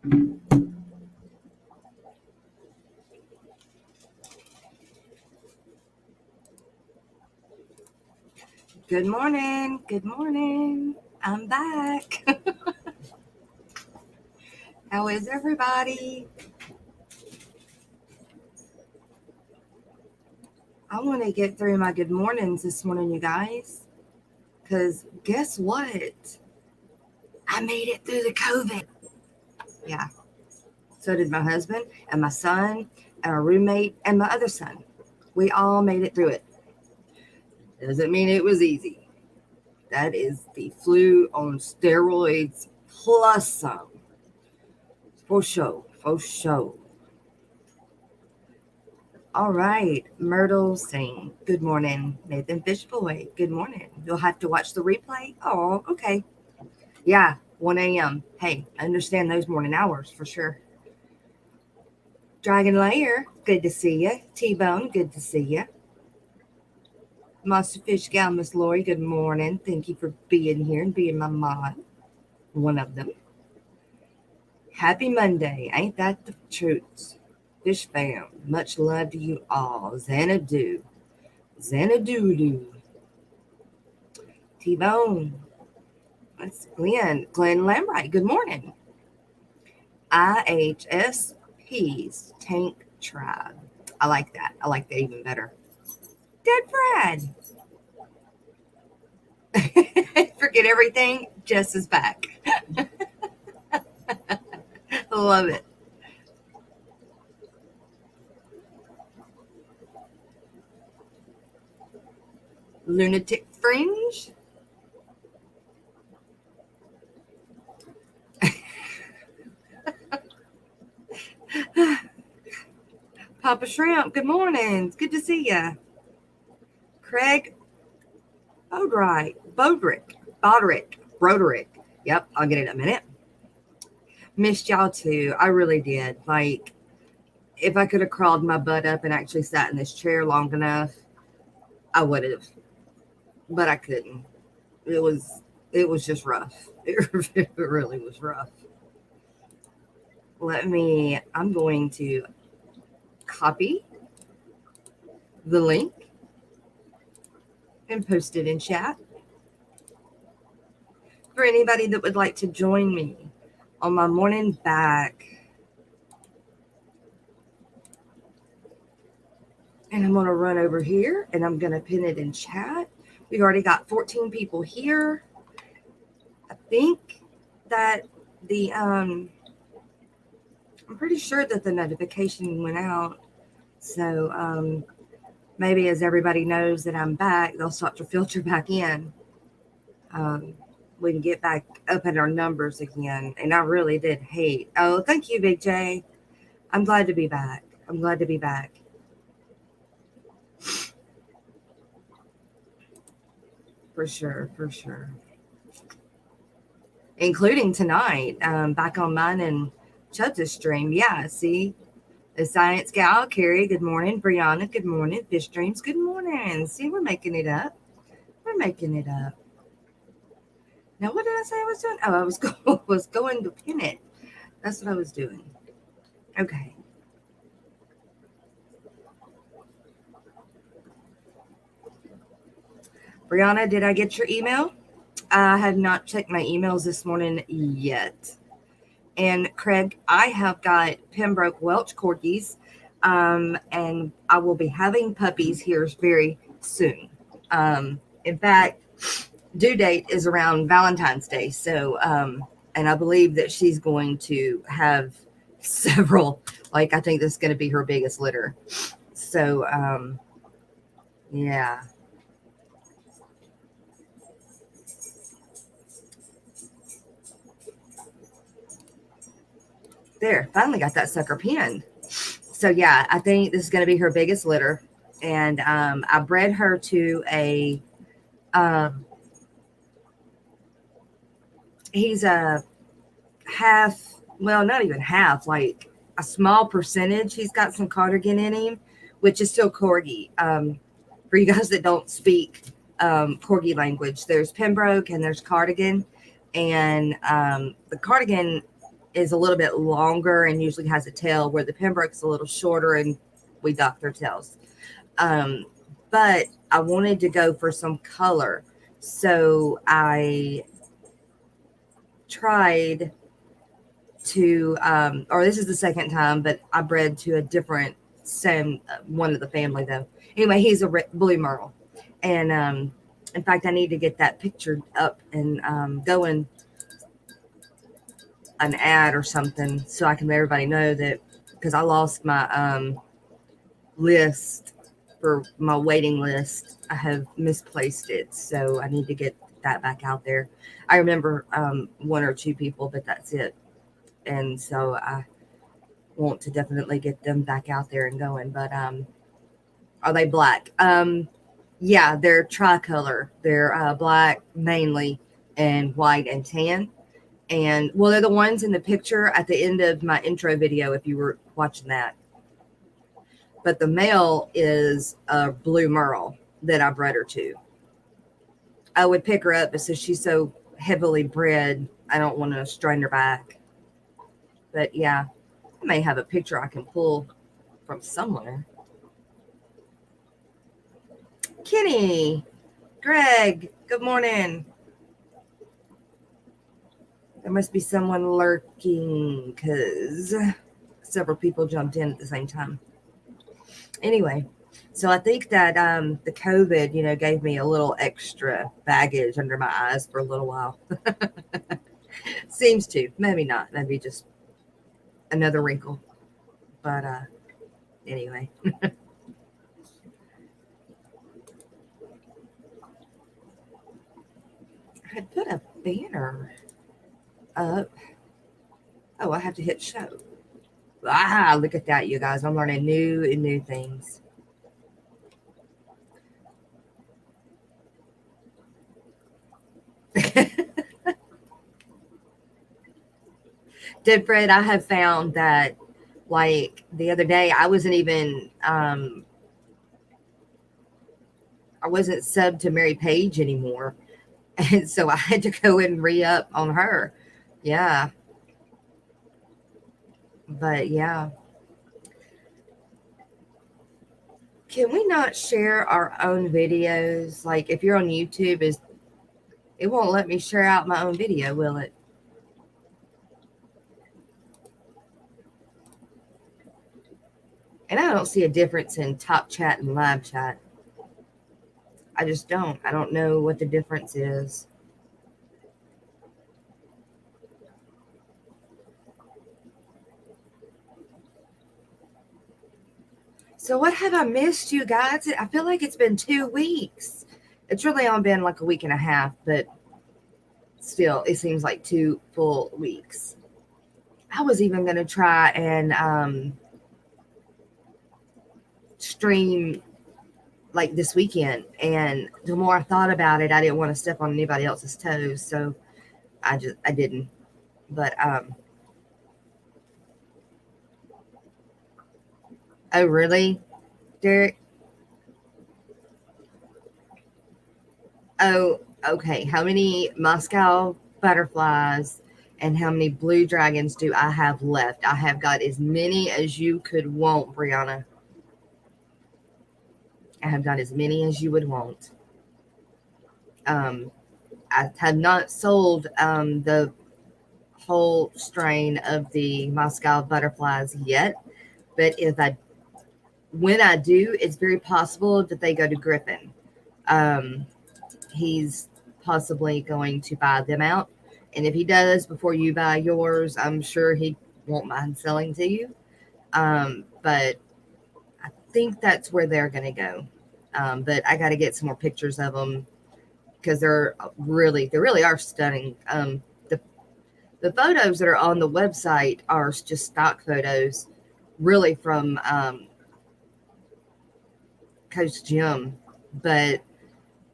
Good morning. Good morning. I'm back. How is everybody? I want to get through my good mornings this morning, you guys. Because guess what? I made it through the COVID. Yeah. So did my husband and my son and our roommate and my other son. We all made it through it. Doesn't mean it was easy. That is the flu on steroids plus some. For sure. For sure. All right, Myrtle saying, good morning. Nathan Fishboy, good morning. You'll have to watch the replay. Oh, okay. Yeah, 1 a.m. Hey, I understand those morning hours for sure. Dragon Layer, good to see you. T-Bone, good to see you. Monster Fish Gal, Miss Lori, good morning. Thank you for being here and being my mod. One of them. Happy Monday. Ain't that the truth? Fish fam, much love to you all. Xanadu. Xanadu. T-Bone. That's Glenn. Glenn Lambright. Good morning. IHSP's Tank Tribe. I like that. I like that even better. Dead Brad. Forget everything. Jess is back. Love it. Lunatic Fringe. Papa Shrimp, good morning. It's good to see you. Craig Broderick. Yep, I'll get it in a minute. Missed y'all too. I really did. Like, if I could have crawled my butt up and actually sat in this chair long enough, I would have. But I couldn't. It was just rough. It really was rough. I'm going to copy the link and post it in chat for anybody that would like to join me on my morning back. And I'm going to run over here and I'm going to pin it in chat. We've already got 14 people here. I think that I'm pretty sure that the notification went out. So maybe as everybody knows that I'm back, they'll start to filter back in. We can get back up at our numbers again. And I really did hate. Oh, thank you, Big J. I'm glad to be back. For sure. Including tonight, back on mine and Chubbs' stream. Yeah, see? The Science Gal, Carrie, good morning. Brianna, good morning. Fish Dreams, good morning. See, we're making it up. Now, what did I say I was doing? Oh, I was going to pin it. That's what I was doing. Okay. Brianna, did I get your email? I have not checked my emails this morning yet. And Craig, I have got Pembroke Welch corgis, and I will be having puppies here very soon. In fact, due date is around Valentine's Day. So, and I believe that she's going to have several, like, I think this is going to be her biggest litter. So, yeah. There, finally got that sucker pinned. So, yeah, I think this is going to be her biggest litter. And I bred her to a, he's a half, well, not even half, like a small percentage. He's got some cardigan in him, which is still corgi. For you guys that don't speak corgi language, there's Pembroke and there's cardigan. And the cardigan is a little bit longer and usually has a tail, where the Pembroke's a little shorter and we dock their tails. But I wanted to go for some color. So I tried to, or this is the second time, but I bred to a different one of the family though. Anyway, he's a blue merle. And in fact, I need to get that picture up and going an ad or something so I can let everybody know that, because I lost my list for my waiting list. I have misplaced it, so I need to get that back out there. I remember one or two people, but that's it. And so I want to definitely get them back out there and going. But are they black? Yeah, they're tricolor. They're black mainly, and white and tan. And well, they're the ones in the picture at the end of my intro video, if you were watching that. But the male is a blue merle that I bred her to. I would pick her up, but since she's so heavily bred, I don't want to strain her back. But yeah, I may have a picture I can pull from somewhere. Kenny, Greg, good morning. There must be someone lurking because several people jumped in at the same time. Anyway, so I think that the COVID, gave me a little extra baggage under my eyes for a little while. Seems to. Maybe not. Maybe just another wrinkle. But anyway. I put a banner up. Oh, I have to hit show. Look at that, you guys. I'm learning new things. Dead Fred, I have found that, like, the other day, I wasn't even, I wasn't subbed to Mary Page anymore. And so I had to go and re-up on her. Yeah. But yeah. Can we not share our own videos? Like, if you're on YouTube, it won't let me share out my own video, will it? And I don't see a difference in top chat and live chat. I just don't. I don't know what the difference is. So what have I missed, you guys? I feel like it's been 2 weeks. It's really only been like a week and a half, but still, it seems like 2 full weeks. I was even going to try and stream like this weekend, and the more I thought about it, I didn't want to step on anybody else's toes, so I didn't. But oh really, Derek? Oh, okay. How many Moscow butterflies and how many blue dragons do I have left? I have got as many as you could want, Brianna. I have got as many as you would want. I have not sold the whole strain of the Moscow butterflies yet, but when I do, it's very possible that they go to Griffin. He's possibly going to buy them out, and if he does before you buy yours, I'm sure he won't mind selling to you. But I think that's where they're going to go. But I got to get some more pictures of them because they really are stunning. The photos that are on the website are just stock photos, really from Coach Jim, but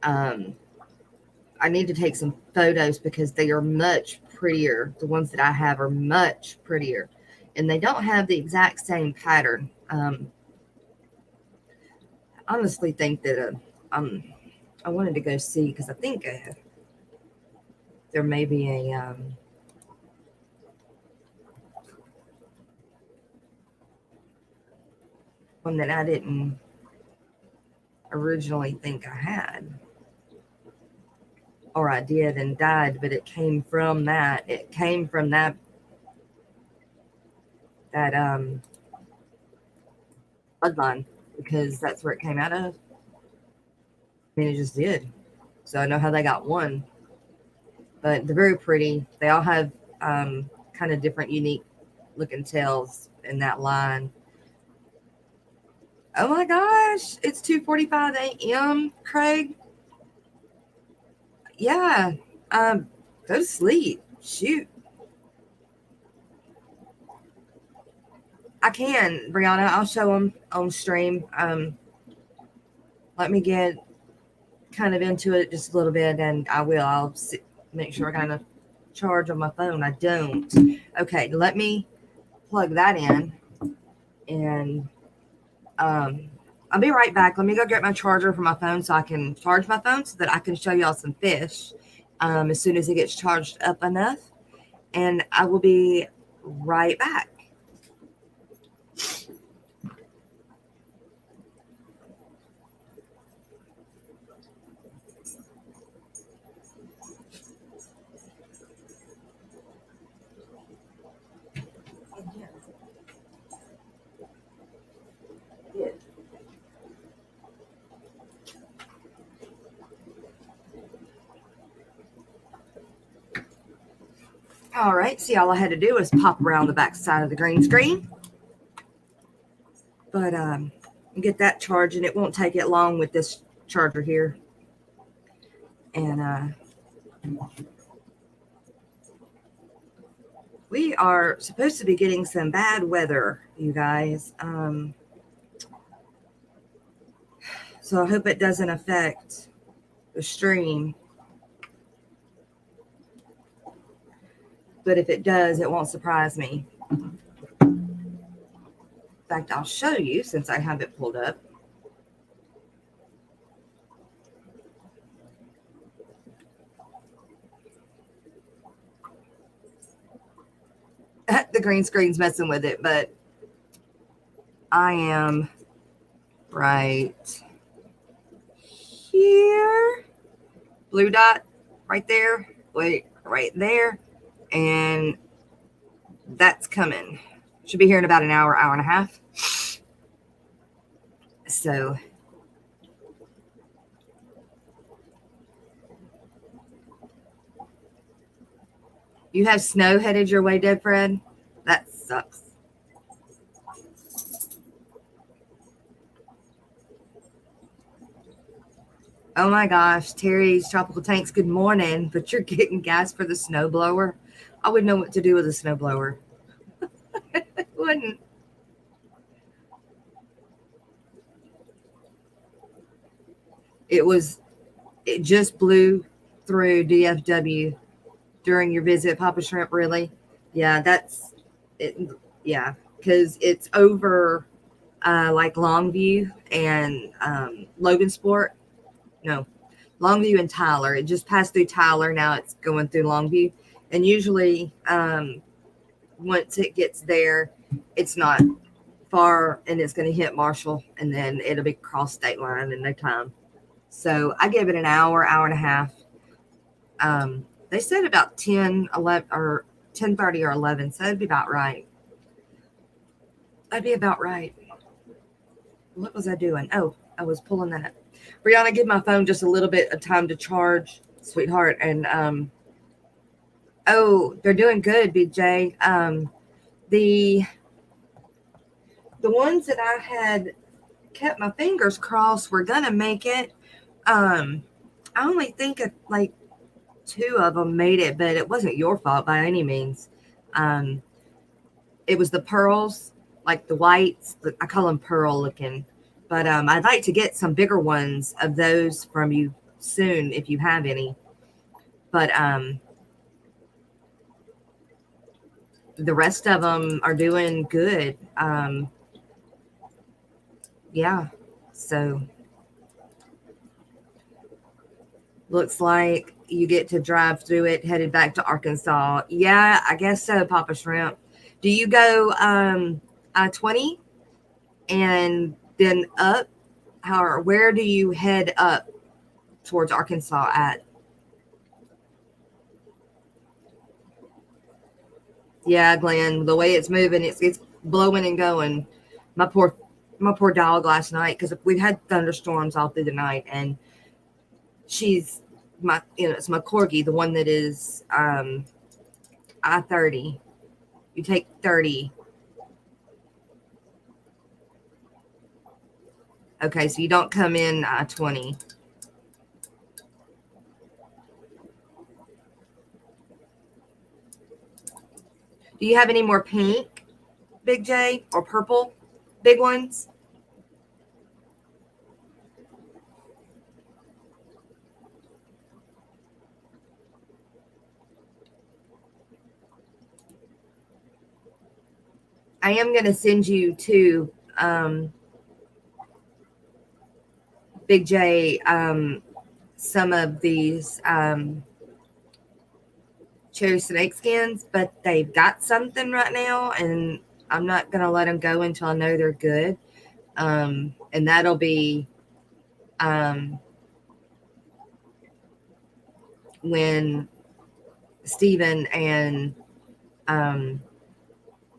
I need to take some photos because they are much prettier. The ones that I have are much prettier, and they don't have the exact same pattern. I honestly think that I wanted to go see because I think there may be a one that I didn't originally think I had. Or I did and died, but it came from that. It came from that bloodline, because that's where it came out of. I mean, it just did. So I know how they got one. But they're very pretty. They all have kind of different, unique looking tails in that line. Oh my gosh, it's 2:45 a.m., Craig. Yeah, go to sleep. Shoot. I can, Brianna. I'll show them on stream. Let me get kind of into it just a little bit, and I will. I'll make sure I got enough charge on my phone. I don't. Okay, let me plug that in, and I'll be right back. Let me go get my charger for my phone so I can charge my phone so that I can show y'all some fish as soon as it gets charged up enough. And I will be right back. All right, see, all I had to do was pop around the back side of the green screen. But get that charged, and it won't take it long with this charger here. And we are supposed to be getting some bad weather, you guys. So I hope it doesn't affect the stream. But if it does, it won't surprise me. In fact, I'll show you since I have it pulled up. The green screen's messing with it, but I am right here. Blue dot right there. Wait, right there. And that's coming. Should be here in about an hour, hour and a half. So you have snow headed your way, Dead Fred? That sucks. Oh my gosh, Terry's Tropical Tanks, good morning. But you're getting gas for the snowblower? I wouldn't know what to do with a snowblower. Wouldn't. It just blew through DFW during your visit, Papa Shrimp, really? Yeah, that's it. Yeah, because it's over like Longview and Logansport. No, Longview and Tyler. It just passed through Tyler. Now it's going through Longview. And usually once it gets there, it's not far, and it's going to hit Marshall, and then it'll be cross state line in no time. So I gave it an hour, hour and a half. They said about 10, 11, or 10:30 or 11, so that'd be about right. That'd be about right. What was I doing? Oh, I was pulling that. Brianna, give my phone just a little bit of time to charge, sweetheart. And oh, they're doing good, Big J. The ones that I had kept my fingers crossed were gonna make it. I only think like 2 of them made it, but it wasn't your fault by any means. It was the pearls, like the whites. I call them pearl looking. But I'd like to get some bigger ones of those from you soon if you have any. But the rest of them are doing good. Yeah. So looks like you get to drive through it headed back to Arkansas. Yeah, I guess so, Papa Shrimp. Do you go I-20? and then up. How, where do you head up towards Arkansas at? Yeah, Glenn, the way it's moving, it's blowing and going. My poor my poor dog last night, because we've had thunderstorms all through the night, and she's it's my corgi, the one that is I-30. You take 30. Okay, so you don't come in I-20. Do you have any more pink, Big J, or purple, big ones? I am going to send you to Big J some of these cherry snake skins, but they've got something right now, and I'm not going to let them go until I know they're good. And that'll be when Stephen and um,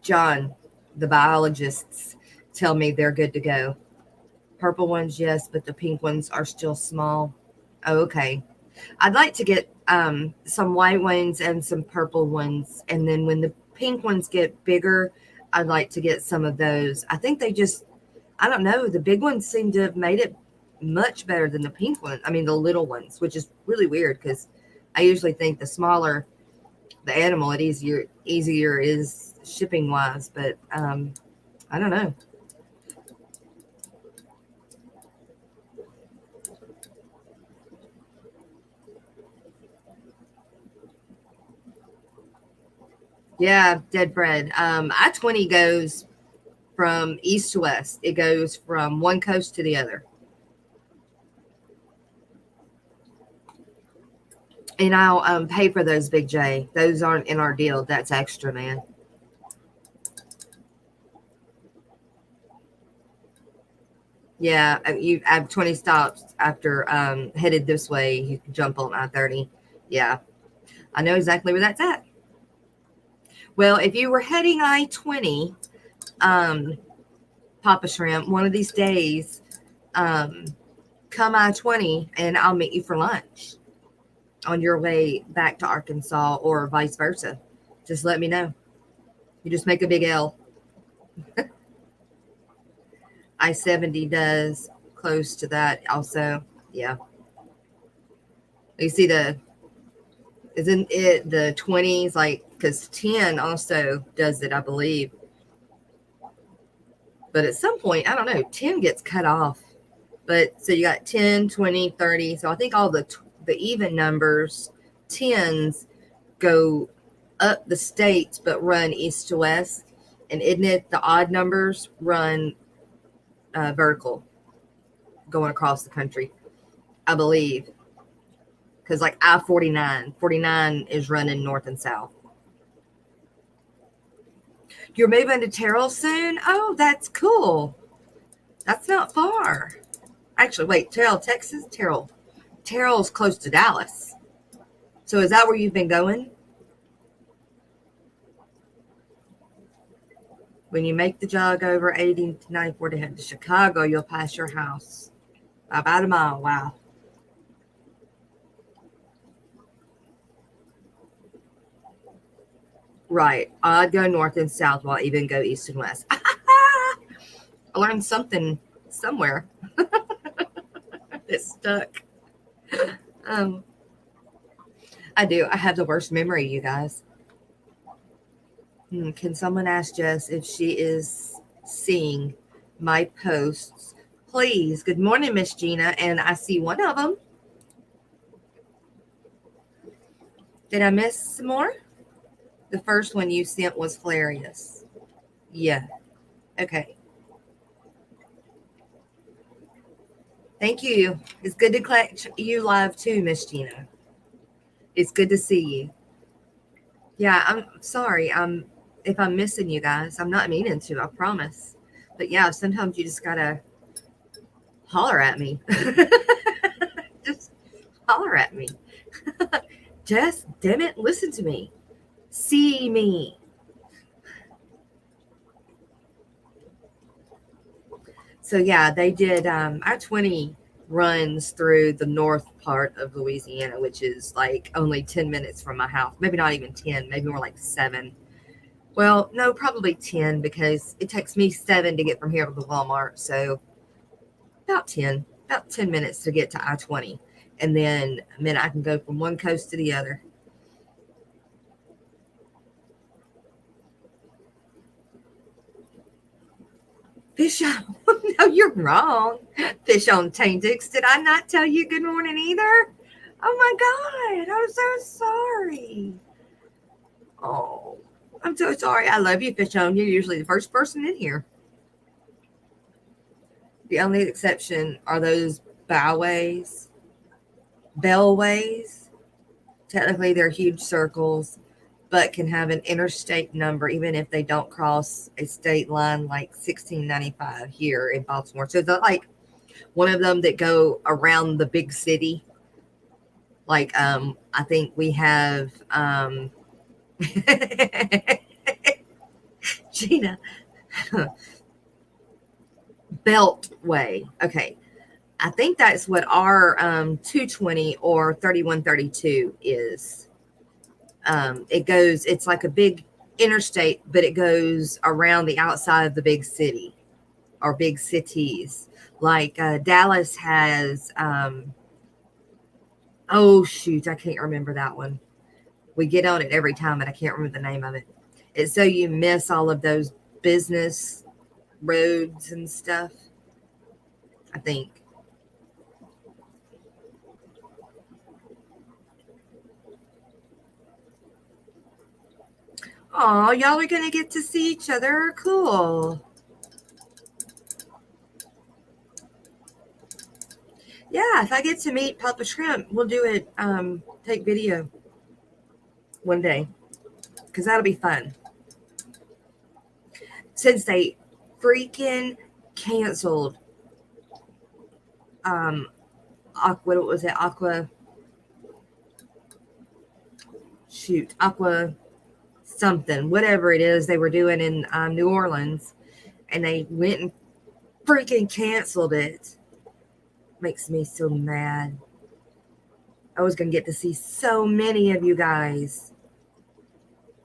John, the biologists, tell me they're good to go. Purple ones, yes, but the pink ones are still small. Oh, okay. I'd like to get some white ones and some purple ones. And then when the pink ones get bigger, I'd like to get some of those. I think they just, I don't know, the big ones seem to have made it much better than the pink ones. I mean, the little ones, which is really weird because I usually think the smaller the animal, it easier is shipping wise. But I don't know. Yeah, dead bread. I-20 goes from east to west. It goes from one coast to the other. And I'll pay for those, Big J. Those aren't in our deal. That's extra, man. Yeah, you have 20 stops after headed this way. You can jump on I-30. Yeah, I know exactly where that's at. Well, if you were heading I-20, um, Papa Shrimp, one of these days, um, come I-20 and I'll meet you for lunch on your way back to Arkansas or vice versa. Just let me know. You just make a big L. I-70 does close to that also. Yeah. You see isn't it the 20s? Like, because 10 also does it, I believe. But at some point, I don't know, 10 gets cut off. But so you got 10, 20, 30. So I think all the even numbers, 10s go up the states but run east to west. And isn't it the odd numbers run vertical going across the country? I believe. Because like I-49 is running north and south. You're moving to Terrell soon? Oh, that's cool. That's not far. Actually, wait, Terrell, Texas? Terrell's close to Dallas. So is that where you've been going? When you make the jog over 80 to 94 to head to Chicago, you'll pass your house. About a mile. Wow. Right. I'd go north and south while I even go east and west. I learned something somewhere. It's stuck. Um, I do. I have the worst memory, you guys. Can someone ask Jess if she is seeing my posts? Please. Good morning, Miss Gina. And I see one of them. Did I miss some more? The first one you sent was hilarious. Yeah. Okay. Thank you. It's good to catch you live too, Miss Gina. It's good to see you. Yeah, I'm sorry. If I'm missing you guys. I'm not meaning to, I promise. But yeah, sometimes you just gotta holler at me. Just holler at me. Jess, damn it, listen to me. See me. So yeah, they did I-20 runs through the north part of Louisiana, which is like only 10 minutes from my house. Maybe not even 10, maybe more like 7. Well, no, probably 10, because it takes me 7 to get from here to the Walmart. So about 10 minutes to get to I-20. And then I can go from one coast to the other. Fish on. No, you're wrong. Fish on taintix. Did I not tell you good morning either? Oh my God. I'm so sorry. Oh, I'm so sorry. I love you, Fish on. You're usually the first person in here. The only exception are those bellways. Bellways. Technically, they're huge circles, but can have an interstate number even if they don't cross a state line, like 1695 here in Baltimore. So they're like one of them that go around the big city. Like I think we have Gina Beltway. Okay. I think that's what our 220 or 3132 is. It's like a big interstate, but it goes around the outside of the big city or big cities. Like Dallas has, oh shoot, I can't remember that one. We get on it every time, but I can't remember the name of it. It's so you miss all of those business roads and stuff, I think. Oh, y'all are going to get to see each other. Cool. Yeah, if I get to meet Papa Shrimp, we'll do it, take video one day, because that'll be fun. Since they freaking canceled what was it? Aqua something, whatever it is they were doing in New Orleans, and they went and freaking canceled it. Makes me so mad. I was going to get to see so many of you guys,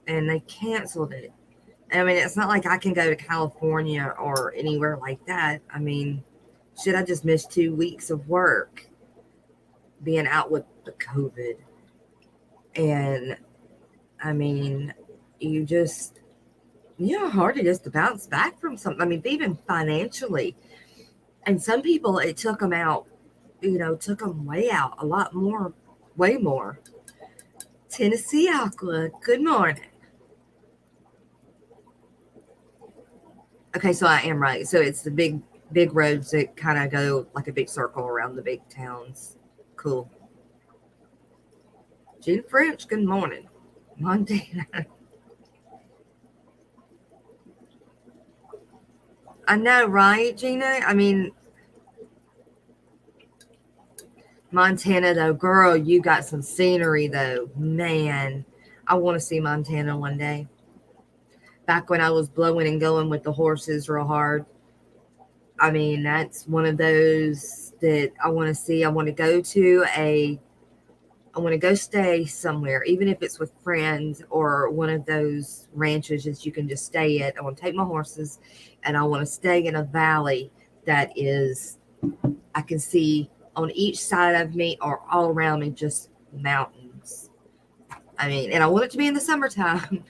and they canceled it. I mean, it's not like I can go to California or anywhere like that. I mean, should I just miss 2 weeks of work being out with the COVID? And I mean, hard it is to bounce back from something. I mean, even financially. And some people, it took them out, took them way out, a lot more, way more. Tennessee Aqua, good morning. Okay, so I am right. So it's the big roads that kind of go like a big circle around the big towns. Cool. Gina French, good morning. Montana. I know, right, Gina? I mean, Montana, though, girl, you got some scenery, though. Man, I want to see Montana one day. Back when I was blowing and going with the horses real hard. I mean, that's one of those that I want to see. I want to go stay somewhere, even if it's with friends or one of those ranches that you can just stay at. I want to take my horses and I want to stay in a valley that is, I can see on each side of me or all around me, just mountains. I mean, and I want it to be in the summertime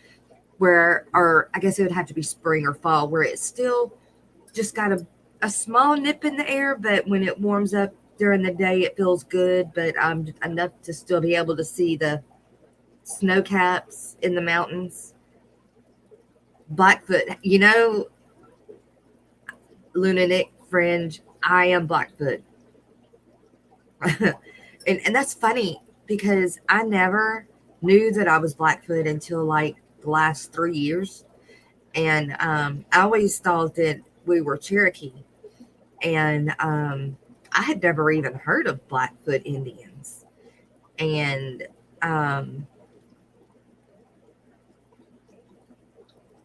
or I guess it would have to be spring or fall, where it's still just got a small nip in the air, but when it warms up during the day, it feels good, but enough to still be able to see the snow caps in the mountains. Blackfoot, lunatic fringe, I am Blackfoot. and that's funny because I never knew that I was Blackfoot until like the last 3 years. And I always thought that we were Cherokee, and I had never even heard of Blackfoot Indians, and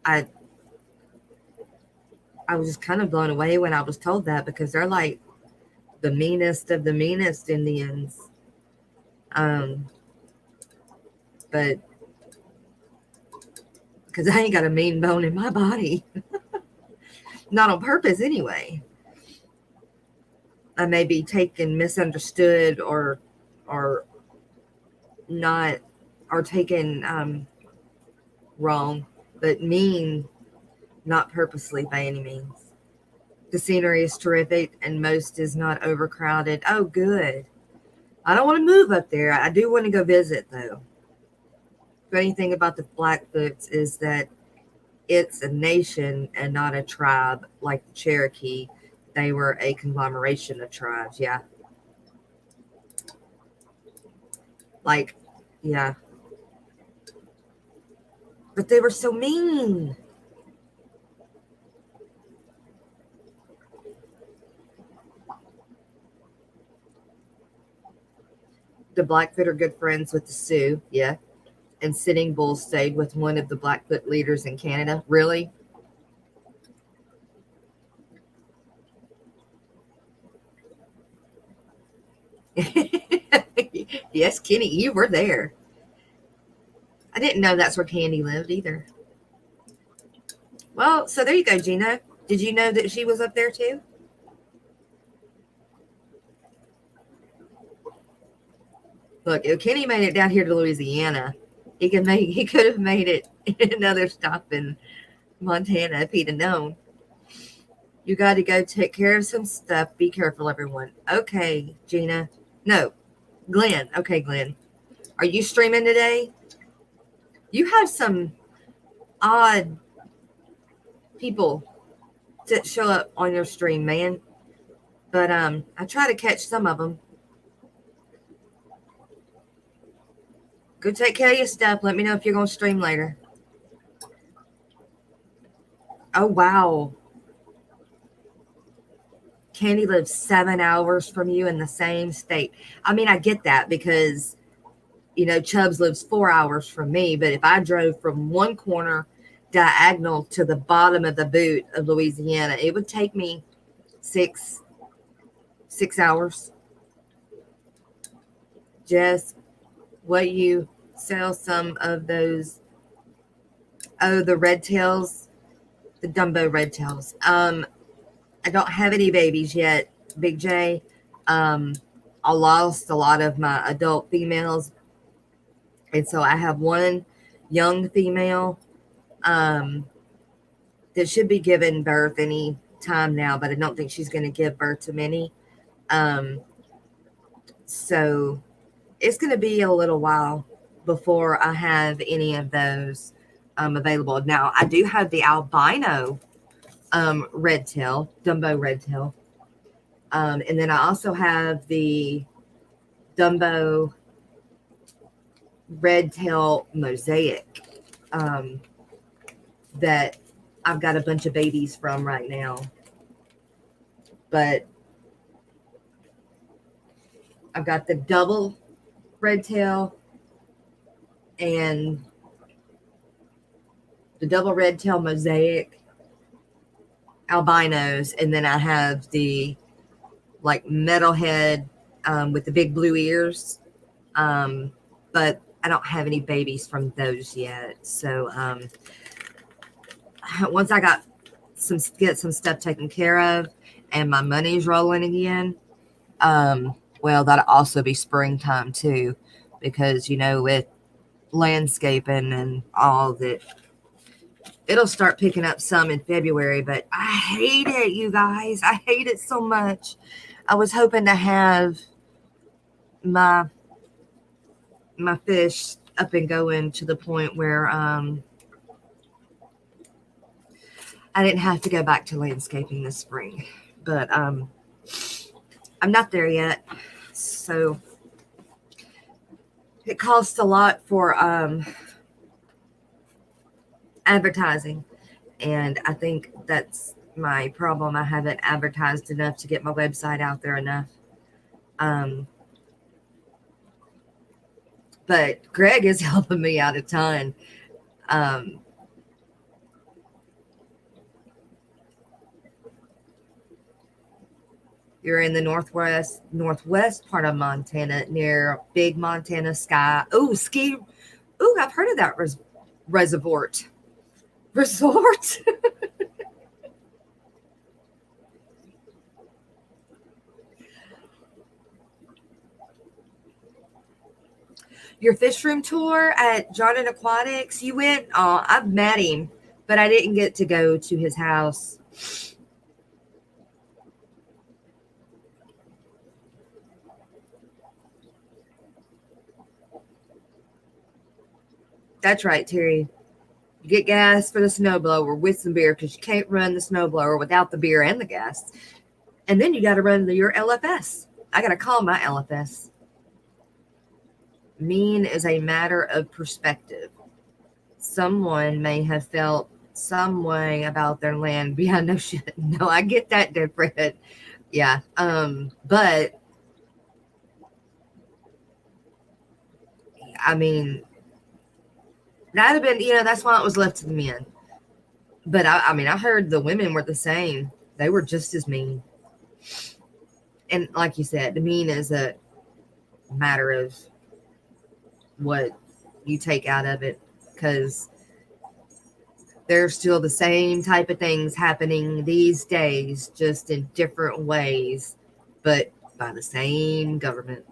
I I was just kind of blown away when I was told that, because they're like the meanest of the meanest Indians. Um, but because I ain't got a mean bone in my body, not on purpose anyway. I may be taken misunderstood or not, or taken wrong, but mean, not purposely by any means. The scenery is terrific and most is not overcrowded. Oh, good. I don't want to move up there. I do want to go visit though. Funny thing about the Blackfoots is that it's a nation and not a tribe like the Cherokee. They were a conglomeration of tribes. Yeah. Like, yeah. But they were so mean. The Blackfoot are good friends with the Sioux. Yeah. And Sitting Bull stayed with one of the Blackfoot leaders in Canada. Really? Yes, Kenny, you were there. I didn't know that's where Candy lived either. Well, so there you go, Gina. Did you know that she was up there too? Look, if Kenny made it down here to Louisiana, he could have made it another stop in Montana if he'd have known. You got to go take care of some stuff. Be careful, everyone. Okay, Gina. No, Glenn. Okay, Glenn. Are you streaming today? You have some odd people that show up on your stream, man. But I try to catch some of them. Go take care of your stuff. Let me know if you're going to stream later. Oh, wow. Candy lives 7 hours from you in the same state. I mean, I get that because, Chubbs lives 4 hours from me. But if I drove from one corner diagonal to the bottom of the boot of Louisiana, it would take me six hours. Jess, what you sell some of those? Oh, the red tails, the Dumbo red tails. I don't have any babies yet, Big J. I lost a lot of my adult females, and so I have one young female that should be giving birth any time now, but I don't think she's going to give birth to many. So it's going to be a little while before I have any of those available. Now, I do have the albino red tail, Dumbo red tail. And then I also have the Dumbo red tail mosaic that I've got a bunch of babies from right now. But I've got the double red tail and the double red tail mosaic albinos, and then I have the like metalhead with the big blue ears, but I don't have any babies from those yet. So once I get some stuff taken care of and my money's rolling again, well, that'll also be springtime too, because with landscaping and all that, it'll start picking up some in February. But I hate it, you guys. I hate it so much. I was hoping to have my fish up and going to the point where I didn't have to go back to landscaping this spring. But I'm not there yet. So it costs a lot for advertising, and I think that's my problem. I haven't advertised enough to get my website out there enough. But Greg is helping me out a ton. You're in the northwest part of Montana, near Big Montana Sky. Oh, ski. Oh, I've heard of that reservoir. Resort. Your fish room tour at Jordan Aquatics, you went? Oh, I've met him, but I didn't get to go to his house. That's right, Terry. You get gas for the snowblower with some beer because you can't run the snowblower without the beer and the gas. And then you got to run your LFS. I got to call my LFS. Mean is a matter of perspective. Someone may have felt some way about their land. Yeah, no shit. No, I get that different. Yeah. But I mean, that'd have been, that's why it was left to the men. But I mean, I heard the women were the same. They were just as mean. And like you said, the mean is a matter of what you take out of it, because there's still the same type of things happening these days, just in different ways, but by the same government.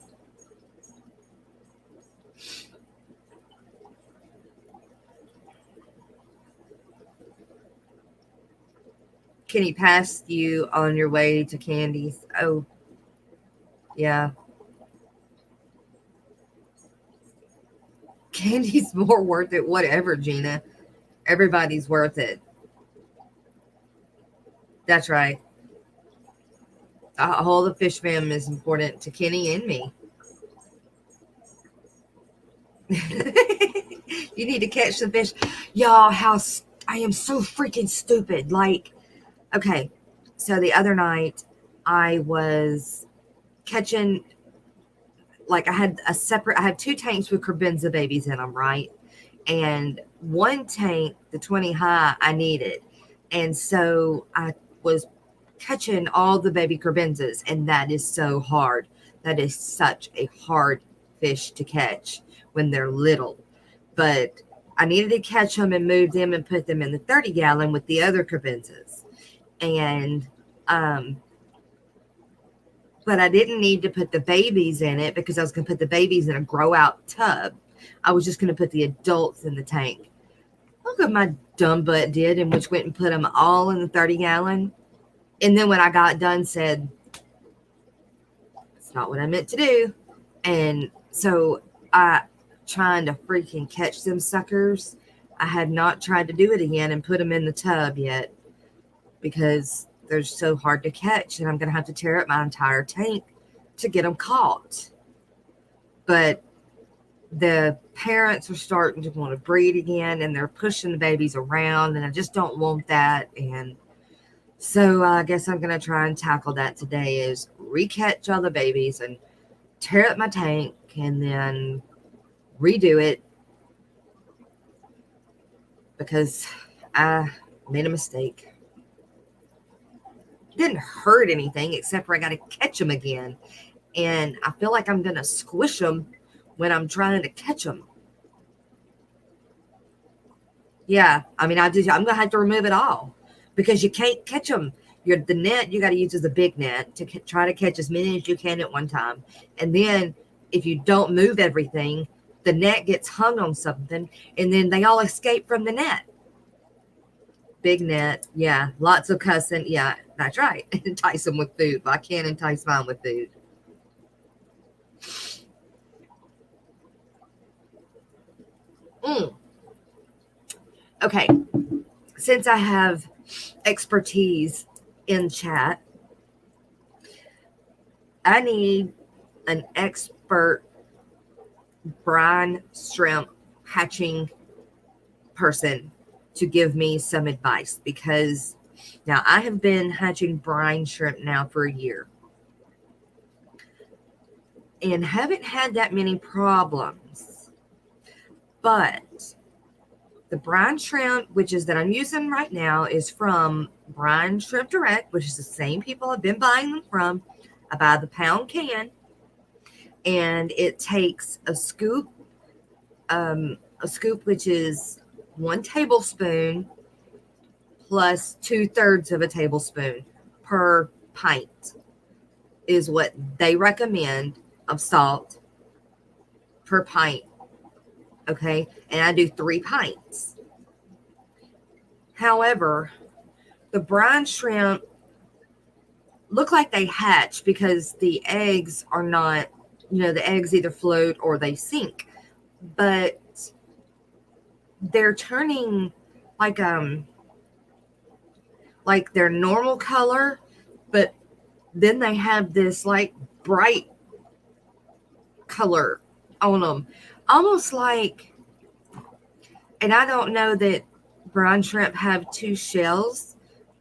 Can he pass you on your way to Candy's? Oh, yeah. Candy's more worth it. Whatever, Gina. Everybody's worth it. That's right. The whole of Fish Fam is important to Kenny and me. You need to catch some fish. Y'all, I am so freaking stupid. Like, okay, so the other night I was catching, like, I had two tanks with crebenza babies in them, right? And one tank, the 20 high, I needed. And so I was catching all the baby crebenzas, and that is so hard. That is such a hard fish to catch when they're little. But I needed to catch them and move them and put them in the 30-gallon with the other crebenzas. And but I didn't need to put the babies in it because I was going to put the babies in a grow out tub. I was just going to put the adults in the tank. Look what my dumb butt did, and which went and put them all in the 30-gallon. And then when I got done, said, it's not what I meant to do. And so I trying to freaking catch them suckers. I have not tried to do it again and put them in the tub yet because they're so hard to catch, and I'm going to have to tear up my entire tank to get them caught. But the parents are starting to want to breed again, and they're pushing the babies around, and I just don't want that. And so I guess I'm going to try and tackle that today, is recatch all the babies and tear up my tank and then redo it, because I made a mistake. Didn't hurt anything except for I got to catch them again. And I feel like I'm going to squish them when I'm trying to catch them. Yeah, I mean, I'm going to have to remove it all because you can't catch them. The net you got to use as a big net to try to catch as many as you can at one time. And then if you don't move everything, the net gets hung on something, and then they all escape from the net. Big net, yeah, lots of cussing. Yeah, that's right. Entice them with food. Well, I can't entice mine with food. Okay, since I have expertise in chat, I need an expert brine shrimp hatching person to give me some advice, because Now, I have been hatching brine shrimp now for a year and haven't had that many problems. But the brine shrimp, which is that I'm using right now, is from Brine Shrimp Direct, which is the same people I've been buying them from. I buy the pound can, and it takes a scoop, which is 1 tablespoon plus 2/3 of a tablespoon per pint is what they recommend of salt per pint. Okay. And I do 3 pints. However, the brine shrimp look like they hatch because the eggs are not, the eggs either float or they sink. But they're turning like their normal color, but then they have this like bright color on them, almost like, and I don't know that brine shrimp have 2 shells,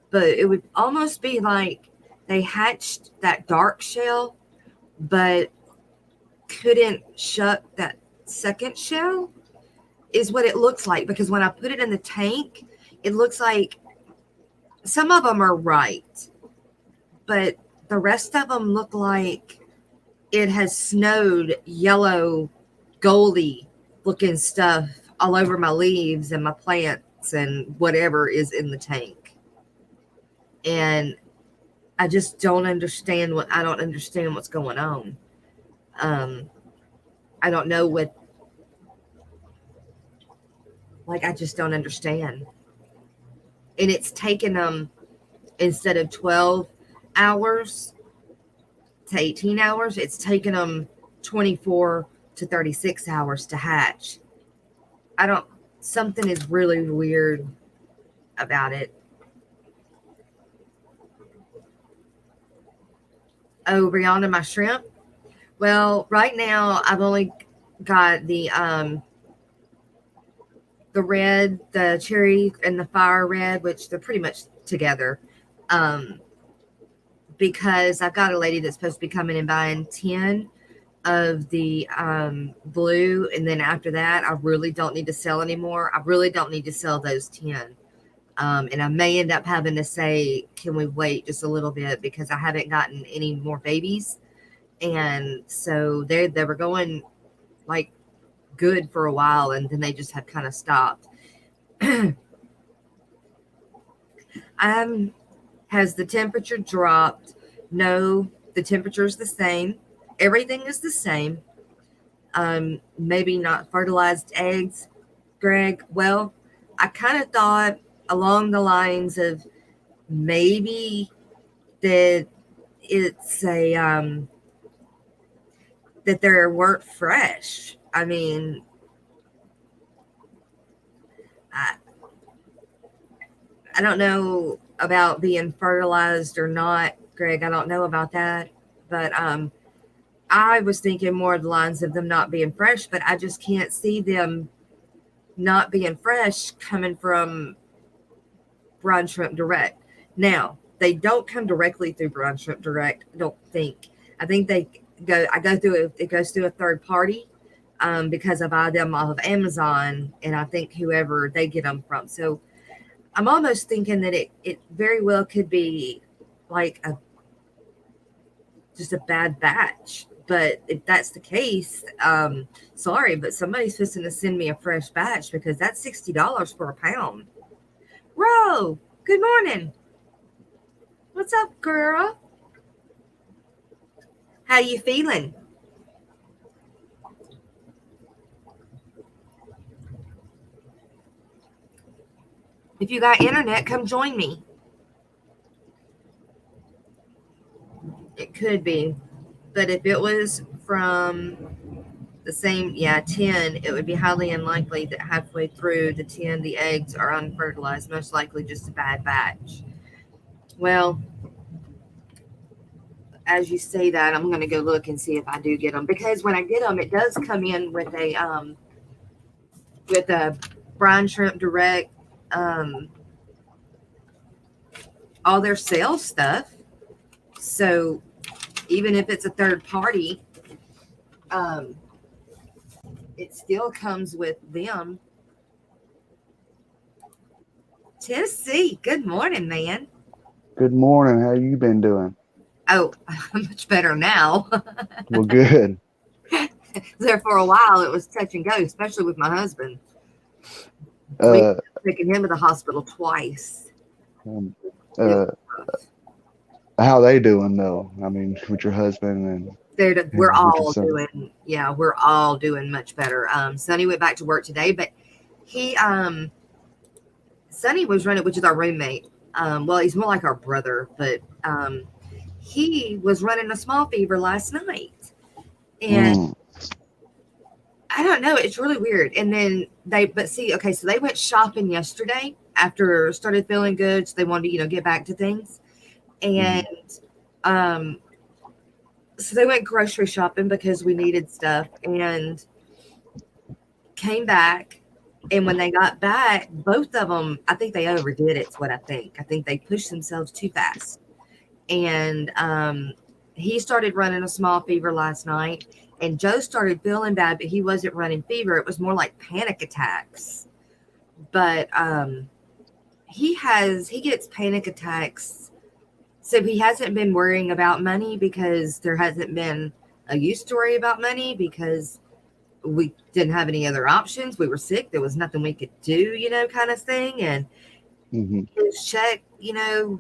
but it would almost be like they hatched that dark shell but couldn't shuck that second shell, is what it looks like. Because when I put it in the tank, it looks like some of them are right, but the rest of them look like it has snowed yellow, goldy looking stuff all over my leaves and my plants and whatever is in the tank. And I just don't understand what's going on. I don't know what, I just don't understand. And it's taken them, instead of 12 hours to 18 hours, it's taken them 24 to 36 hours to hatch. Something is really weird about it. Oh, Brianna, my shrimp. Well, right now I've only got the red, the cherry, and the fire red, which they're pretty much together. Because I've got a lady that's supposed to be coming and buying 10 of the blue, and then after that, I really don't need to sell anymore. I really don't need to sell those 10. And I may end up having to say, can we wait just a little bit, because I haven't gotten any more babies. And so they were going like good for a while, and then they just have kind of stopped. Has the temperature dropped? No, the temperature is the same. Everything is the same. Maybe not fertilized eggs, Greg. Well, I kind of thought along the lines of maybe that it's that they weren't fresh. I mean, I don't know about being fertilized or not, Greg. I don't know about that. But I was thinking more of the lines of them not being fresh, but I just can't see them not being fresh coming from Brine Shrimp Direct. Now, they don't come directly through Brine Shrimp Direct, I don't think. I think it goes through a third party, because I buy them off of Amazon, and I think whoever they get them from. So I'm almost thinking that it very well could be like just a bad batch. But if that's the case, sorry, but somebody's supposed to send me a fresh batch, because that's $60 for a pound. Ro, good morning. What's up, girl? How you feeling? If you got internet, come join me. It could be. But if it was from the same, 10, it would be highly unlikely that halfway through the 10, the eggs are unfertilized, most likely just a bad batch. Well, as you say that, I'm going to go look and see if I do get them, because when I get them, it does come in with a Brine Shrimp Direct all their sales stuff. So even if it's a third party, um, it still comes with them. Tennessee, good morning, man. Good morning. How you been doing? Oh, much better now. Well, good. There for a while, it was touch and go, especially with my husband. We Uh, taken him to the hospital twice. um, It was uh, rough. how they doing though? I mean, with your husband We're and with your all son. doing, yeah, we're all doing much better. Sonny went back to work today, but he, Sonny was running, which is our roommate. Well, he's more like our brother, but he was running a small fever last night, and Mm, I don't know, it's really weird. And then but see, okay, so they went shopping yesterday after started feeling good, so they wanted to, get back to things, and mm, um, so they went grocery shopping because we needed stuff, and came back. And when they got back, both of them, I think they overdid it. It's what I think. I think they pushed themselves too fast. And he started running a small fever last night. And Joe started feeling bad, but he wasn't running fever. It was more like panic attacks. But he gets panic attacks. So he hasn't been worrying about money because there hasn't been a use story about money because we didn't have any other options. We were sick. There was nothing we could do, kind of thing. And hmm his check,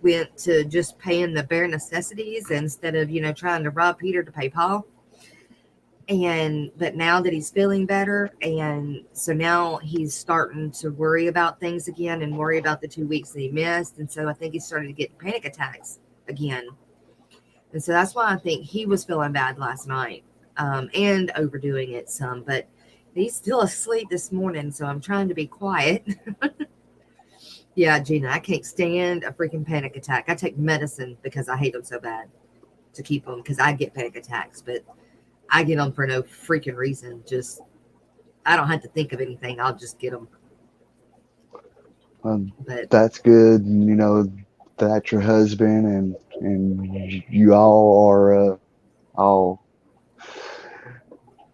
went to just paying the bare necessities instead of, trying to rob Peter to pay Paul. But now that he's feeling better, and so now he's starting to worry about things again and worry about the 2 weeks that he missed. And so I think he's starting to get panic attacks again. And so that's why I think he was feeling bad last night, and overdoing it some. But he's still asleep this morning, so I'm trying to be quiet. Yeah, Gina, I can't stand a freaking panic attack. I take medicine because I hate them so bad to keep them because I get panic attacks, but I get them for no freaking reason. Just, I don't have to think of anything. I'll just get them. um, But that's good. That your husband and you all are all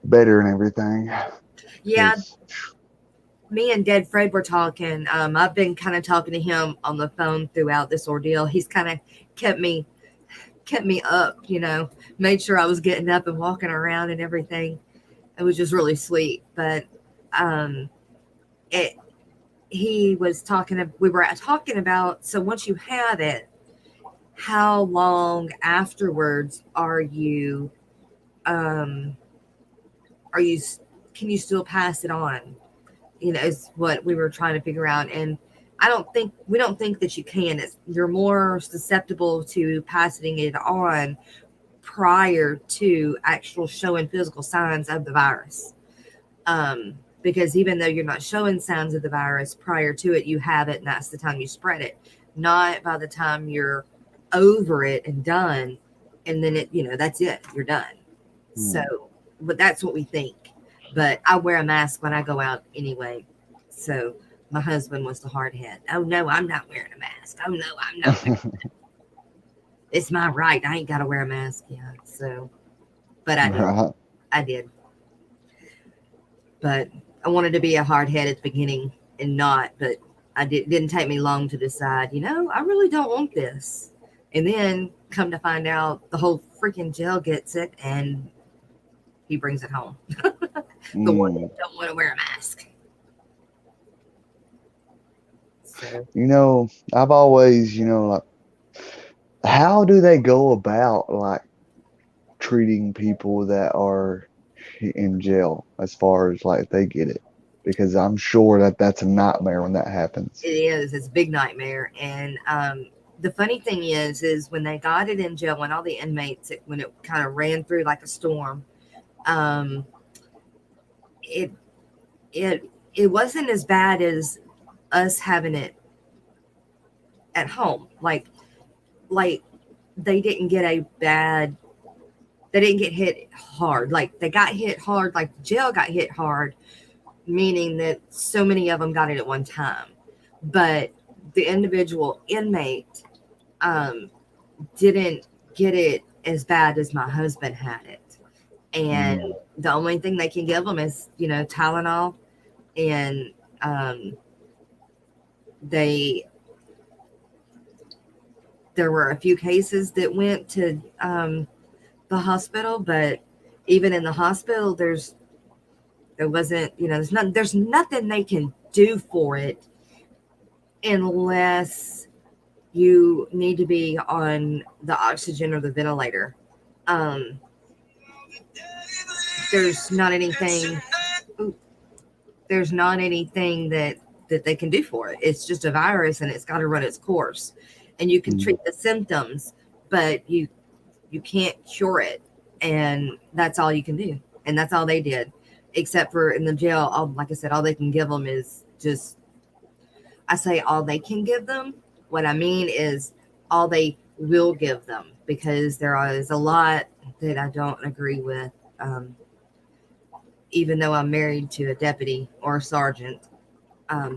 better and everything. yeah, Cause me and Dead Fred were talking. I've been kind of talking to him on the phone throughout this ordeal. He's kind of kept me kept me up, made sure I was getting up and walking around and everything. It was just really sweet. But um, it he was talking. We were talking about, so once you have it, how long afterwards um, are you can you still pass it on? Is what we were trying to figure out. And we don't think that you can. You're more susceptible to passing it on prior to actual showing physical signs of the virus. Because even though you're not showing signs of the virus prior to it, you have it, and that's the time you spread it. Not by the time you're over it and done, and then that's it. You're done. So, mm, but that's what we think. But I wear a mask when I go out anyway. So my husband was the hard head. Oh no, I'm not wearing a mask. Oh no, I'm not wearing. It's my right. I ain't got to wear a mask. Yeah. So, but I did. right. I did. But I wanted to be a hard head at the beginning and not. But didn't take me long to decide. I really don't want this. And then come to find out, the whole freaking jail gets it, and he brings it home. The one Mm. that don't want to wear a mask. So I've always, like, how do they go about like treating people that are in jail as far as like they get it? Because I'm sure that that's a nightmare when that happens. it is. It's a big nightmare. And the funny thing is when they got it in jail, when all the inmates, when it kind of ran through like a storm, um, it it wasn't as bad as us having it at home. Like they didn't get a bad. They didn't get hit hard. Like they got hit hard. Like the jail got hit hard, meaning that so many of them got it at one time. But the individual inmate um, didn't get it as bad as my husband had it. And Mm, the only thing they can give them is, Tylenol. And they, there were a few cases that went to the hospital, but even in the hospital, there wasn't, there's nothing they can do for it unless you need to be on the oxygen or the ventilator. Um, there's not anything. There's not anything that they can do for it. It's just a virus, and it's got to run its course. And you can mm, treat the symptoms, but you can't cure it, and that's all you can do. And that's all they did, except for in the jail. Like I said, all they can give them is just. I say all they can give them. What I mean is all they will give them, because there is a lot that I don't agree with. Um, Even though I'm married to a deputy or a sergeant,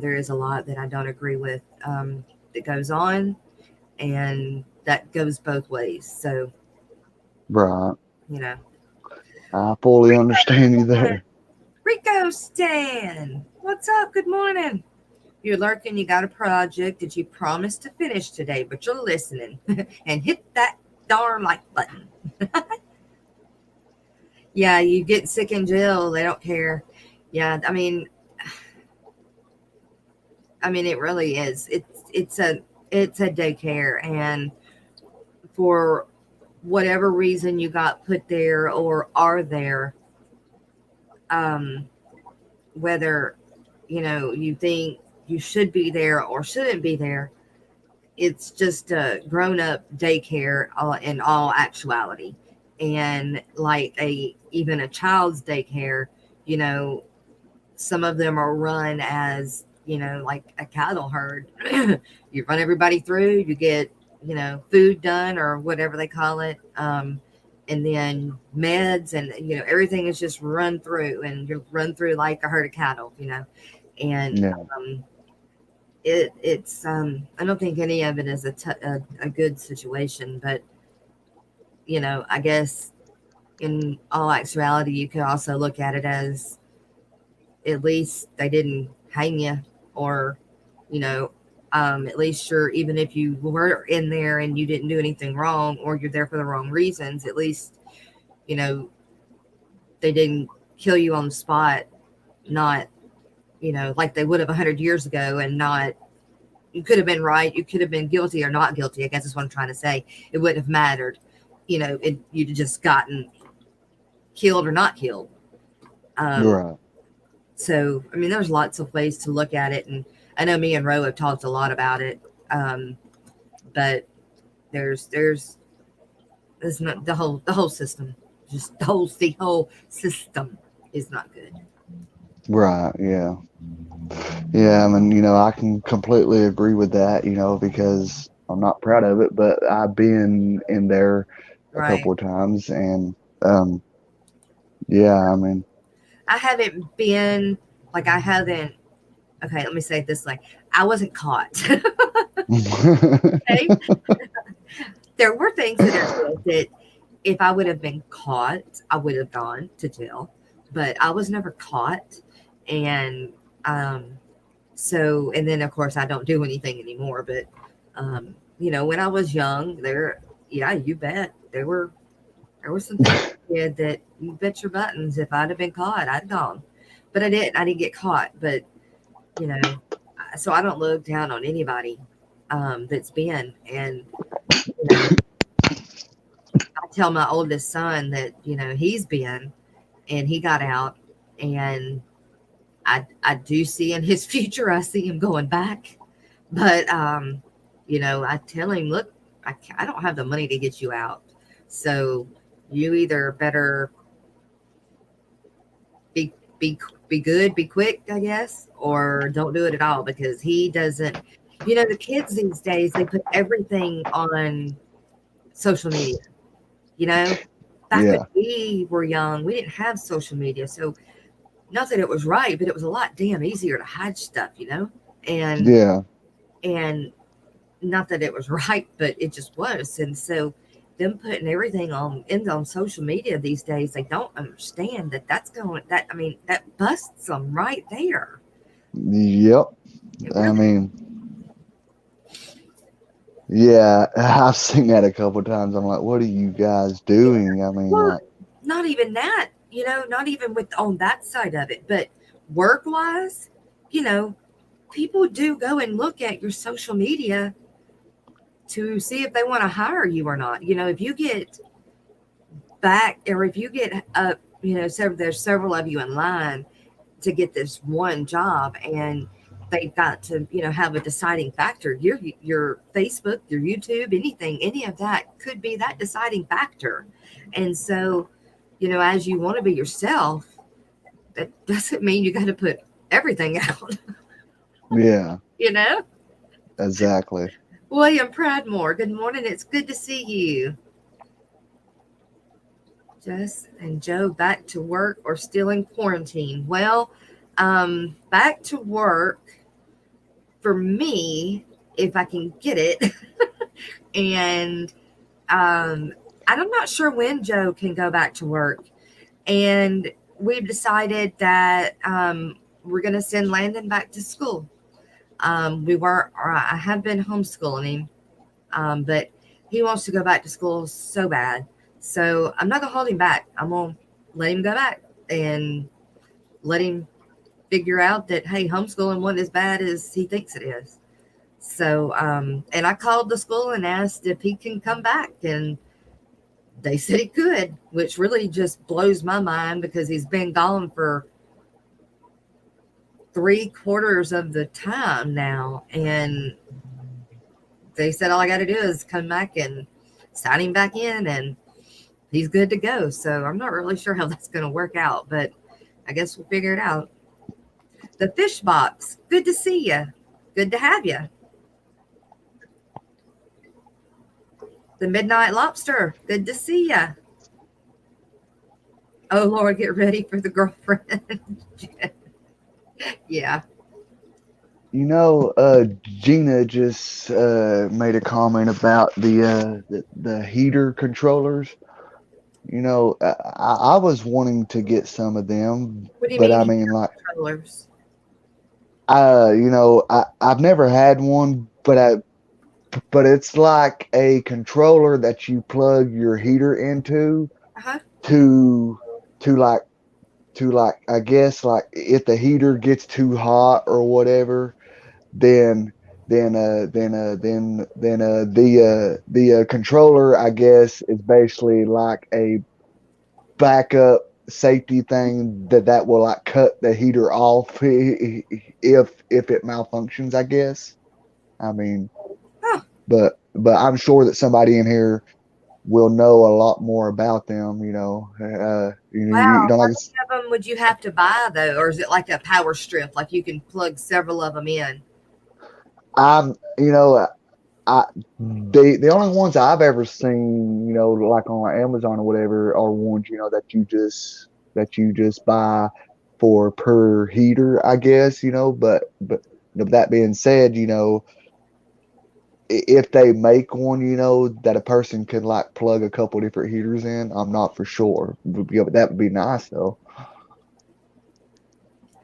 there is a lot that I don't agree with that goes on, and that goes both ways. So, right. you know, I fully understand you there. Rico Stan, what's up? Good morning. You're lurking. You got a project that you promised to finish today, but you're listening and hit that darn like button. Yeah, you get sick in jail. They don't care. Yeah, I mean, it really is. It's a daycare, and for whatever reason you got put there or are there, um, whether you think you should be there or shouldn't be there, it's just a grown-up daycare in all actuality. And like even a child's daycare, you know some of them are run as like a cattle herd. You run everybody through, you get food done or whatever they call it, and then meds, and everything is just run through, and you run through like a herd of cattle, and Yeah, it's I don't think any of it is a good situation, but I guess in all actuality you could also look at it as at least they didn't hang you, or you know at least you're, even if you were in there and you didn't do anything wrong, or you're there for the wrong reasons, at least you know they didn't kill you on the spot, not like they would have 100 years ago. And not, you could have been right, you could have been guilty or not guilty, I guess is what I'm trying to say. It wouldn't have mattered. You'd have just gotten killed or not killed. um right. So, I mean, there's lots of ways to look at it, and I know me and Ro have talked a lot about it. Um, but there's not the whole system, just the whole system is not good. Right. Yeah. Yeah. I mean, I can completely agree with that, because I'm not proud of it, but I've been in there a Right. couple of times and, um, yeah, I mean, I haven't been I haven't. Okay, let me say it this way: I wasn't caught. Okay, there were things that I did that if I would have been caught, I would have gone to jail, but I was never caught. And um, so, and then of course, I don't do anything anymore. But when I was young, yeah, you bet there were some things I did that you bet your buttons. If I'd have been caught, I'd gone, but I didn't. I didn't get caught. But you know, so I don't look down on anybody that's been. And you know, I tell my oldest son that he's been, and he got out, and I do see in his future, I see him going back. But I tell him, look, I don't have the money to get you out, so you either better be be be good, be quick, I guess, or don't do it at all, because he doesn't. The kids these days, they put everything on social media. You know, back when yeah, we were young, we didn't have social media, so not that it was right, but it was a lot damn easier to hide stuff. And yeah, and not that it was right, but it just was. And so them putting everything on social media these days, they don't understand that that's going that I mean that busts them right there. Yep. It I really mean, yeah, I've seen that a couple times. I'm like, what are you guys yeah. doing? I mean, Well, like, not even that, not even with on that side of it, but work wise, you know, people do go and look at your social media to see if they want to hire you or not. If you get back or if you get up, there's several of you in line to get this one job and they've got to, have a deciding factor. Your Facebook, your YouTube, anything, any of that could be that deciding factor. And so, as you want to be yourself, that doesn't mean you got to put everything out, yeah, you know? exactly. William Pradmore, good morning. It's good to see you. Jess and Joe back to work or still in quarantine? Well, back to work for me, if I can get it. And um, I'm not sure when Joe can go back to work. And we've decided that we're going to send Landon back to school. I have been homeschooling him, but he wants to go back to school so bad. So I'm not going to hold him back. I'm going to let him go back and let him figure out that, hey, homeschooling wasn't as bad as he thinks it is. So, and I called the school and asked if he can come back, and they said he could, which really just blows my mind because he's been gone for 3/4 of the time now. And they said all I got to do is come back and sign him back in, and he's good to go. So I'm not really sure how that's going to work out, but I guess we'll figure it out. The fish box, good to see you. Good to have you. The midnight lobster, good to see you. Oh Lord, get ready for the girlfriend. Yeah. Gina just made a comment about the heater controllers. I was wanting to get some of them, What do you but mean I heater mean, like, controllers? I've never had one, but it's like a controller that you plug your heater into Uh-huh. to to like I guess like if the heater gets too hot or whatever, then the controller I guess is basically like a backup safety thing that will like cut the heater off if it malfunctions, I guess. I mean, Oh, but I'm sure that somebody in here will know a lot more about them. You wow. know, How like many of them would you have to buy though? Or is it like a power strip? Like you can plug several of them in? I'm, you know, I the only ones I've ever seen, like on like Amazon or whatever, are ones that you just buy for per heater, I guess. But that being said, if they make one, that a person can like plug a couple different heaters in, I'm not for sure. Yeah, but that would be nice though.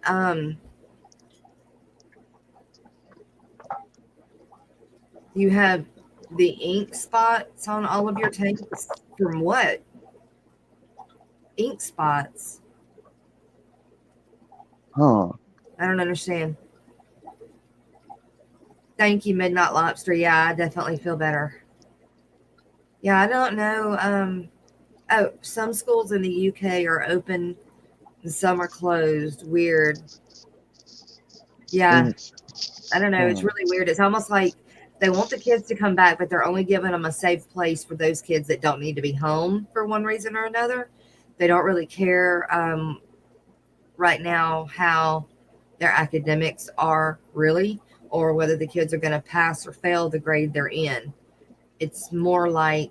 Um, you have the ink spots on all of your tanks. From what? Ink spots. Huh. I don't understand. Thank you, Midnight Lobster. Yeah, I definitely feel better. Yeah, I don't know. Oh, some schools in the UK are open and some are closed. Weird. Yeah, Inks. I don't know. It's Huh. really weird. It's almost like they want the kids to come back, but they're only giving them a safe place for those kids that don't need to be home for one reason or another. They don't really care right now how their academics are really, or whether the kids are going to pass or fail the grade they're in. It's more like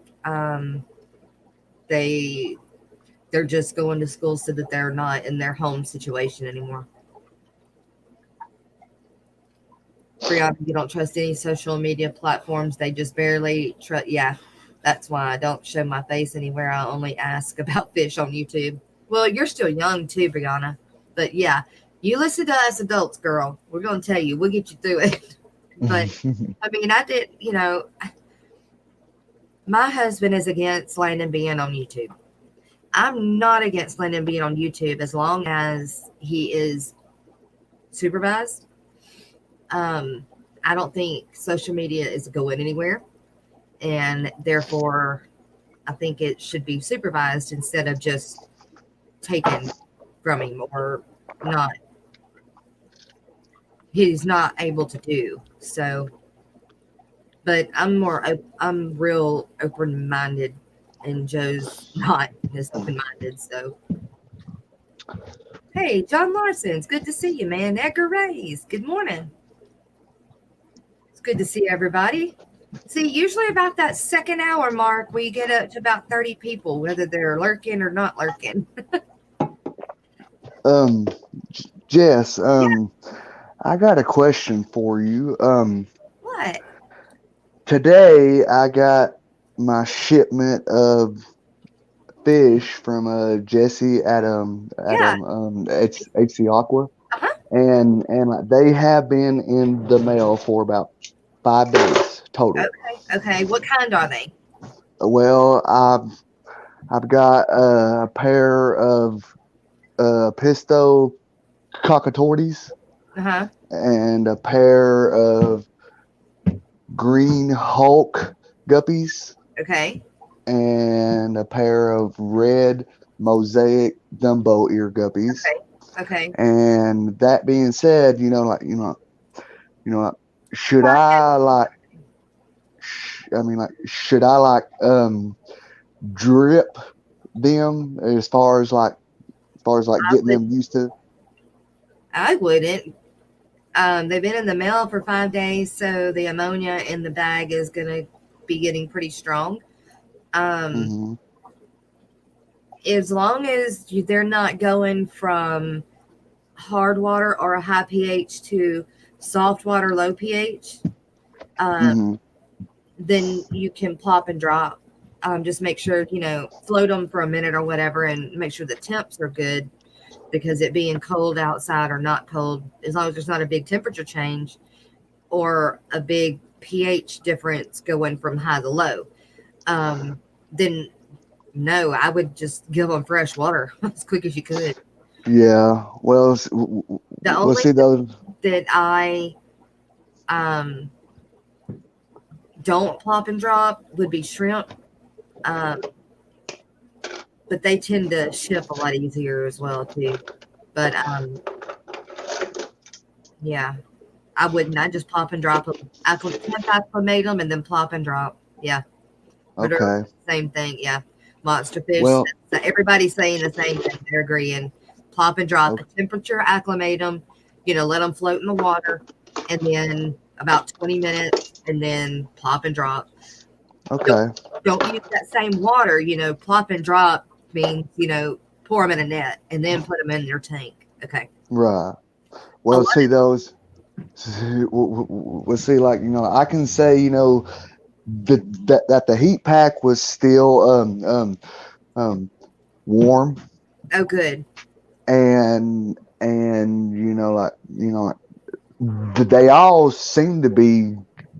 they they're just going to school so that they're not in their home situation anymore. Brianna, you don't trust any social media platforms. They just barely trust. Yeah, that's why I don't show my face anywhere. I only ask about fish on YouTube. Well, you're still young too, Brianna. But yeah, you listen to us adults, girl. We're going to tell you. We'll get you through it. But I mean, I did, my husband is against Landon being on YouTube. I'm not against Landon being on YouTube as long as he is supervised. I don't think social media is going anywhere, and therefore, I think it should be supervised instead of just taken from him or not. He's not able to do so. But I'm real open minded, and Joe's not as open minded. So, hey, John Larson, it's good to see you, man. Edgar Reyes, good morning. It's good to see everybody. See, usually about that second hour mark, we get up to about 30 people, whether they're lurking or not lurking. um, Jess, Yeah, I got a question for you. what? Today I got my shipment of fish from Jesse at Yeah. it's HC Aqua, Uh-huh. and like, they have been in the mail for about 5 days total. Okay. Okay. What kind are they? Well, I've got a pair of Pisto cockatortes Uh-huh. and a pair of green Hulk guppies Okay. and a pair of red mosaic Dumbo ear guppies. Okay. Okay. And that being said, like, should I like? I mean, like, should I like drip them as far as I getting would them used to? I wouldn't. They've been in the mail for 5 days, so the ammonia in the bag is going to be getting pretty strong. Um, Hmm. as long as they're not going from hard water or a high pH to soft water, low pH, um, Hmm. then you can plop and drop. Just make sure, float them for a minute or whatever and make sure the temps are good because it being cold outside or not cold, as long as there's not a big temperature change or a big pH difference going from high to low, then no, I would just give them fresh water as quick as you could. Yeah. Well, The we'll only see those. that I um, don't plop and drop would be shrimp, um, but they tend to ship a lot easier as well too. But yeah, I wouldn't. I just plop and drop them. Temp acclimate them and then plop and drop. Yeah, literally Okay. same thing. Yeah, monster fish. Well. Everybody's saying the same thing. They're agreeing. Plop and drop. Okay. Temperature acclimate them. Let them float in the water, and then about 20 minutes, and then plop and drop. Don't Okay. don't use that same water. Plop and drop means pour them in a net and then put them in their tank. Okay. Right. A Well, lot see those. We'll see. Like, I can say, that the heat pack was still um warm, of, oh, good. and they all seem to be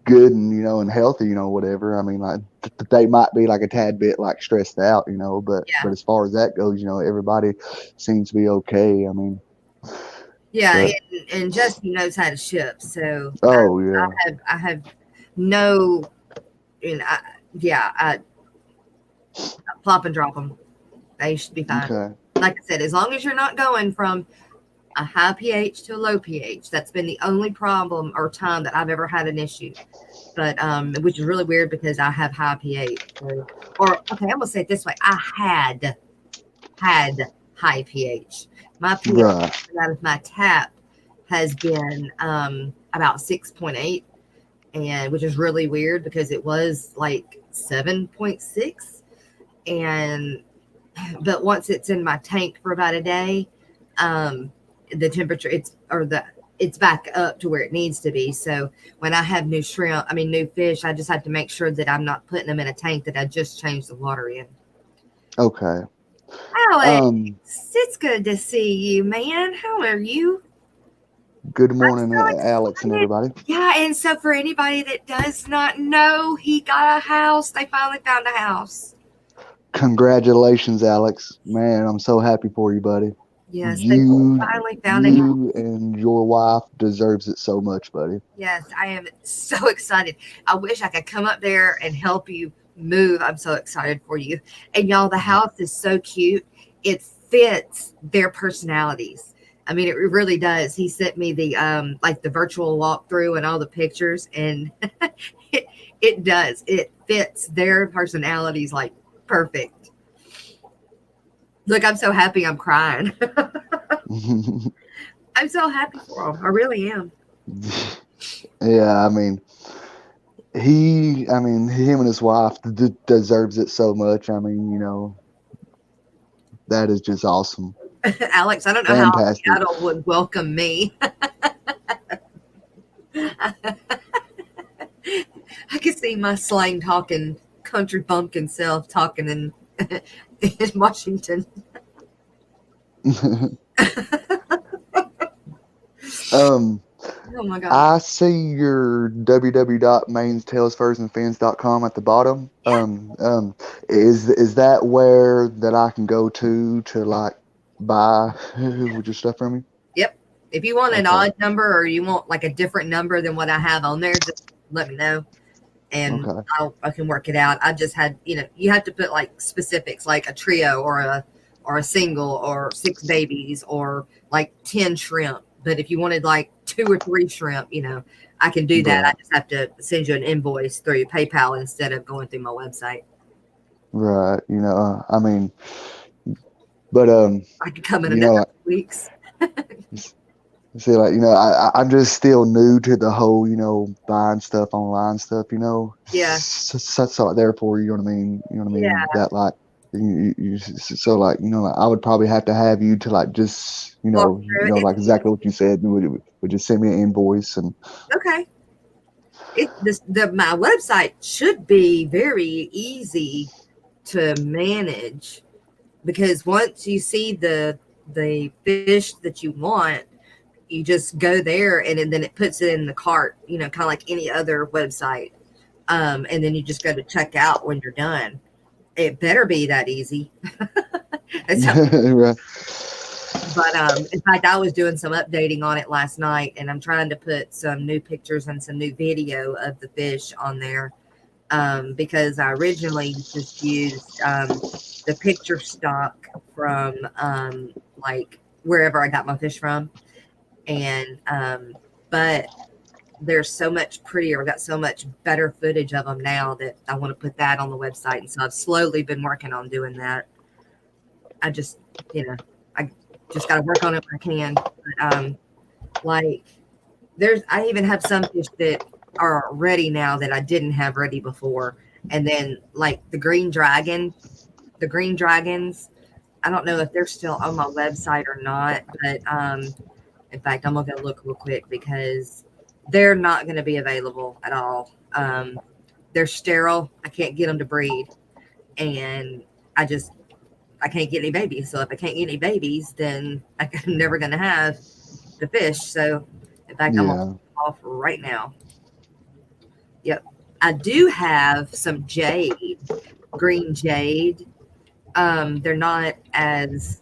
good and and healthy, whatever. I mean, like, they might be like a tad bit like stressed out, but Yeah. as far as that goes, everybody seems to be okay. I mean, Yeah, but and Justin knows how to ship, so oh yeah. I have no, I, yeah, I plop and drop them. They should be fine. Okay. Like I said, as long as you're not going from a high pH to a low pH, that's been the only problem or time that I've ever had an issue. But which is really weird because I have high pH. Or okay, I'm gonna say it this way: I had high pH. My pH Right. out of my tap has been about 6.8, and which is really weird because it was like 7.6. And once it's in my tank for about a day, the temperature it's back up to where it needs to be. So when I have new shrimp, I mean new fish, I just have to make sure that I'm not putting them in a tank that I just changed the water in. Okay. Alex, Um, it's good to see you, man. How are you? good I'm morning, so Alex and excited. everybody. Yeah, and so for anybody that does not know, he got a house. They finally found a house. Congratulations, Alex. Man, I'm so happy for you, buddy. Yes, they You finally found a house. you and your wife deserves it so much, buddy. Yes, I am so excited. I wish I could come up there and help you move. I'm so excited for you. And y'all, the house is so cute. It fits their personalities. I mean, it really does. He sent me the like the virtual walkthrough and all the pictures, and it, it does. It fits their personalities like perfect. Look, I'm so happy. I'm crying. I'm so happy for him. I really am. Yeah, I mean, him and his wife deserves it so much. I mean, that is just awesome. Alex, I don't know how Fantastic. Seattle would welcome me. I could see my slang talking country bumpkin self talking in Washington. um, Oh my god. I see your www.mainstalesfirsandfans.com at the bottom. Yeah. Is that where that I can go to like buy your stuff from you? Yep. If you want an Okay, odd number or you want like a different number than what I have on there, just let me know and okay, I can work it out. I just had, you have to put like specifics like a trio or a single or six babies or like 10 shrimp. But if you wanted like two or three shrimp, I can do that. I right, just have to send you an invoice through PayPal instead of going through my website. right. I mean, but I could come in you know, another like, weeks. see, like, I'm just still new to the whole, buying stuff online stuff, Yeah. so therefore, you know what I mean? You know what I Yeah. mean? That like, so like, like I would probably have to have you to like just, Walk through it. like exactly what you said. You would just send me an invoice and Okay. My website should be very easy to manage because once you see the fish that you want, you just go there and then it puts it in the cart, kind of like any other website. And then you just go to check out when you're done. It better be that easy. right. But in fact, I was doing some updating on it last night, and I'm trying to put some new pictures and some new video of the fish on there because I originally just used the picture stock from like wherever I got my fish from, and but there's so much prettier. I got so much better footage of them now that I want to put that on the website, and so I've slowly been working on doing that. I just, I just got to work on it when I can. But like I even have some fish that are ready now that I didn't have ready before. And then like the green dragons, I don't know if they're still on my website or not, but in fact, I'm gonna go look real quick because they're not going to be available at all. They're sterile. I can't get them to breed, and I can't get any babies. So if I can't get any babies, then I'm never going to have the fish. So in fact, I'm gonna Yeah. off right now. Yep. I do have some jade, green jade. They're not as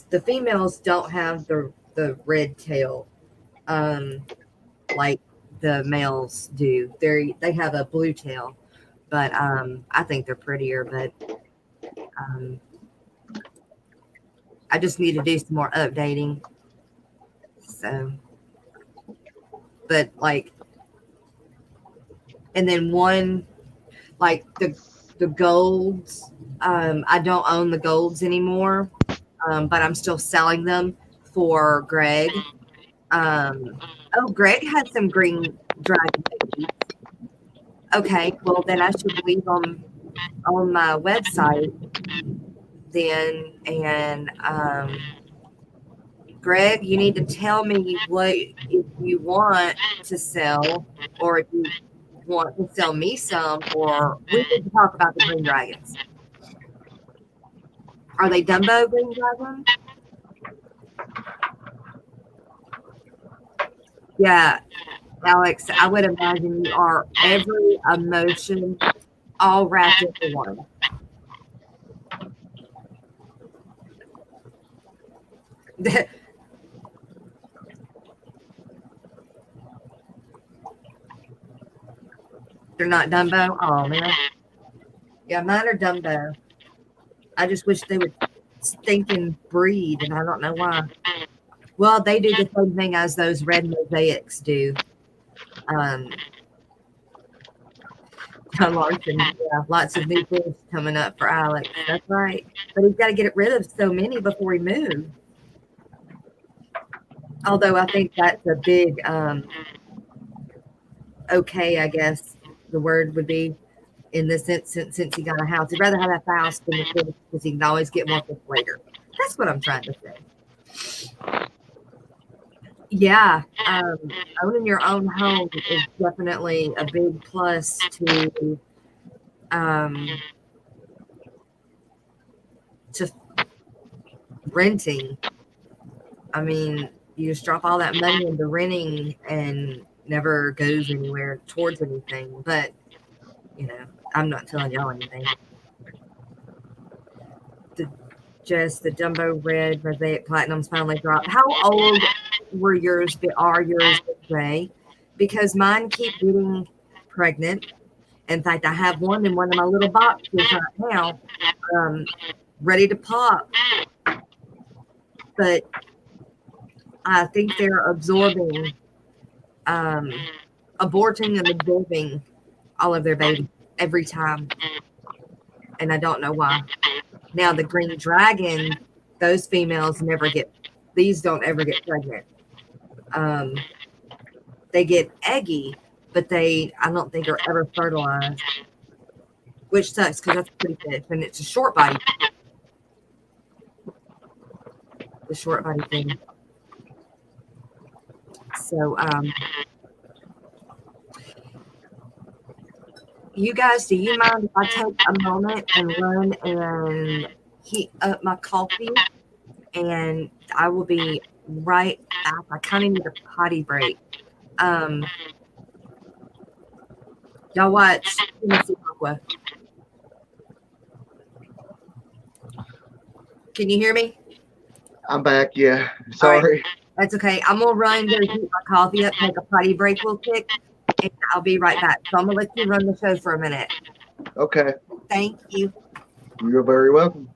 the females don't have the red tail um like the males do. They have a blue tail, but I think they're prettier, but um I just need to do some more updating. So but like and then one like the golds. I don't own the golds anymore, but I'm still selling them for Greg. Oh, Greg had some green dragon babies. Okay, well then I should leave them on my website then. And Greg, you need to tell me what if you want to sell, or if you want to sell me some, or we need to talk about the green dragons. Are they Dumbo green dragons? Yeah, Alex, I would imagine you are every emotion all wrapped into one. They're not Dumbo. Oh man, yeah, mine are Dumbo. I just wish they would stink and breed, and I don't know why. Well, they do the same thing as those red mosaics do. Um, John Larson, yeah, lots of new fish coming up for Alex. That's right. But he's got to get rid of so many before he moves. Although I think that's a big okay, I guess the word would be in this instance, since he got a house. He'd rather have that house than the fish because he can always get more fish later. That's what I'm trying to say. Yeah, owning your own home is definitely a big plus to um, to renting. I mean, you just drop all that money into renting and never goes anywhere towards anything. But I'm not telling y'all anything. The Just the jumbo red mosaic platinums finally dropped. How old were yours? Are yours today? Because mine keep getting pregnant. In fact, I have one in one of my little boxes right now, ready to pop. But I think they're absorbing, aborting and absorbing all of their babies every time. And I don't know why. Now, the green dragon, those females these don't ever get pregnant. They get eggy, but I don't think are ever fertilized, which sucks because that's a pretty fish and it's a short body. The short body thing. So, you guys, do you mind if I take a moment and run and heat up my coffee? And I will be right back. I kind of need a potty break. Y'all watch Tennessee Aqua. Can you hear me? I'm back. Yeah. Sorry. Right. That's okay. I'm gonna run, go heat my coffee up, take a potty break real quick, and I'll be right back. So I'm gonna let you run the show for a minute. Okay. Thank you. You're very welcome.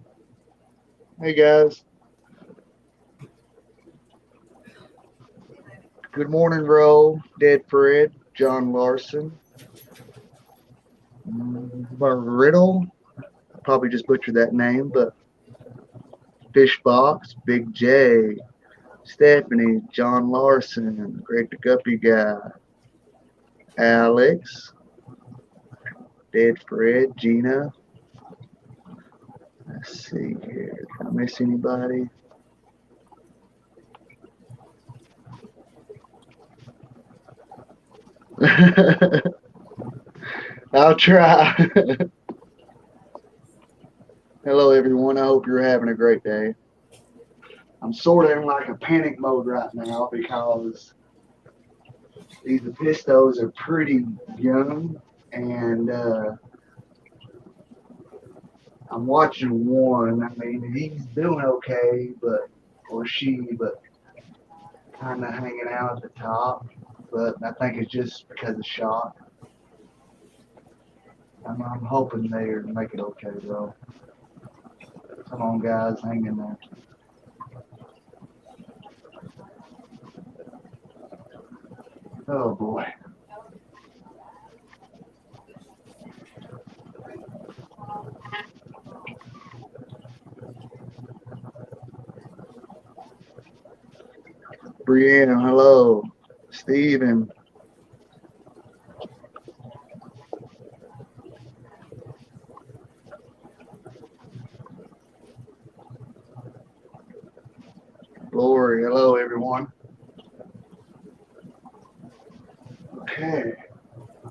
Hey guys. Good morning, bro. Dead Fred, John Larson, Riddle. Probably just butchered that name, but Fishbox, Big J, Stephanie, John Larson, Greg the Guppy Guy, Alex, Dead Fred, Gina. Let's see here. Did I miss anybody? I'll try. Hello, everyone. I hope you're having a great day. I'm sort of in like a panic mode right now because these Pistos are pretty young, and I'm watching one. I mean, he's doing okay, or she, but kind of hanging out at the top. But I think it's just because of shock. I'm hoping they make it okay, though. Come on, guys, hang in there. Oh boy. Brianna, hello. Steven. Glory. Hello, everyone. Okay,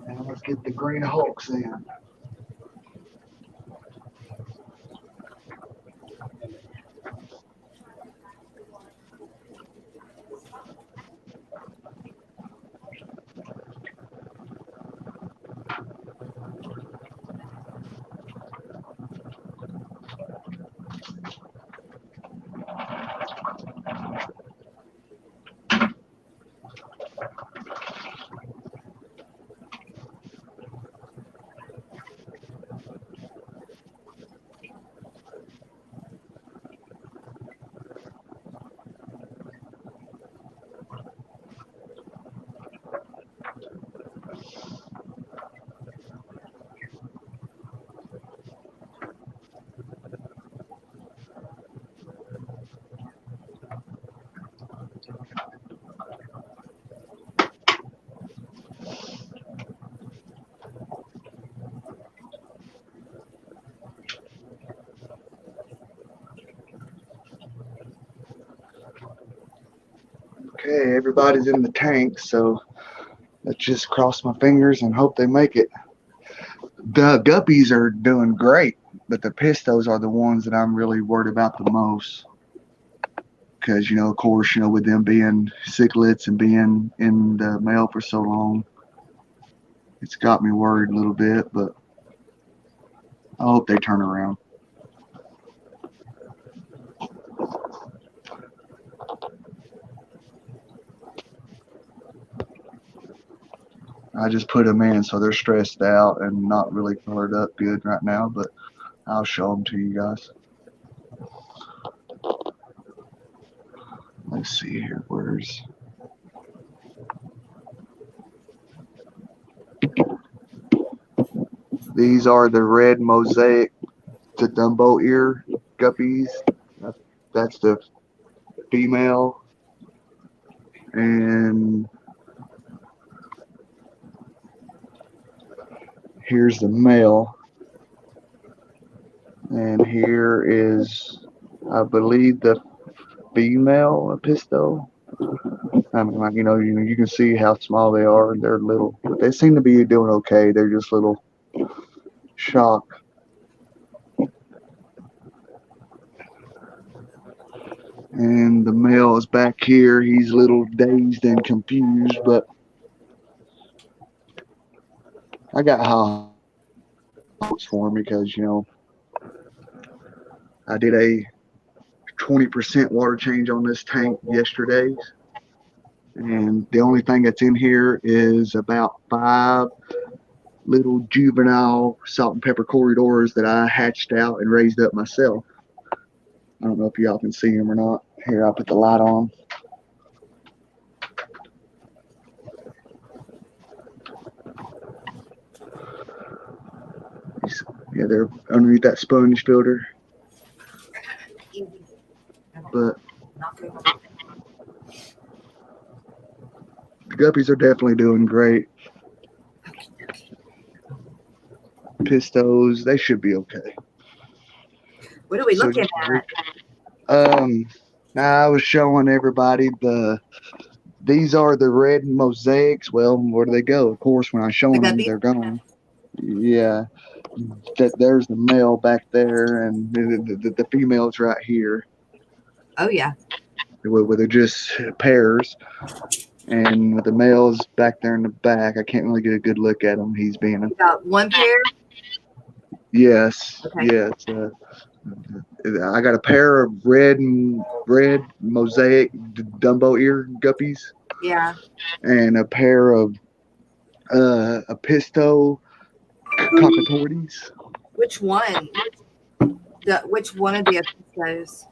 now let's get the green hulks in. Okay, everybody's in the tank, so let's just cross my fingers and hope they make it. The guppies are doing great, but the pistos are the ones that I'm really worried about the most. Because, of course, with them being cichlids and being in the male for so long, it's got me worried a little bit, but I hope they turn around. I just put them in, so they're stressed out and not really colored up good right now, but I'll show them to you guys. Let's see here. These are the red mosaic to Dumbo ear guppies. That's the female. And here's the male. And here is, I believe, the female Pisto. I mean, like, you can see how small they are. They're little, but they seem to be doing okay. They're just little shock. And the male is back here. He's a little dazed and confused, but I got high hopes for him because, I did a 20% water change on this tank yesterday. And the only thing that's in here is about 5 little juvenile salt and pepper corridors that I hatched out and raised up myself. I don't know if y'all can see them or not. Here, I'll put the light on. Yeah, they're underneath that sponge filter. But the guppies are definitely doing great. Pistos, they should be okay. What are we looking at? Now I was showing everybody these are the red mosaics. Well, where do they go? Of course, when I show them, they're gone. Yeah, there's the male back there, and the female's right here. Oh yeah. Where they're just pairs, and with the males back there in the back, I can't really get a good look at him. He's being You got one pair. Yes, Okay. yes. I got a pair of red mosaic Dumbo ear guppies. Yeah. And a pair of Pisto cockatoides. Which one? Which one of the episodes?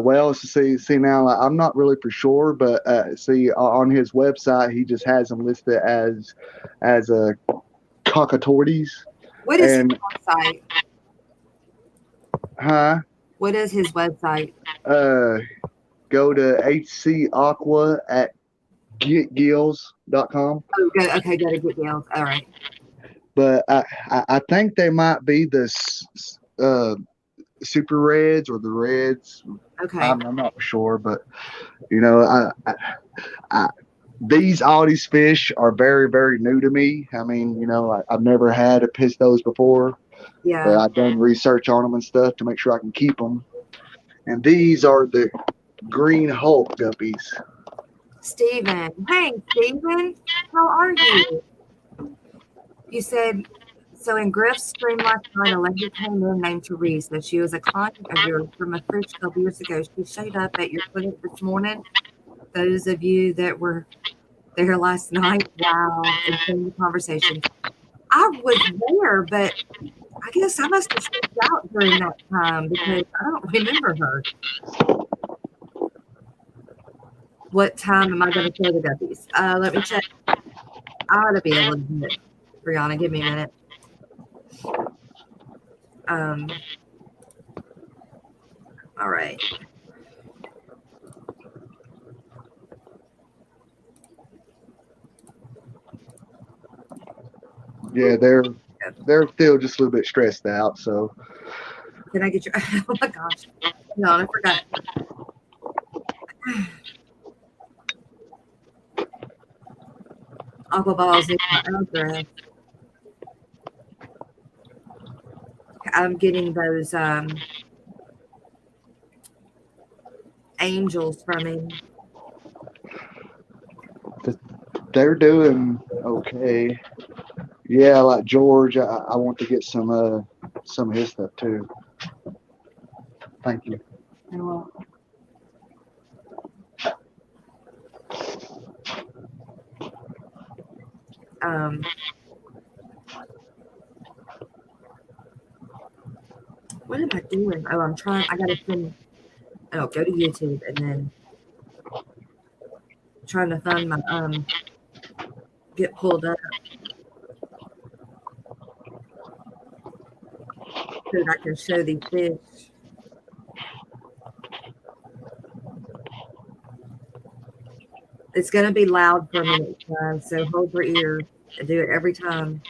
Well, see now, I'm not really for sure, but see on his website, he just has them listed as a cockatoides. What is his website? Huh? What is his website? Go to hcaqua at getgills.com. Oh, okay, go to Get Gills. All right. But I think they might be the super reds or the reds. Okay. I'm not sure, but you know, I all these fish are very, very new to me. I mean, you know, I've never had a pistos before, but Yeah. I've done research on them and stuff to make sure I can keep them. And these are the green Hulk guppies. Steven. Hey, Steven. How are you? You said, so in Griff's stream last night, a lady came in named Teresa. She was a client of yours from a fish club years ago. She showed up at your clinic this morning. Those of you that were there last night, wow, and seen the conversation. I was there, but I guess I must have stepped out during that time because I don't remember her. What time am I going to show the guppies? Let me check. I ought to be able to do it. Brianna, give me a minute. All right. Yeah, they're still just a little bit stressed out. So Can I get your? Oh my gosh! No, I forgot. Aqua balls need my address. I'm getting those angels from him. they're doing okay. Yeah, like George, I want to get some of his stuff too. Thank you. You're welcome. Um, what am I doing? Oh, I'm trying. I gotta send. Oh, go to YouTube and then trying to find my get pulled up so that I can show these fish. It's gonna be loud for a minute, guys. So hold your ears and do it every time.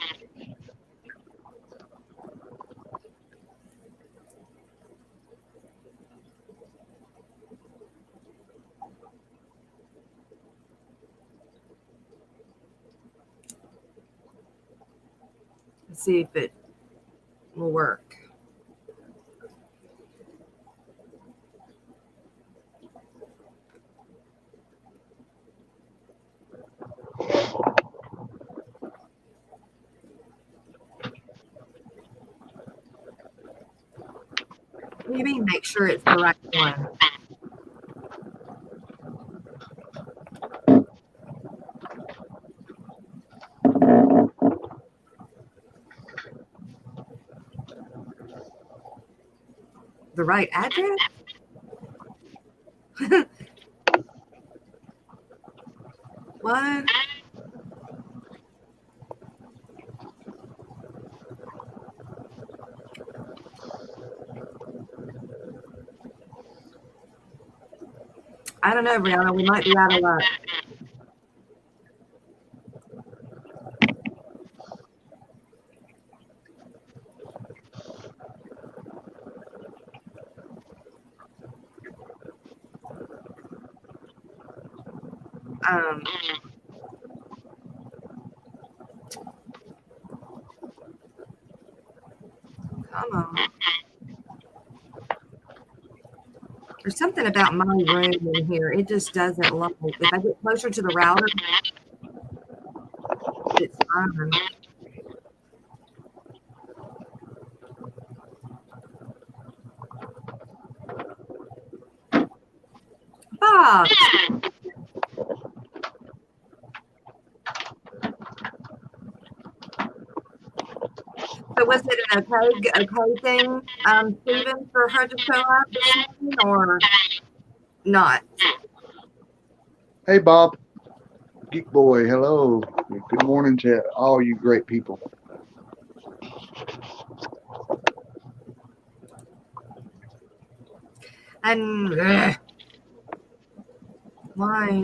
Let's see if it will work. What do you mean? Make sure it's the right one. The right address? What? I don't know, Brianna. We might be out of luck. Um, Come on. There's something about my room in here. It just doesn't like. If I get closer to the router, it's fine. Bob. So was it an okay thing, Stephen, for her to show up this morning or not? Hey, Bob, Geek Boy. Hello. Good morning to all you great people. And why?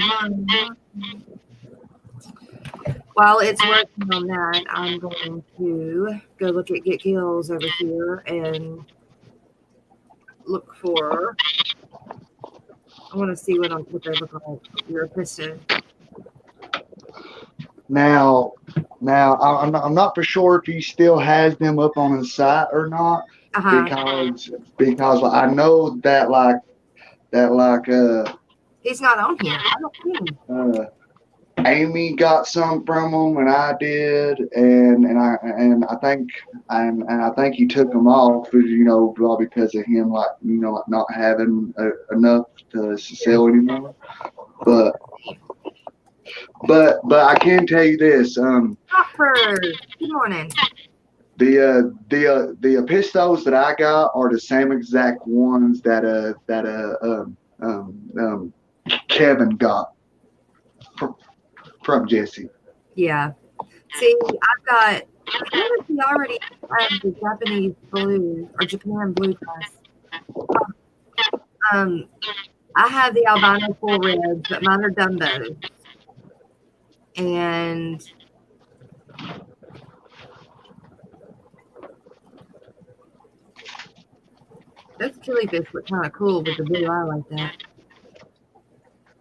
While it's working on that, I'm going to go look at Get Gills over here and look for. I want to see what they look like. Your piston. Now, I'm not for sure if he still has them up on his site or not, Uh huh. because I know that He's not on here. I don't see him. Amy got some from him, and I did, and I think he took them off, all because of him, like not having enough to sell anymore. But I can tell you this, Hopper. Good morning. the pistols that I got are the same exact ones that Kevin got from Jesse. Yeah. See, I've got. How does he already have the Japanese blue or Japan blue dress? Um, I have the albino full reds, but mine are Dumbos. And those killifish look kind of cool with the blue eye like that.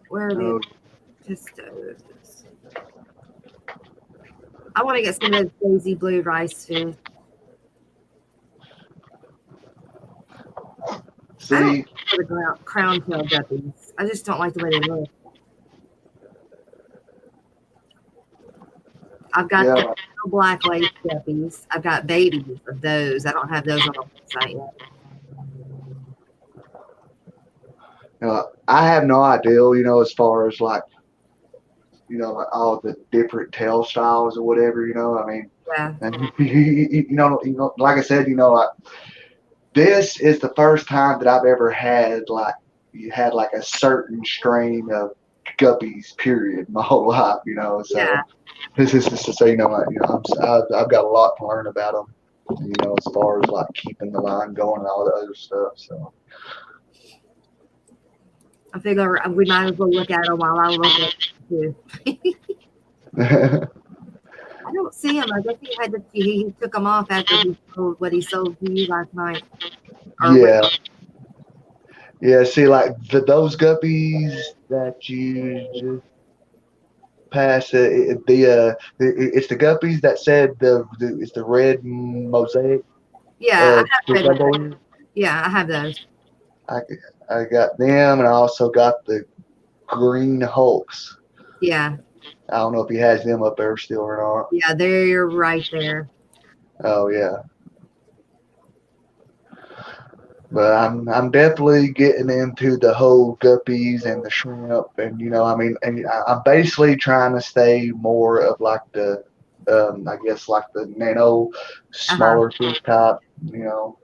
Where are the Oh, pistos? I want to get some of those daisy blue rice fish. I don't see, like the crown tail guppies. I just don't like the way they look. I've got the yeah, little black lace guppies. I've got babies of those. I don't have those on the website yet. I have no idea, as far as like all the different tail styles or whatever, I mean, Yeah, and like I said, like this is the first time that I've ever had a certain strain of guppies, period, my whole life, so yeah. this is just to say, I've got a lot to learn about them, as far as like keeping the line going and all the other stuff, so. I figure we might as well look at them while I look at them too. I don't see him. I guess he took them off after he sold what he sold to you last night. Or when, Yeah. Yeah, see, like those guppies that you just passed, it's the guppies that said it's the red mosaic. yeah, I have red ones. Jumbo. Yeah, I have those. I I got them, and I also got the green hulks. Yeah, I don't know if he has them up there still or not. yeah, they're right there. Oh yeah, but I'm definitely getting into the whole guppies and the shrimp, and I mean, and I'm basically trying to stay more of like the, I guess like the nano, Uh huh. smaller fish type, you know,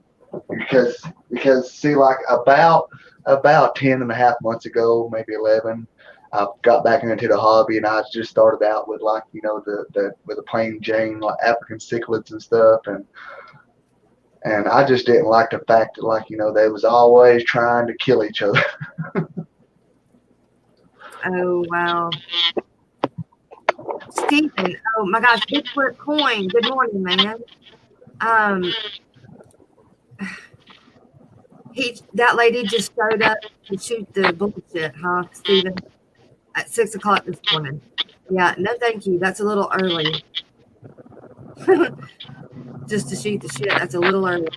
because see, like about 10 and a half months ago, maybe 11. I got back into the hobby, and I just started out with like the with the plain Jane like African cichlids and stuff, and I just didn't like the fact that they was always trying to kill each other. Oh wow, Stephen. Oh my gosh, Bigfoot coin. Good morning, man. Um, that lady just showed up to shoot the bullshit, huh, Stephen? At 6 o'clock this morning. Yeah, no, thank you. That's a little early. Just to shoot the shit. That's a little early.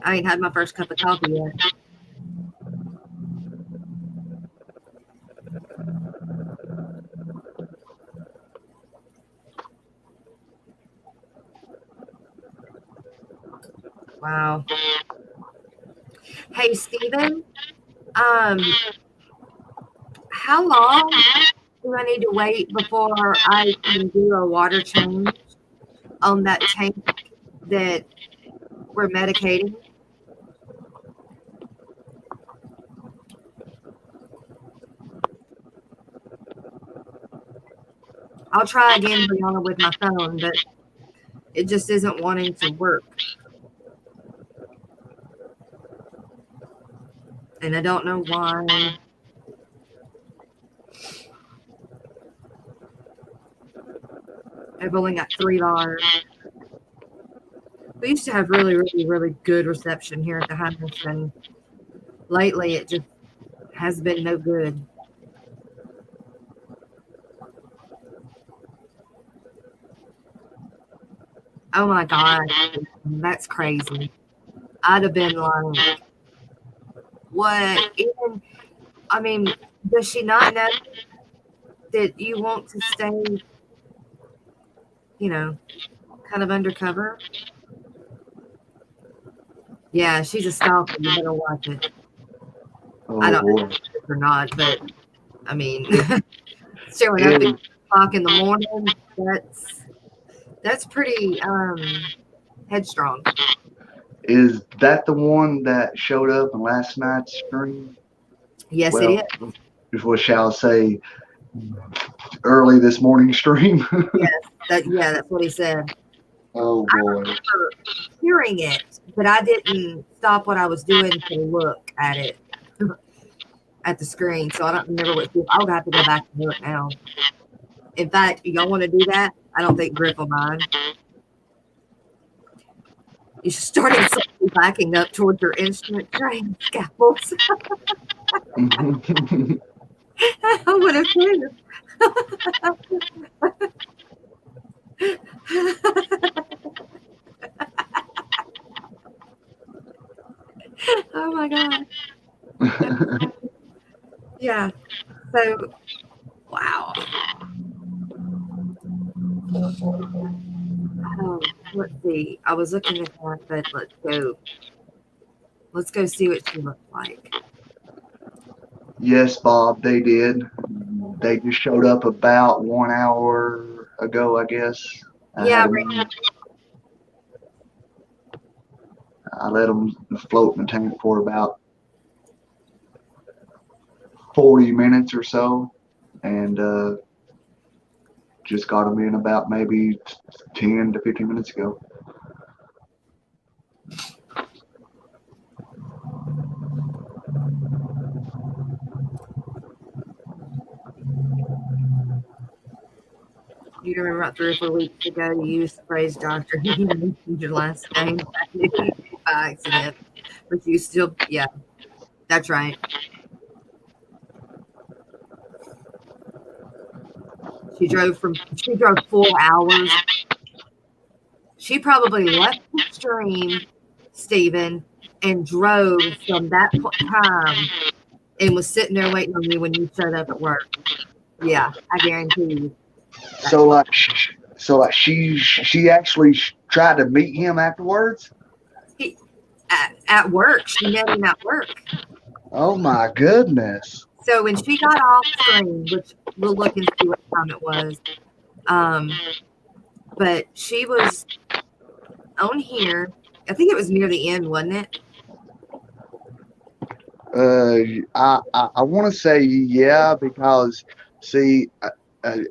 I ain't had my first cup of coffee yet. Wow. Hey, Steven, um, how long do I need to wait before I can do a water change on that tank that we're medicating? I'll try again, Brianna, with my phone, but it just isn't wanting to work. And I don't know why. I've only got 3 bars. We used to have really, really, really good reception here at the house, and lately it just has been no good. Oh my God, that's crazy. I'd have been like, what? Even, I mean, does she not know that you want to stay, you know, kind of undercover? Yeah, she's a stalker. You better watch it. I Oh don't know boy. if it's or not, but I mean, It showing up at is 2 o'clock in the morning, that's pretty headstrong. is that the one that showed up in last night's stream? Yes, it is. Well, what shall I say, early this morning stream. Yes, that's what he said. Oh I boy. remember hearing it, but I didn't stop what I was doing to look at it at the screen, so I don't remember what. I'll have to go back and look now. In fact, y'all want to do that? I don't think Griff will mind. You started slowly backing up towards your instrument tray and scaffolds. I would have too. Oh my God. Yeah. So, wow. Let's see. I was looking at that, but let's go. Let's go see what she looks like. Yes, Bob, they did. They just showed up about 1 hour ago, I guess. Yeah, I let them float in the tank for about 40 minutes or so, and just got them in about maybe 10 to 15 minutes ago. you remember about 3 or 4 weeks ago you used the phrase doctor. You mentioned your last name. I knew you did by accident, but you still, yeah, that's right. She drove 4 hours. She probably left the stream, Stephen, and drove from that time and was sitting there waiting on you when you showed up at work. Yeah, I guarantee you. So she actually tried to meet him afterwards. He, at work, she met him at work. Oh my goodness. So when she got off screen, which we'll look and see what time it was, um, but she was on here. I think it was near the end, wasn't it? I want to say yeah, because see,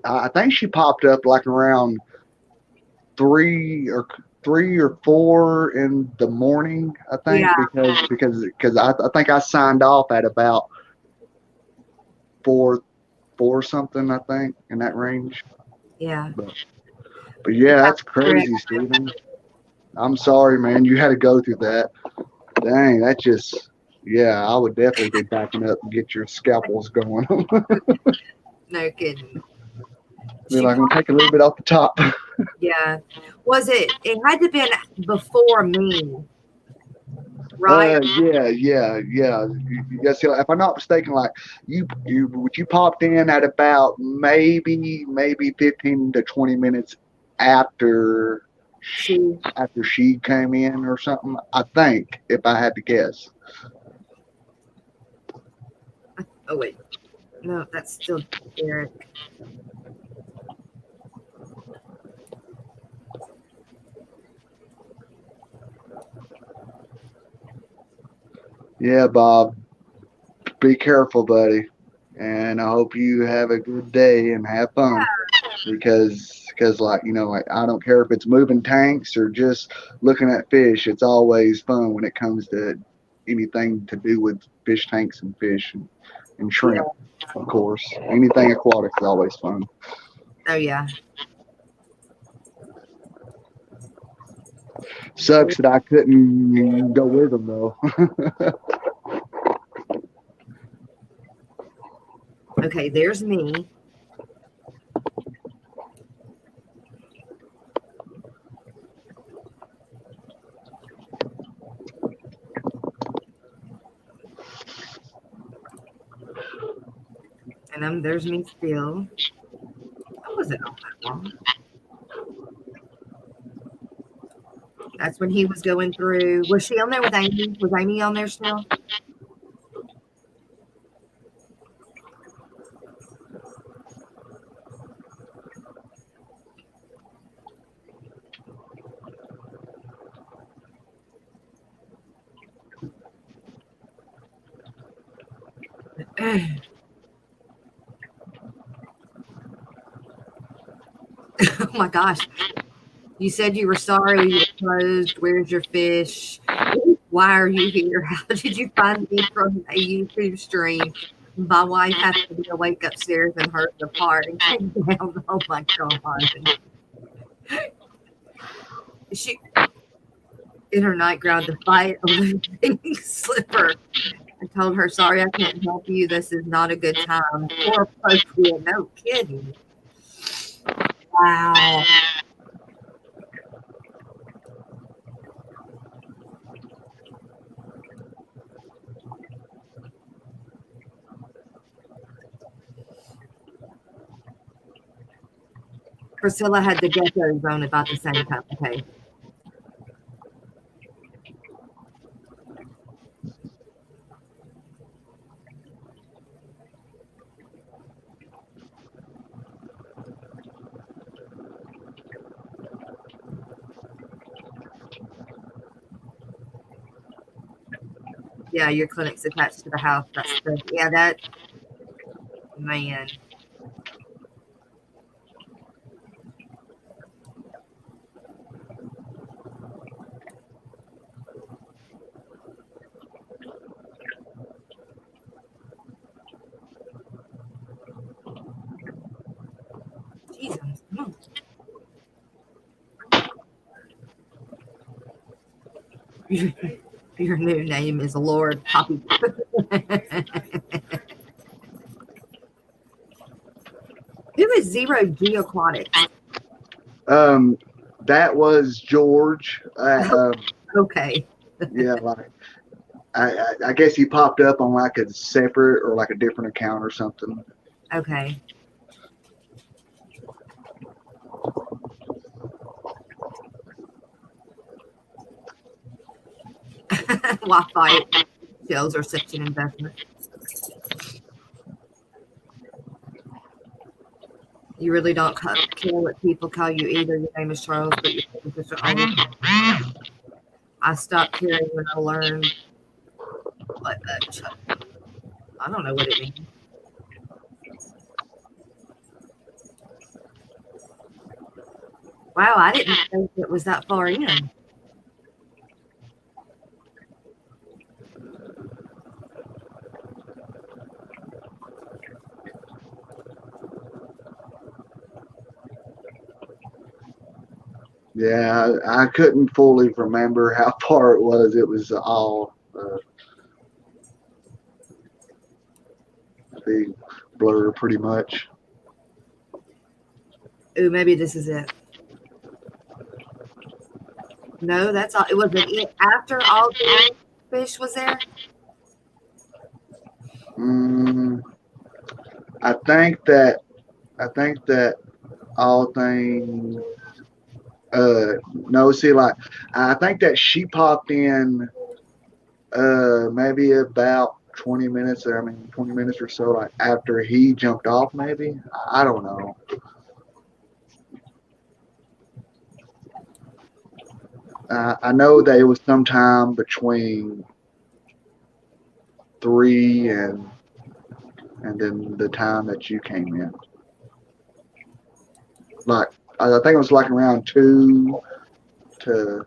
I think she popped up like around three or 3 or 4 in the morning. I think Yeah, because I think I signed off at about 4 something. I think in that range. yeah. But yeah, Yeah, that's crazy, Stephen. I'm sorry, man. You had to go through that. Dang, that just yeah. I would definitely be backing up and get your scalpels going. no kidding. Be She, like, I'm gonna take a little bit off the top. yeah. Was it? It had to have been before me, right? Yeah. Yeah. See, if I'm not mistaken, like you popped in at about maybe 15 to 20 minutes after She. after she came in or something. I think, if I had to guess. Oh wait, no, that's still Derek. Yeah, Bob. Be careful, buddy. And I hope you have a good day and have fun. Because like like I don't care if it's moving tanks or just looking at fish. It's always fun when it comes to anything to do with fish tanks and fish and Yeah. shrimp, of course. Anything aquatic is always fun. Oh yeah. Sucks that I couldn't go with them though. Okay, there's me. And there's me still. I wasn't on that long. That's when he was going through. Was she on there with Amy? Was Amy on there still? Oh my gosh. You said you were sorry you were closed. Where's your fish? Why are you here? How did you find me from a YouTube stream? My wife has to be awake upstairs and heard the part and came down. Oh my God. She in her nightgown to fight a losing slipper. I told her, sorry, I can't help you. This is not a good time or appropriate. No kidding. Wow. Priscilla had the gecko zone about the same time. Okay. Yeah, your clinic's attached to the house. That's good. Yeah, that man. Jesus. Your new name is Lord Poppy. Who is Zero G Aquatic? That was George. Okay. Yeah, like I guess he popped up on like a separate or like a different account or something. Okay. Wi-Fi sales are such an investment. You really don't care what people call you either. Your name is Charles, but your sister always. I stopped caring when I learned what I don't know what it means. Wow, I didn't think it was that far in. Yeah, I couldn't fully remember how far it was. It was all big blur, pretty much. Ooh, maybe this is it. No, that's all. It wasn't it after all the fish was there. Mm, I think that all things. No, see, like I think that she popped in maybe about 20 minutes. I mean, 20 minutes or so, like after he jumped off. Maybe I don't know. I know that it was sometime between 3 and then the time that you came in. Like I think it was like around 2 to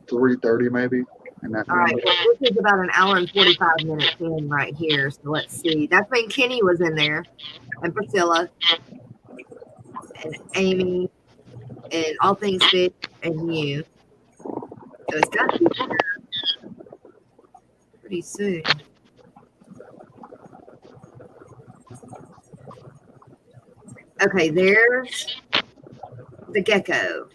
3:30 maybe in that All right, range. well, this is about an hour and 45 minutes in right here. So let's see. That's when Kenny was in there, and Priscilla, and Amy, and All Things Fish, and you. So it's got to be pretty soon. Okay, there's the gecko.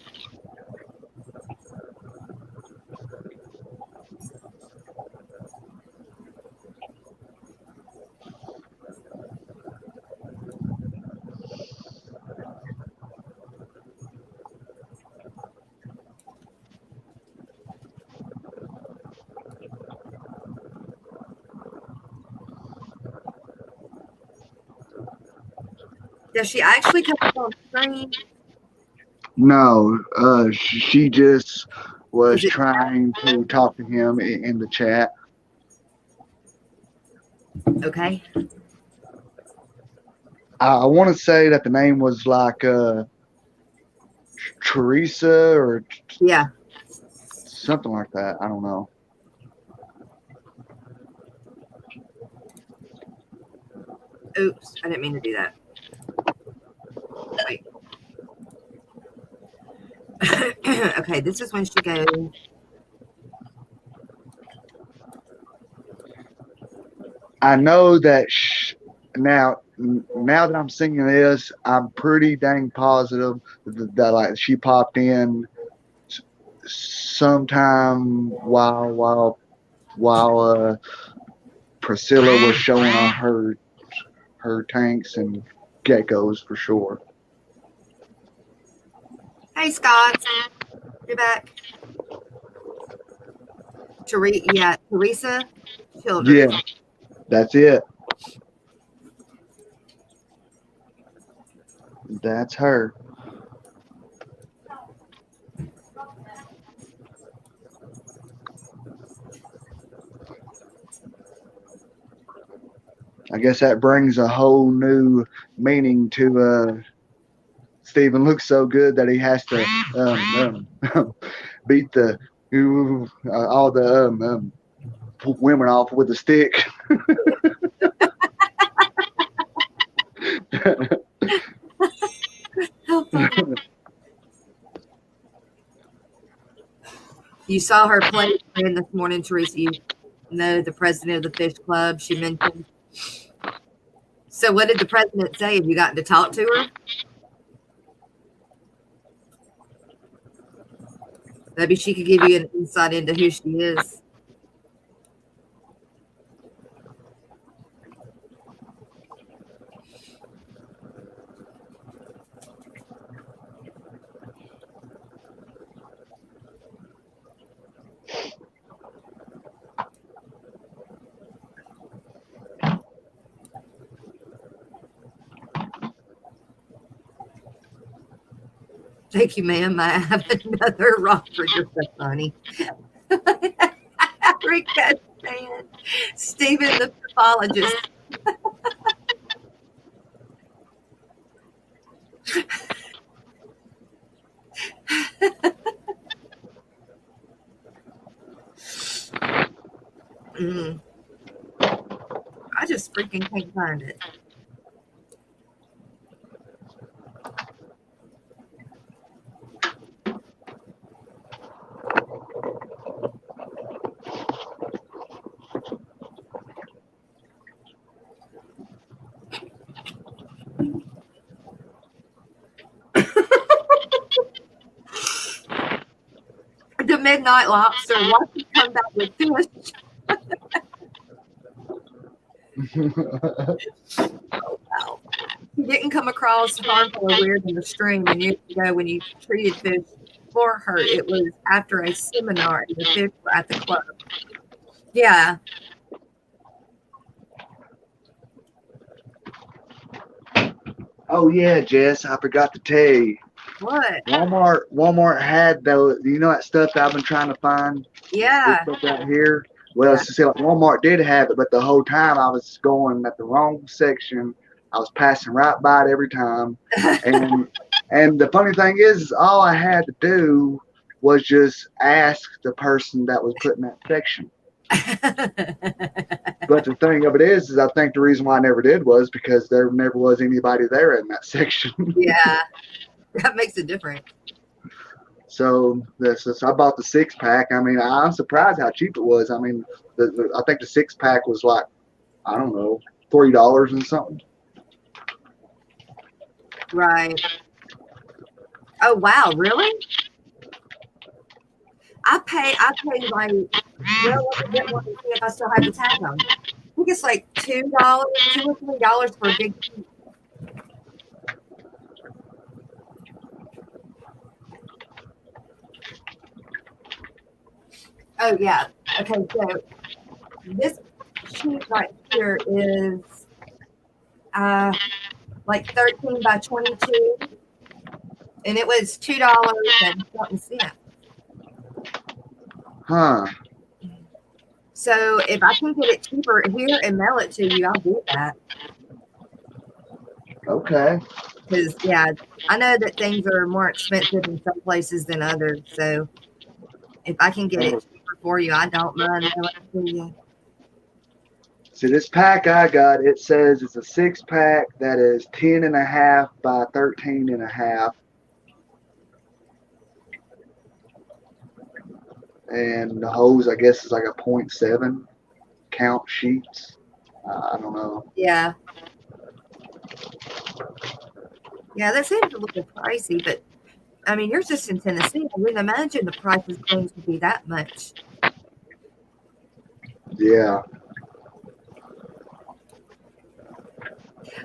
Does she actually come up on screen? No, she just was Is it trying to talk to him in the chat. okay? I want to say that the name was like Teresa or Yeah. something like that. I don't know. Oops, I didn't mean to do that. Wait. Okay, this is when she goes. I know that now that I'm singing this, I'm pretty dang positive that like she popped in sometime while Priscilla was showing on her tanks and geckos for sure. Hey, Scott, you're back. Teresa Childers. Yeah, that's it. That's her. I guess that brings a whole new meaning to Stephen looks so good that he has to beat the all the women off with a stick. How funny. You saw her play this morning, Teresa. You know the president of the fish club. She mentioned. So, what did the president say? Have you gotten to talk to her? Maybe she could give you an insight into who she is. Thank you, ma'am. I have another rocker. You're so funny. Rico fan. Stephen the pathologist. Mm, I just freaking can't find it. The Midnight Lobster. Watch it come back with fish. Oh, wow. He didn't come across harmful or weird in the stream. And years ago, when you treated fish for her, it was after a seminar, and the fish were at the club. Yeah. Oh yeah, Jess, I forgot to tell you. What? Walmart had those. You know that stuff that I've been trying to find. This Yeah. stuff out here. Well, Yeah. see, like Walmart did have it, but the whole time I was going at the wrong section. I was passing right by it every time, and the funny thing is all I had to do was just ask the person that was put in that section. But the thing of it is I think the reason why I never did was because there never was anybody there in that section. Yeah. That makes a difference. So I bought the 6-pack. I mean, I'm surprised how cheap it was. I mean, I think the 6-pack was like, I don't know, $3 and something. Right. Oh wow, really? I pay like, well, let me get one and see if I still have the tag on. I think it's like $2, $2 or $3 for a big. Oh yeah. Okay, so this sheet right here is like 13 by 22, and it was $2 and something cents. Huh. So if I can get it cheaper here and mail it to you, I'll do that. Okay. Because yeah, I know that things are more expensive in some places than others. So if I can get it cheaper for you, I don't mind mailing it to you. See, this pack I got, it says it's a 6-pack that is 10.5 by 13.5. And the hose, I guess, is like a .7 count sheets. I don't know. Yeah. Yeah, that seems a little pricey, but I mean, you're just in Tennessee. I wouldn't imagine the price is going to be that much. Yeah.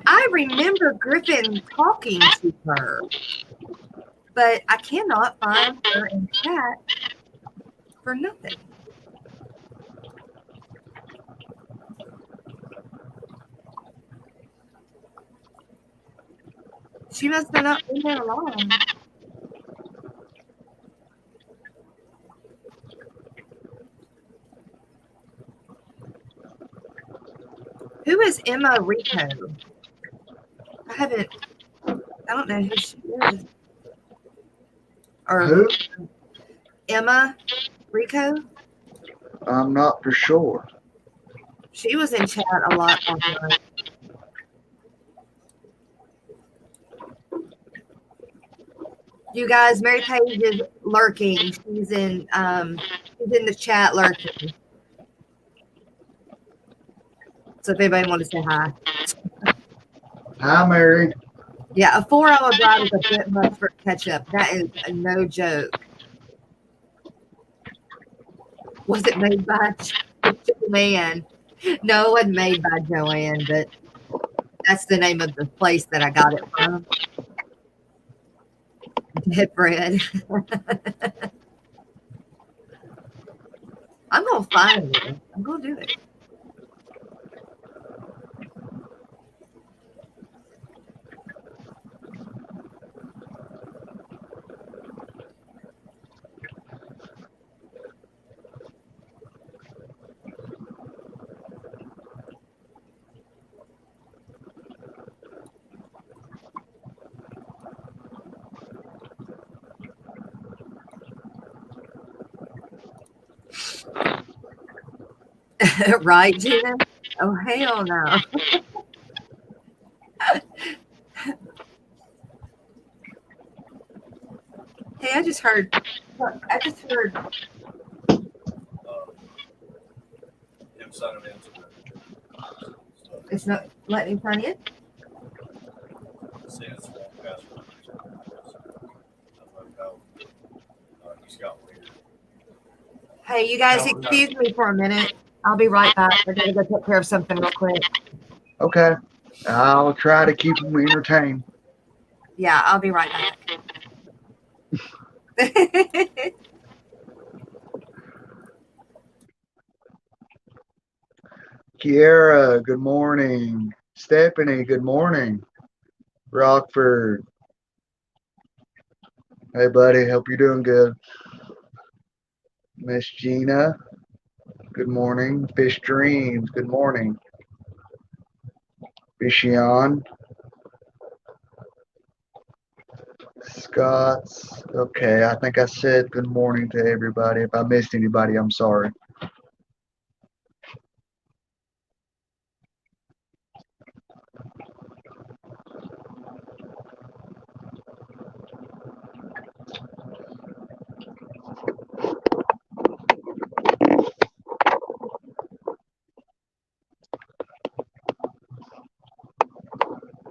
I remember Griffin talking to her, but I cannot find her in chat for nothing. She must have not been there long. Who is Emma Rico? I don't know who she is. Or Who? Emma Rico? I'm not for sure. She was in chat a lot last night. You guys, Mary Page is lurking. She's in the chat lurking. So if anybody want to say hi. Hi, Mary. Yeah, a 4-hour drive is a bit much for ketchup. That is no joke. Was it made by Joanne? No, it wasn't made by Joanne, but that's the name of the place that I got it from. Dead bread. I'm gonna find it. I'm gonna do it. Right, Gina? Oh hell no. Hey, I just heard. It's not letting me turn in. Hey, you guys, excuse me for a minute. I'll be right back. I gotta go take care of something real quick. Okay. I'll try to keep them entertained. Yeah, I'll be right back. Kiera, good morning. Stephanie, good morning. Rockford. Hey, buddy. Hope you're doing good. Miss Gina, good morning. Fish Dreams, good morning. Fishy on. Scott's. Okay, I think I said good morning to everybody. If I missed anybody, I'm sorry.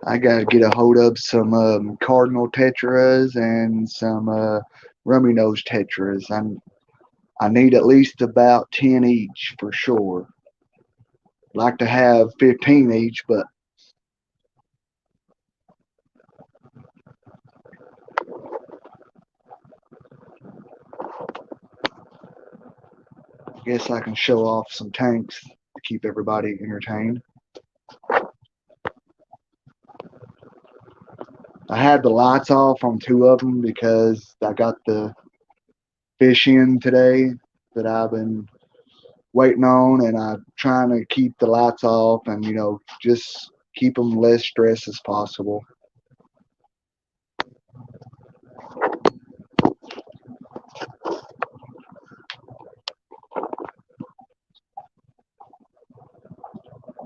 I gotta get a hold of some cardinal tetras and some rummy nose tetras. I need at least about 10 each for sure. Like to have 15 each, but I guess I can show off some tanks to keep everybody entertained. I had the lights off on two of them because I got the fish in today that I've been waiting on, and I'm trying to keep the lights off and just keep them less stress as possible.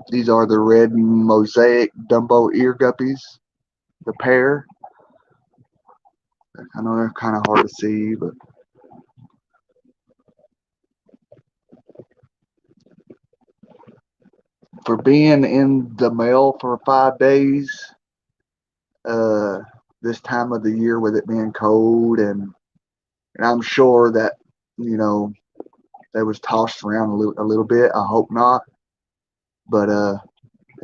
These are the red mosaic Dumbo ear guppies, the pair. I know they're kind of hard to see, but for being in the mail for 5 days, uh, this time of the year with it being cold, and I'm sure that you know they was tossed around a little bit. I hope not, but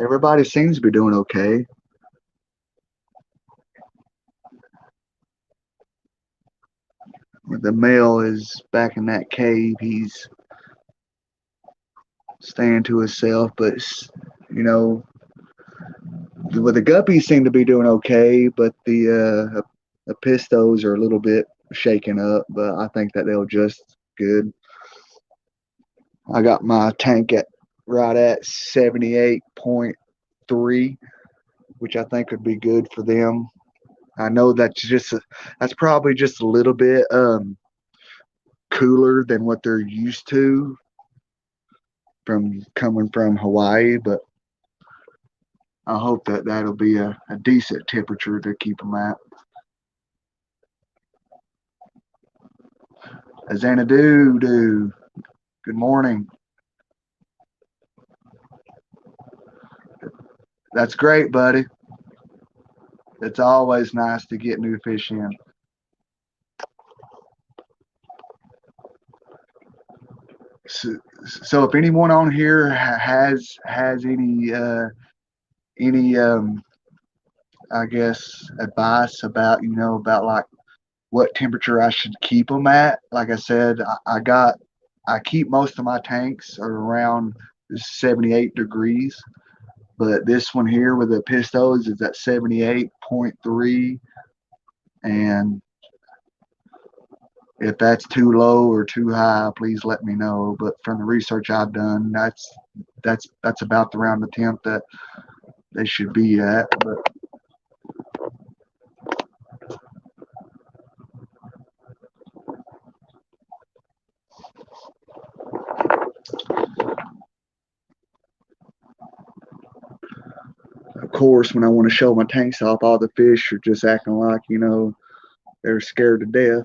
everybody seems to be doing okay. The male is back in that cave. He's staying to himself, but you know, the guppies seem to be doing okay, but the pistos are a little bit shaken up. But I think that they'll adjust good. I got my tank at right at 78.3, which I think would be good for them. I know that's probably just a little bit cooler than what they're used to from coming from Hawaii, but I hope that that'll be a decent temperature to keep them at. Xanadu, good morning. That's great, buddy. It's always nice to get new fish in. So if anyone on here has any I guess advice about about like what temperature I should keep them at, like I said, I keep most of my tanks around 78 degrees, but this one here with the pistos is at 78.3, and if that's too low or too high, please let me know. But from the research I've done, that's about the round of temp that they should be at. But of course, when I want to show my tanks off, all the fish are just acting like they're scared to death.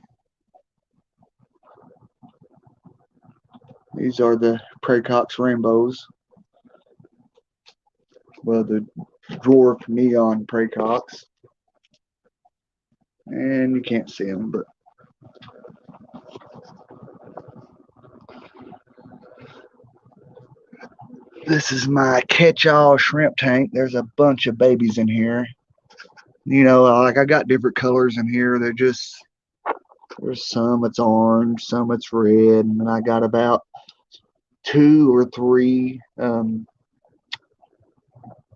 These are the Pracox rainbows. Well, the dwarf neon Pracox, and you can't see them, but this is my catch-all shrimp tank. There's a bunch of babies in here. Like I got different colors in here. There's some that's orange, some that's red, and then I got about two or three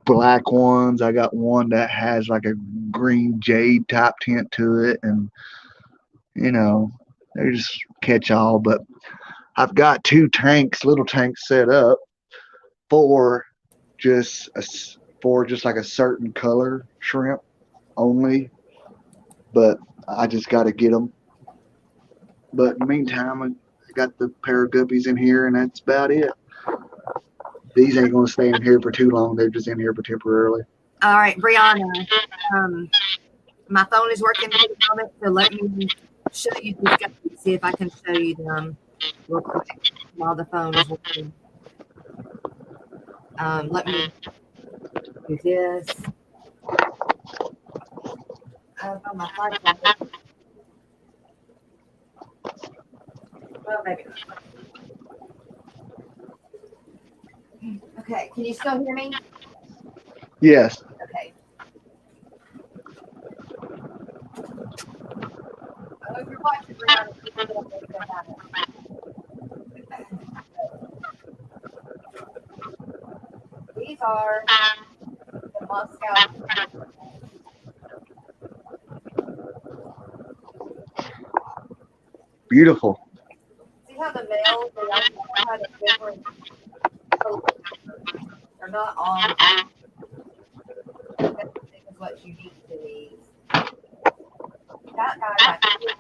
black ones. I got one that has like a green jade type tint to it, and they just catch all. But I've got two tanks, little tanks set up for just a, for just like a certain color shrimp only. But I just got to get them. But in the meantime, I got the pair of guppies in here, and that's about it. These ain't gonna stay in here for too long. They're just in here for temporarily. All right, Brianna. My phone is working at the moment, so let me show you these guys. See if I can show you them real quick while the phone is working. Let me do this. Oh, my flashlight. Well, maybe not. Okay, can you still hear me? Yes. Okay. Oh, if you're watching Brianna, these are the Moscow. Beautiful. See how the males, they all kind of different colors. They're not all everything is what's unique to these. That guy back here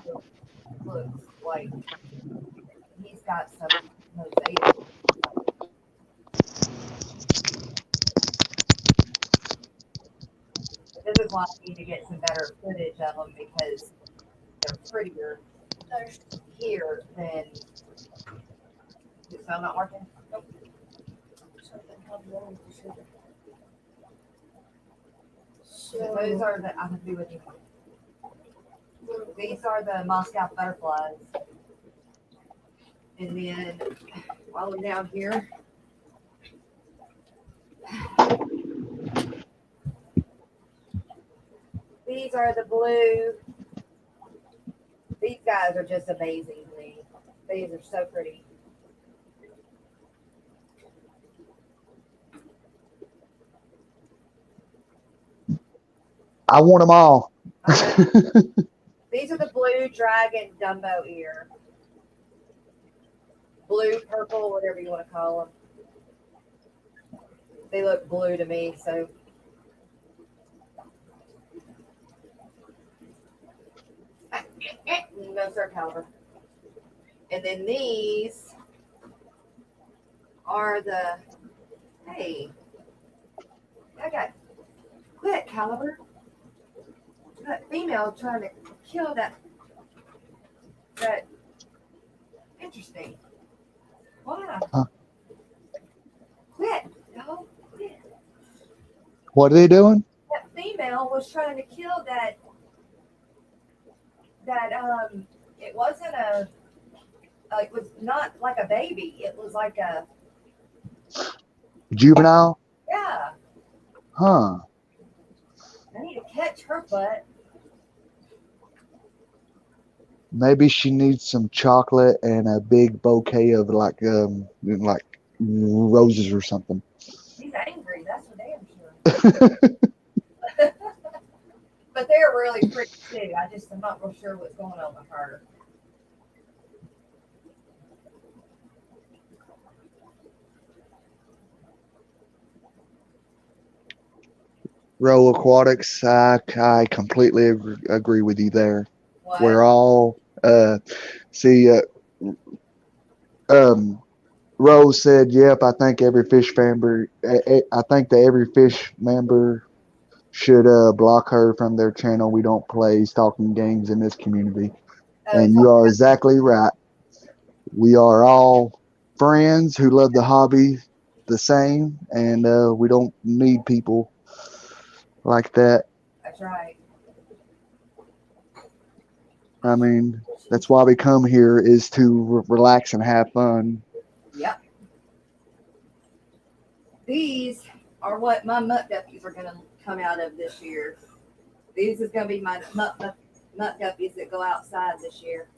looks like he's got some mosaic. This is why I need to get some better footage of them because they're prettier here than. Is the sound not working? Nope. So those are the. I have to be with you. These are the Moscow butterflies. And then while I'm down here, these are the blue. These guys are just amazing to me. These are so pretty. I want them all. These are the blue dragon Dumbo ear. Blue, purple, whatever you want to call them. They look blue to me, so. No, sir, caliber. And then these are the. Hey, I got. Quit, caliber. That female trying to kill that. That. Interesting. Wow. Huh. Quit. No, quit. What are they doing? That female was trying to kill that. It wasn't a. It was not like a baby. It was like a. Juvenile? Yeah. Huh. I need to catch her butt. Maybe she needs some chocolate and a big bouquet of like roses or something. He's angry. That's for damn sure. But they're really pretty too. I'm not real sure what's going on with her. Row Aquatics, I completely agree with you there. What? We're all see um Rose said, "Yep, I think every fish member. I think that every fish member should block her from their channel. We don't play stalking games in this community." Oh, And you are exactly right. We are all friends who love the hobby the same, and we don't need people like that. that's right. I mean, that's why we come here is to relax and have fun. Yep. These are what my mutt guppies are going to come out of this year. These is going to be my mutt guppies that go outside this year.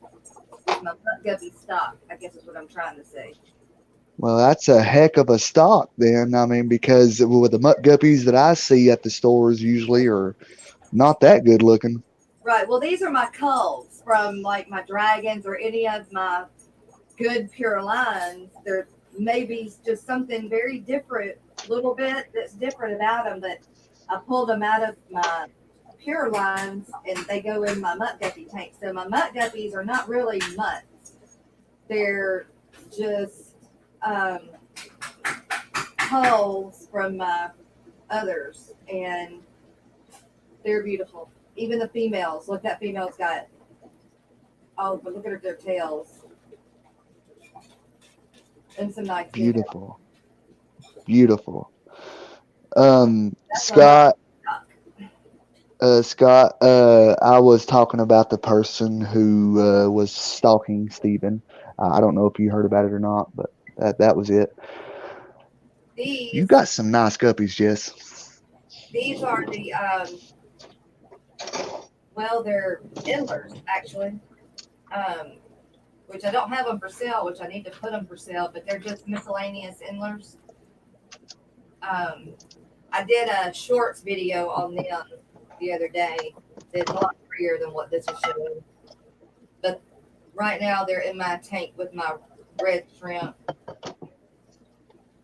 My mutt guppy stock, I guess is what I'm trying to say. Well, that's a heck of a stock then. I mean, because with the mutt guppies that I see at the stores usually are not that good looking. Right. Well, these are my culls from like my dragons or any of my good pure lines. There may be just something very different, little bit that's different about them, but I pulled them out of my pure lines and they go in my mutt guppy tank. So my mutt guppies are not really mutts. They're just culls from my others, and they're beautiful. Even the females. Look, that female's got. Oh, but look at their tails. And some nice females. Beautiful. Beautiful. That's my Scott, Scott, I was talking about the person who was stalking Stephen. I don't know if you heard about it or not, but that was it. You These got some nice guppies, Jess. these are the well, they're endlers actually. Um, which I don't have them for sale, which I need to put them for sale, but they're just miscellaneous endlers. Um, I did a shorts video on them the other day. It's a lot prettier than what this is showing. But right now they're in my tank with my red shrimp.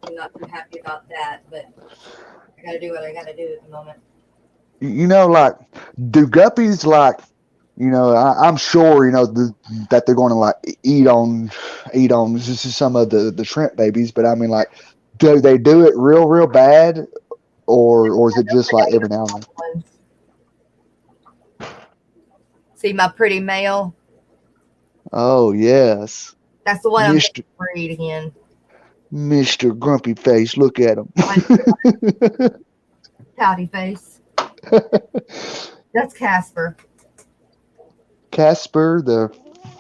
I'm not too happy about that, but I gotta do what I gotta do at the moment. Like, do guppies like, I'm sure that they're going to like eat on some of the shrimp babies, but I mean, like, do they do it real bad, or is it just like every now and then? See my pretty male? Oh yes, That's the one I'm going Mister to breed again. Mister Grumpy Face, look at him. Pouty face. That's Casper. Casper the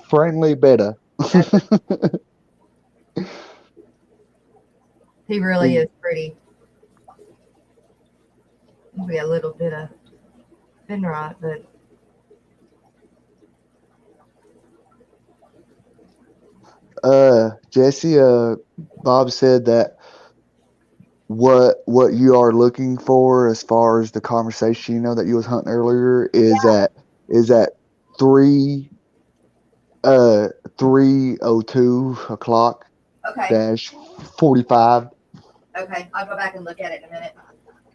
friendly beta. That's, he really is pretty. Maybe a little bit of fin rot, but Jesse, Bob said that what you are looking for as far as the conversation that you was hunting earlier is at three 3:02 o'clock okay. dash 45. Okay. I'll go back and look at it in a minute.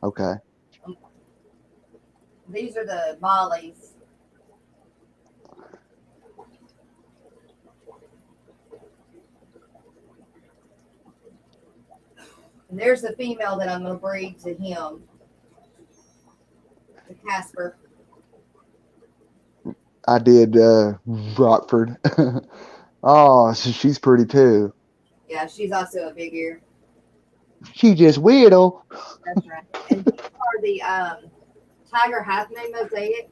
Okay. These are the mollies. And there's the female that I'm going to breed to him, to Casper. I did Rockford. Oh, so she's pretty too. Yeah, she's also a big ear. She just weirdo. That's right. And these are the tiger half moon mosaic.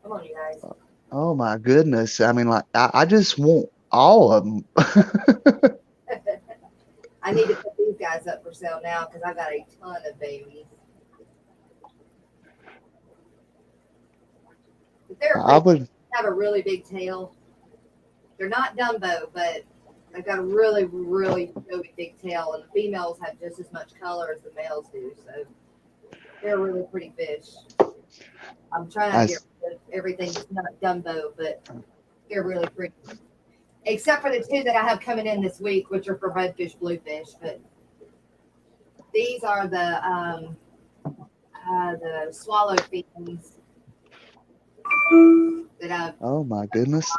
Come on, you guys. Oh my goodness. I mean, like, I just want all of them. I need to put these guys up for sale now because I got a ton of babies. But they're I pretty. would. Have a really big tail. They're not Dumbo, but they've got a really, really big tail, and the females have just as much color as the males do. So they're really pretty fish. I'm trying I, to get rid of everything that's not Dumbo, but they're really pretty. Except for the two that I have coming in this week, which are for redfish, bluefish. But these are the swallow fins that oh my goodness.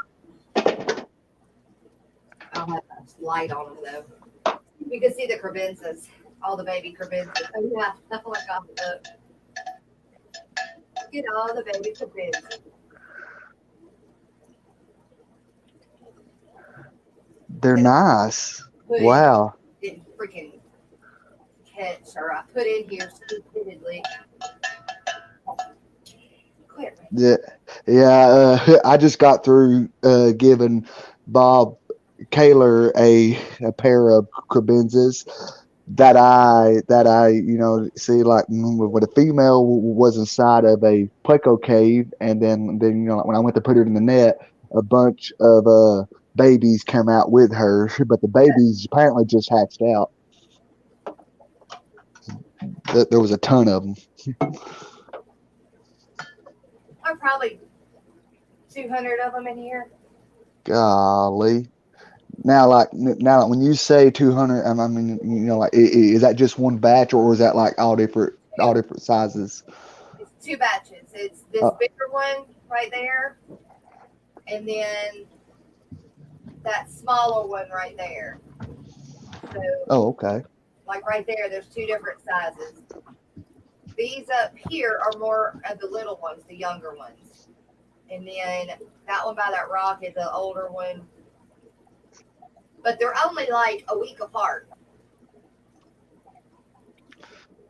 I'll have a light on them though. You can see the crevenzas, all the baby crevenzas. Oh yeah, oh my god, look. Look at all the baby crevenzas. They're nice. Wow. Didn't freaking catch, or I put in here stupidly. Quit. Yeah, yeah. I just got through giving Bob Kaler a pair of crebenzas that I see, like, when a female was inside of a pleco cave, and then like, when I went to put it in the net, a bunch of babies came out with her, but the babies apparently just hatched out. There was a ton of them. I'm probably 200 of them in here. Golly. Now, when you say 200, I mean, like, is that just one batch, or is that like all different sizes? It's two batches. It's this Uh, bigger one right there, and then that smaller one right there. So, oh, okay. like right there, there's two different sizes. These up here are more of the little ones, the younger ones. And then that one by that rock is the older one. But they're only like a week apart.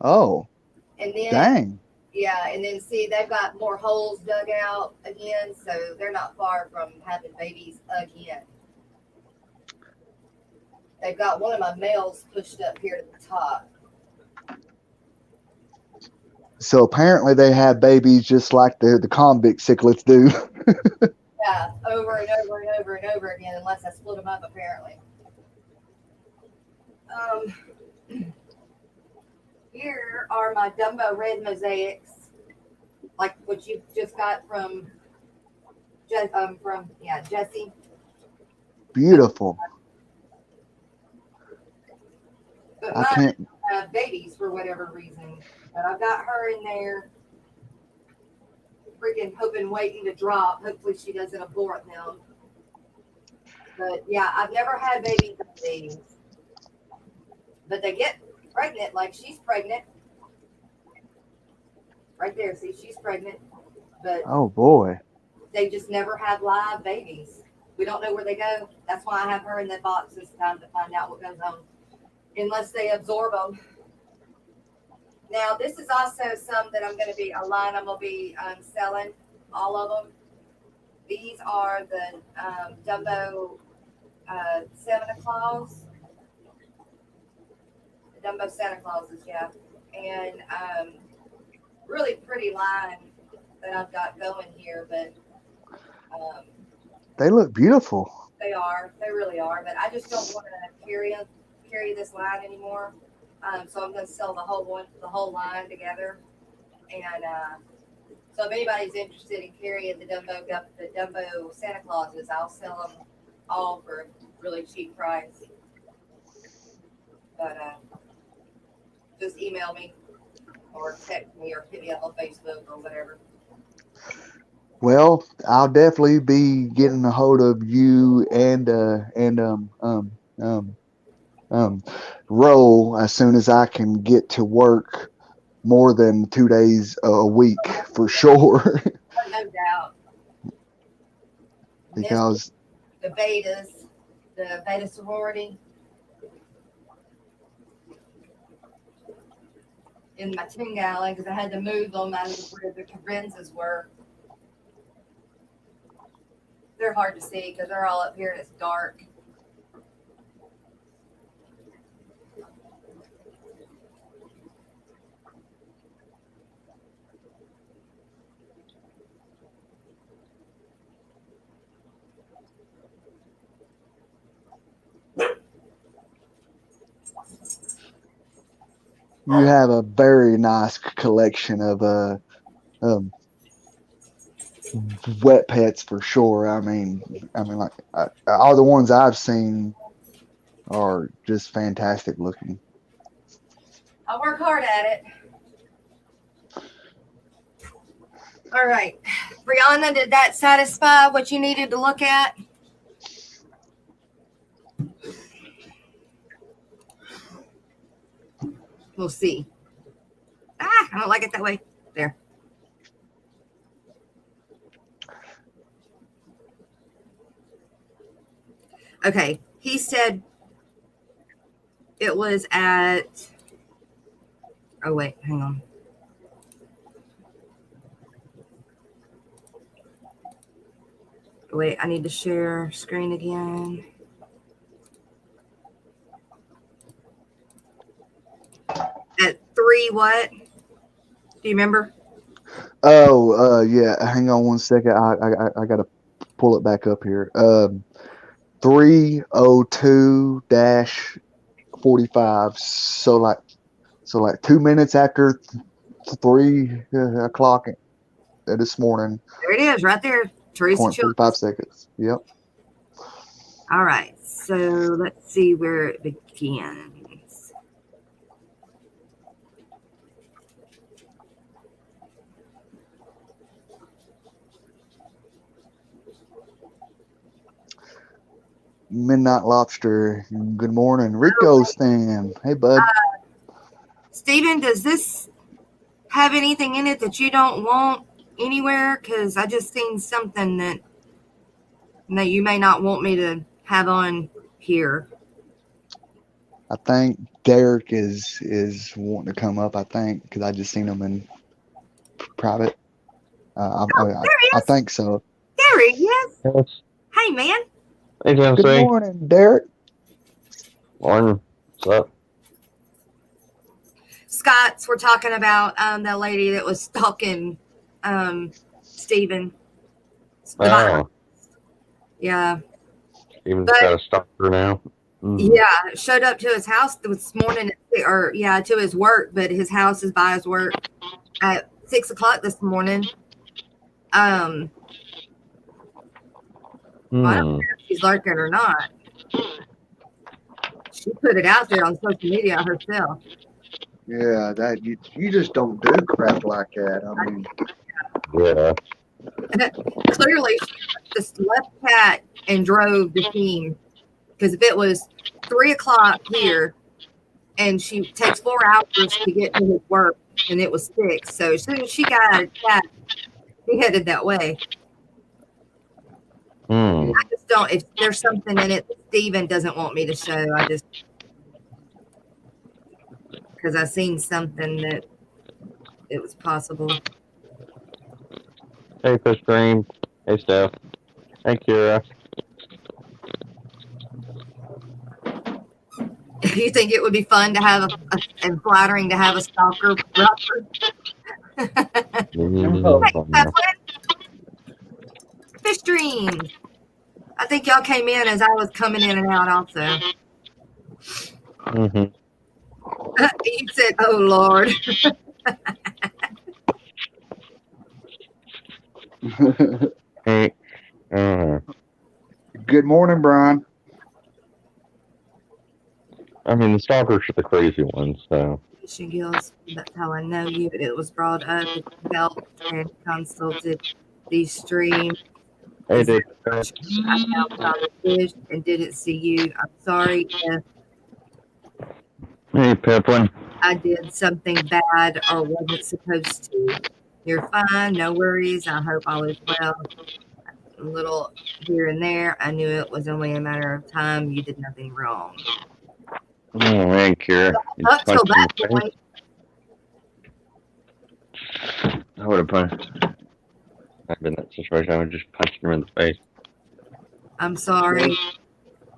Oh, And then, dang. yeah, and then see, they've got more holes dug out again, so they're not far from having babies again. They've got one of my males pushed up here to the top. So apparently they have babies just like the convict cichlids do. Yeah, over and over and over and over again, unless I split them up, apparently. Um, Here are my Dumbo red mosaics, like what you just got from, Jessie. Beautiful. But I mine can't. have babies for whatever reason. But I've got her in there, freaking hoping, waiting to drop. Hopefully she doesn't abort them. But yeah, I've never had babies of these. But they get pregnant, like she's pregnant. Right there, see, she's pregnant. But Oh boy. they just never have live babies. We don't know where they go. That's why I have her in that box this time to find out what goes on. Unless they absorb them. Now, this is also some that a line I'm going to be selling, all of them. These are the Dumbo Santa Claus. The Dumbo Santa Clauses, yeah. And really pretty line that I've got going here, but um, They look beautiful. they really are. But I just don't want to carry this line anymore. So I'm going to sell the whole line together. And so if anybody's interested in carrying the Dumbo Santa Clauses, I'll sell them all for a really cheap price. But just email me or text me or hit me up on Facebook or whatever. Well, I'll definitely be getting a hold of you um um Roll as soon as I can get to work more than 2 days a week for sure. No doubt. Miss Because the betas, the beta sorority in my Ting Alley because I had to move them out of where the cadenzas were. They're hard to see because they're all up here and it's dark. you have a very nice collection of um wet pets for sure. I mean, like all the ones I've seen are just fantastic looking. I work hard at it. All right. Brianna, did that satisfy what you needed to look at? We'll see. I don't like it that way. There. Okay. He said it was at. Oh, wait. Hang on. Wait. I need to share screen again. At 3 what? Do you remember? Oh, yeah. Hang on one second. I gotta pull it back up here. 3:02-45. So like 2 minutes after 3 o'clock this morning. There it is, right there. Teresa Point 45 Childress. seconds. Yep. All right. So let's see where it begins. Midnight Lobster. Good morning. Rico Stan. Hey, bud. Steven, does this have anything in it that you don't want anywhere? Because I just seen something that you may not want me to have on here. I think Derek is wanting to come up, I think, because I just seen him in private. Oh, there he I is. think so. There he is. Yes. Hey, man. Hey, Good Tennessee. morning, Derek. Morning. What's up? Scott's, we're talking about that lady that was stalking Stephen. Oh, Yeah. Steven's But got a stalker now. yeah, showed up to his house this morning, or yeah, to his work, but his house is by his work at 6:00 this morning. Well, I don't know if she's lurking or not. She put it out there on social media herself. Yeah, that you just don't do crap like that. I mean, Yeah. Clearly, she just left Cat and drove the team, because if it was 3:00 here, and she takes 4 hours to get to his work, and it was 6. So as soon as she got out of Cat, he headed that way. I just don't. If there's something in it that Steven doesn't want me to show, I just, because I seen something that it was possible. Hey, Fish Dream. Hey, Steph. Hey, Kira. You think it would be fun to have and flattering to have a stalker brother? No. Fish dreams. I think y'all came in as I was coming in and out also. You said, "Oh Lord." Hey. Good morning, Brian. I mean, the stalkers are the crazy ones, so. Fishing Gills, that's how I know you. It was brought up that you helped and consulted these streams. Hey, Is Dick. I found the fish and didn't see you. I'm sorry if Hey, Piplin. I did something bad or wasn't supposed to. You're fine, no worries. I hope all is well. A little here and there. I knew it was only a matter of time. You did nothing wrong. Oh, man, Kira. Up till that point, I would have punched. I've been in that situation. I would just punch him in the face. I'm sorry.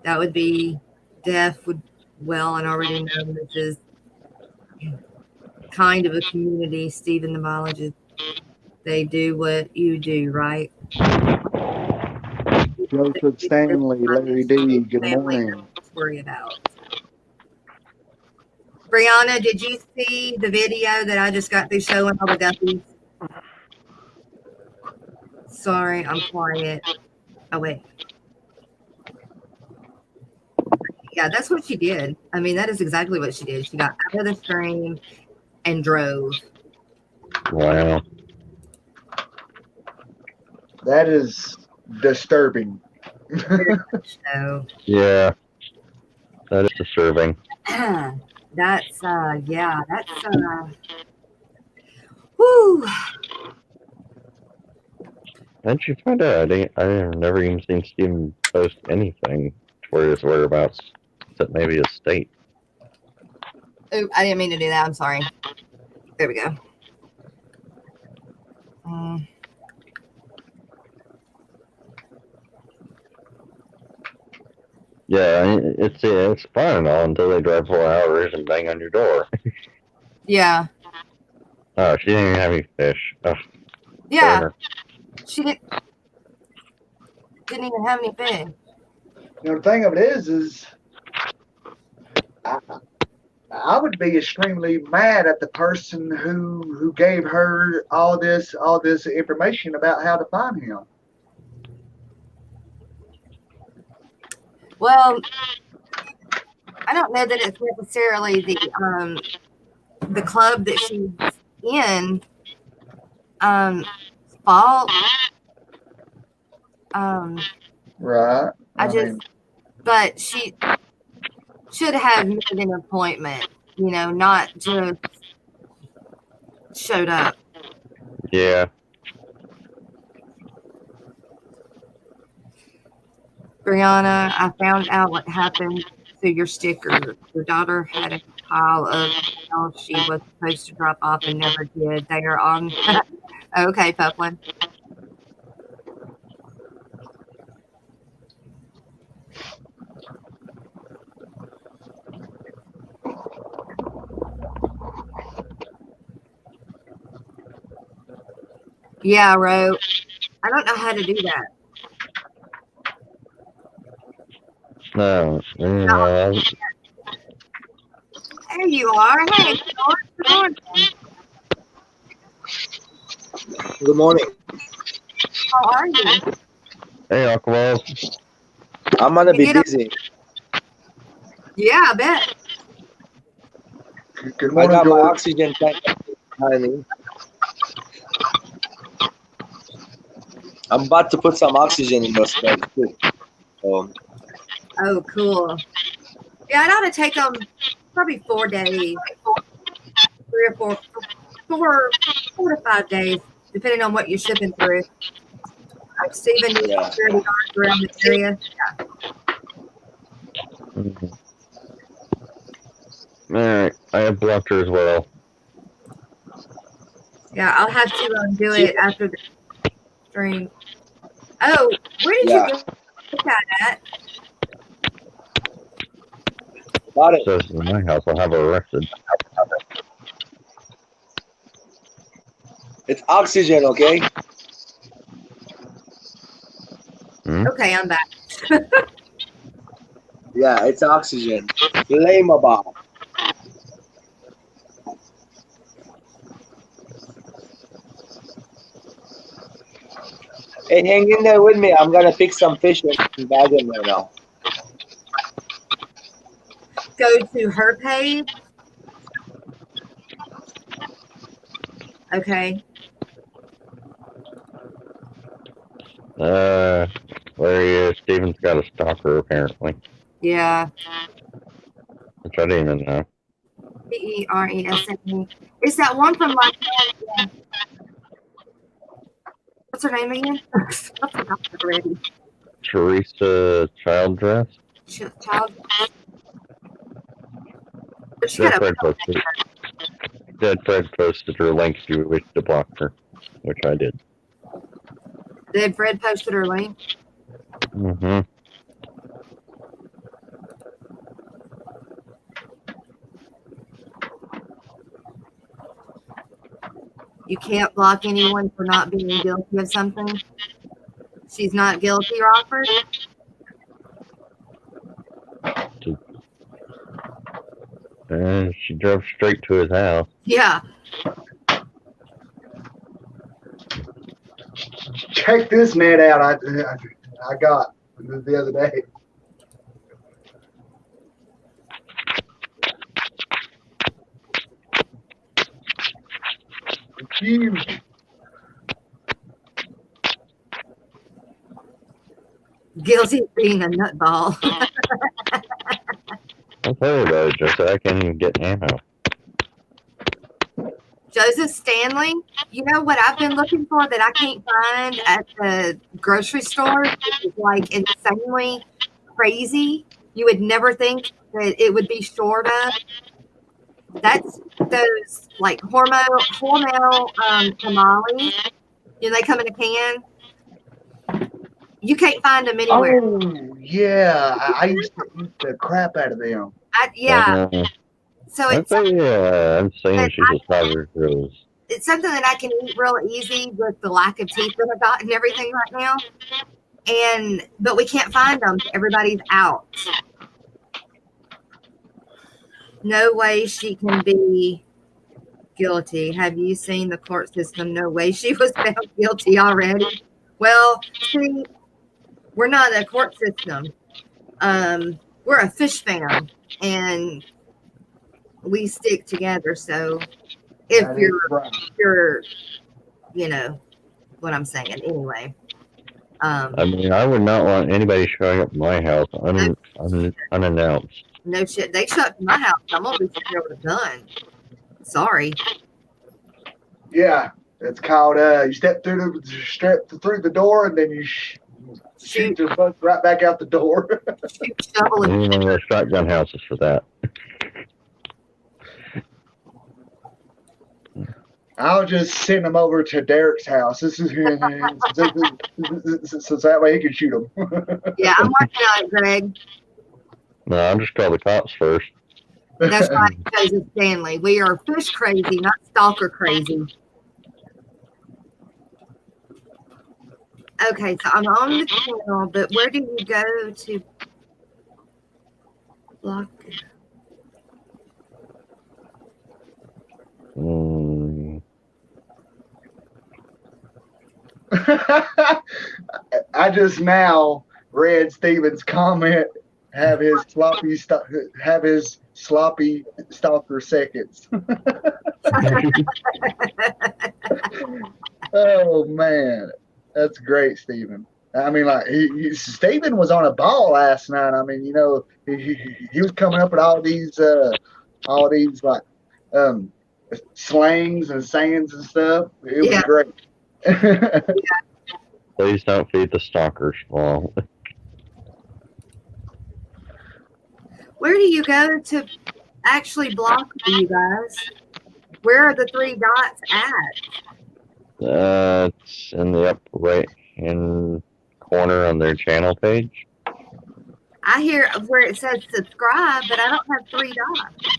That would be death. And already know this is kind of a community, Stephen the biologist. They do what you do, right? Joseph Stanley, Larry D. Good morning. Let's worry about. Brianna, did you see the video that I just got through showing all the guppies? Sorry, I'm quiet. Oh, wait. Yeah, that's what she did. I mean, that is exactly what she did. She got out of the stream and drove. Wow. That is disturbing. So, yeah, that is disturbing. that's, whew. Didn't you find out? I've never even seen Steven post anything for his whereabouts, except maybe his state. Ooh, I didn't mean to do that. I'm sorry. There we go. Yeah, it's fine and all until they drive 4 hours and bang on your door. Yeah. Oh, she didn't even have any fish. Oh, yeah. She didn't even have any fish. The thing of it is I would be extremely mad at the person who gave her all this information about how to find him. Well, I don't know that it's necessarily the club that she's in fault. Right. But she should have made an appointment, not just showed up. Yeah. Brianna, I found out what happened to your sticker. Your daughter had a pile of mail she was supposed to drop off and never did. They are on. Okay, Puplin. Yeah, Ro. I don't know how to do that. No, There you are. Hey, good morning. Good morning. How are you? hey, Aquaballs. I'm gonna You be get 'em? busy. Yeah, I bet. Good I morning, got my George. oxygen tank behind me. I'm about to put some oxygen in those bags too. So Oh, cool. Yeah, it ought to take them probably 4 days, 3 or 4 to 5 days, depending on what you're shipping through. Stephen needs yeah. security guards around the area. Alright, I have blocked her as well. Yeah, I'll have to do it after the stream. Oh, where did you Yeah. get that at? Got it. Says in my house, I'll have her arrested. It's oxygen, okay? Okay, I'm back. Yeah, it's oxygen. Lame about. Hey, hang in there with me. I'm gonna pick some fish and bag them right now. Go to her page. Okay. There he is. Steven's got a stalker, apparently. Yeah. Which I didn't even know. Peresa. It's that one from last night. What's her name again? I forgot already. Teresa Childress? Child. She got Dead Fred posted her link if you wish to block her, which I did. Did Fred posted her link? Mm-hmm. You can't block anyone for not being guilty of something. She's not guilty, Rockford? And she drove straight to his house. Yeah. Check this net out. I got the other day. It's huge. Guilty of being a nutball. I'll tell you though, just so I can get ammo. Joseph Stanley, you know what I've been looking for that I can't find at the grocery store? It's like insanely crazy. You would never think that it would be short of. That's those like Hormel tamales. You know, they come in a can. You can't find them anywhere. Oh, yeah. I used to eat the crap out of them. Yeah. So I'm saying she's a Tiger Rose. It's something that I can eat real easy with the lack of teeth that I got and everything right now. But we can't find them. Everybody's out. No way she can be guilty. Have you seen the court system? No way she was found guilty already. Well, see, we're not a court system. We're a fish fam, and we stick together. So if you're, you know what I'm saying. Anyway. I mean, I would not want anybody showing up at my house unannounced. No shit. They shut up my house. I'm gonna be sitting here with a gun. Sorry. Yeah, it's called. You step through the door, and then you shoot your butt right back out the door. Shoot, shovel, One of those shotgun houses for that. I'll just send them over to Derek's house. This is so that way he can shoot them. Yeah, I'm working on it, Greg. No, I'm just call the cops first. That's right, Joseph Stanley. We are fish crazy, not stalker crazy. Okay, so I'm on the channel, but where do you go to block? I just now read Steven's comment. Have his sloppy stalker seconds. Oh man, that's great, Steven. I mean, like Steven was on a ball last night. I mean, you know, he was coming up with all these like slangs and sayings and stuff. It was great. Please don't feed the stalkers. Well, where do you go to actually block you guys? Where are the 3 dots at? it's in the upper right hand corner on their channel page. I hear where it says subscribe, but I don't have 3 dots.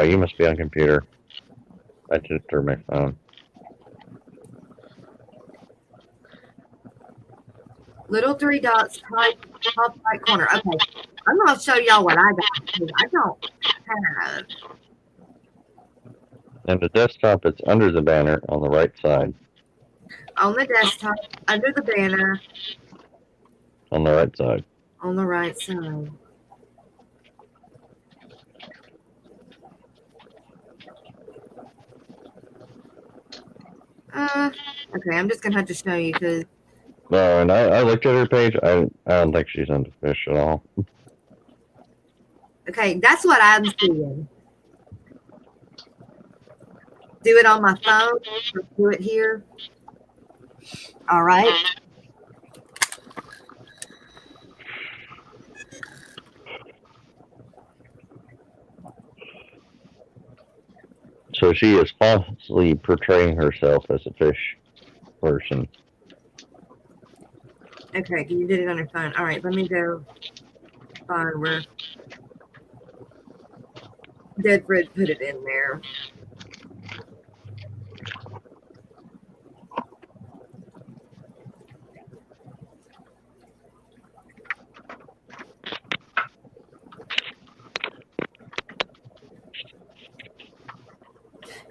You must be on computer. I did it through my phone. Little 3 dots, top right corner. Okay, I'm going to show y'all what I got. I don't have. And the desktop, it's under the banner on the right side. On the desktop, under the banner. On the right side. On the right side. Okay, I'm just going to have to show you because. No, and I looked at her page. I don't think she's into fish at all. Okay, that's what I'm seeing. Do it on my phone or do it here. All right. So she is falsely portraying herself as a fish person. Okay, you did it on your phone. All right, let me go find where Deadfred put it in there.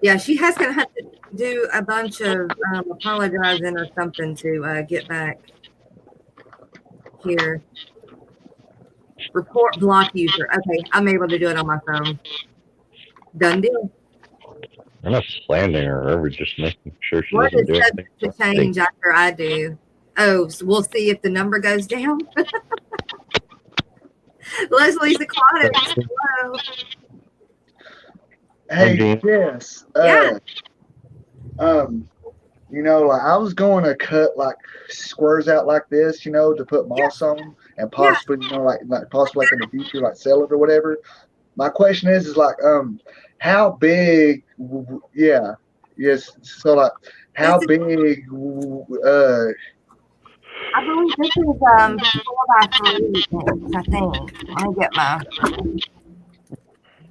Yeah, she has going to have to do a bunch of apologizing or something to get back here. Report block user. Okay, I'm able to do it on my phone. Done deal. I'm not slandering her. We're just making sure she What doesn't is do anything. to change after I do? Oh, so we'll see if the number goes down. Leslie's Aquatic. Hello. Hey, Jess. Yeah. You know, like I was going to cut like squares out like this, you know, to put moss on, and possibly, you know, like possibly like in the future, like sell it or whatever. My question is like, how big? Yeah, yes. So like, how big? I believe this is 4x3. I think.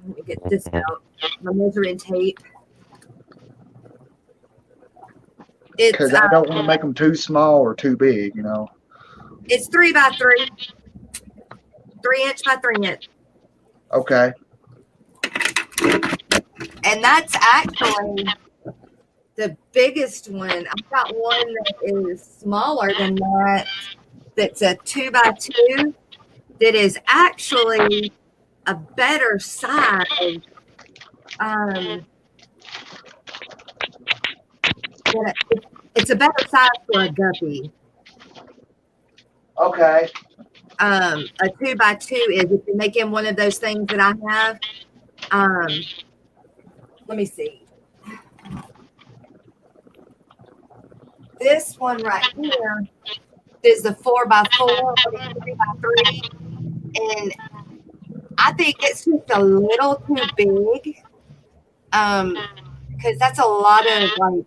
Let me get this out. My measuring tape. Because I don't want to make them too small or too big, you know. It's 3x3. 3 inch by 3 inch. Okay. And that's actually the biggest one. I've got one that is smaller than that. That's a 2x2. That is actually a better size. It's a better size for a guppy. Okay. A 2x2 is if you make him one of those things that I have. Let me see. This one right here is the 4x4, 3x3, and I think it's just a little too big because that's a lot of like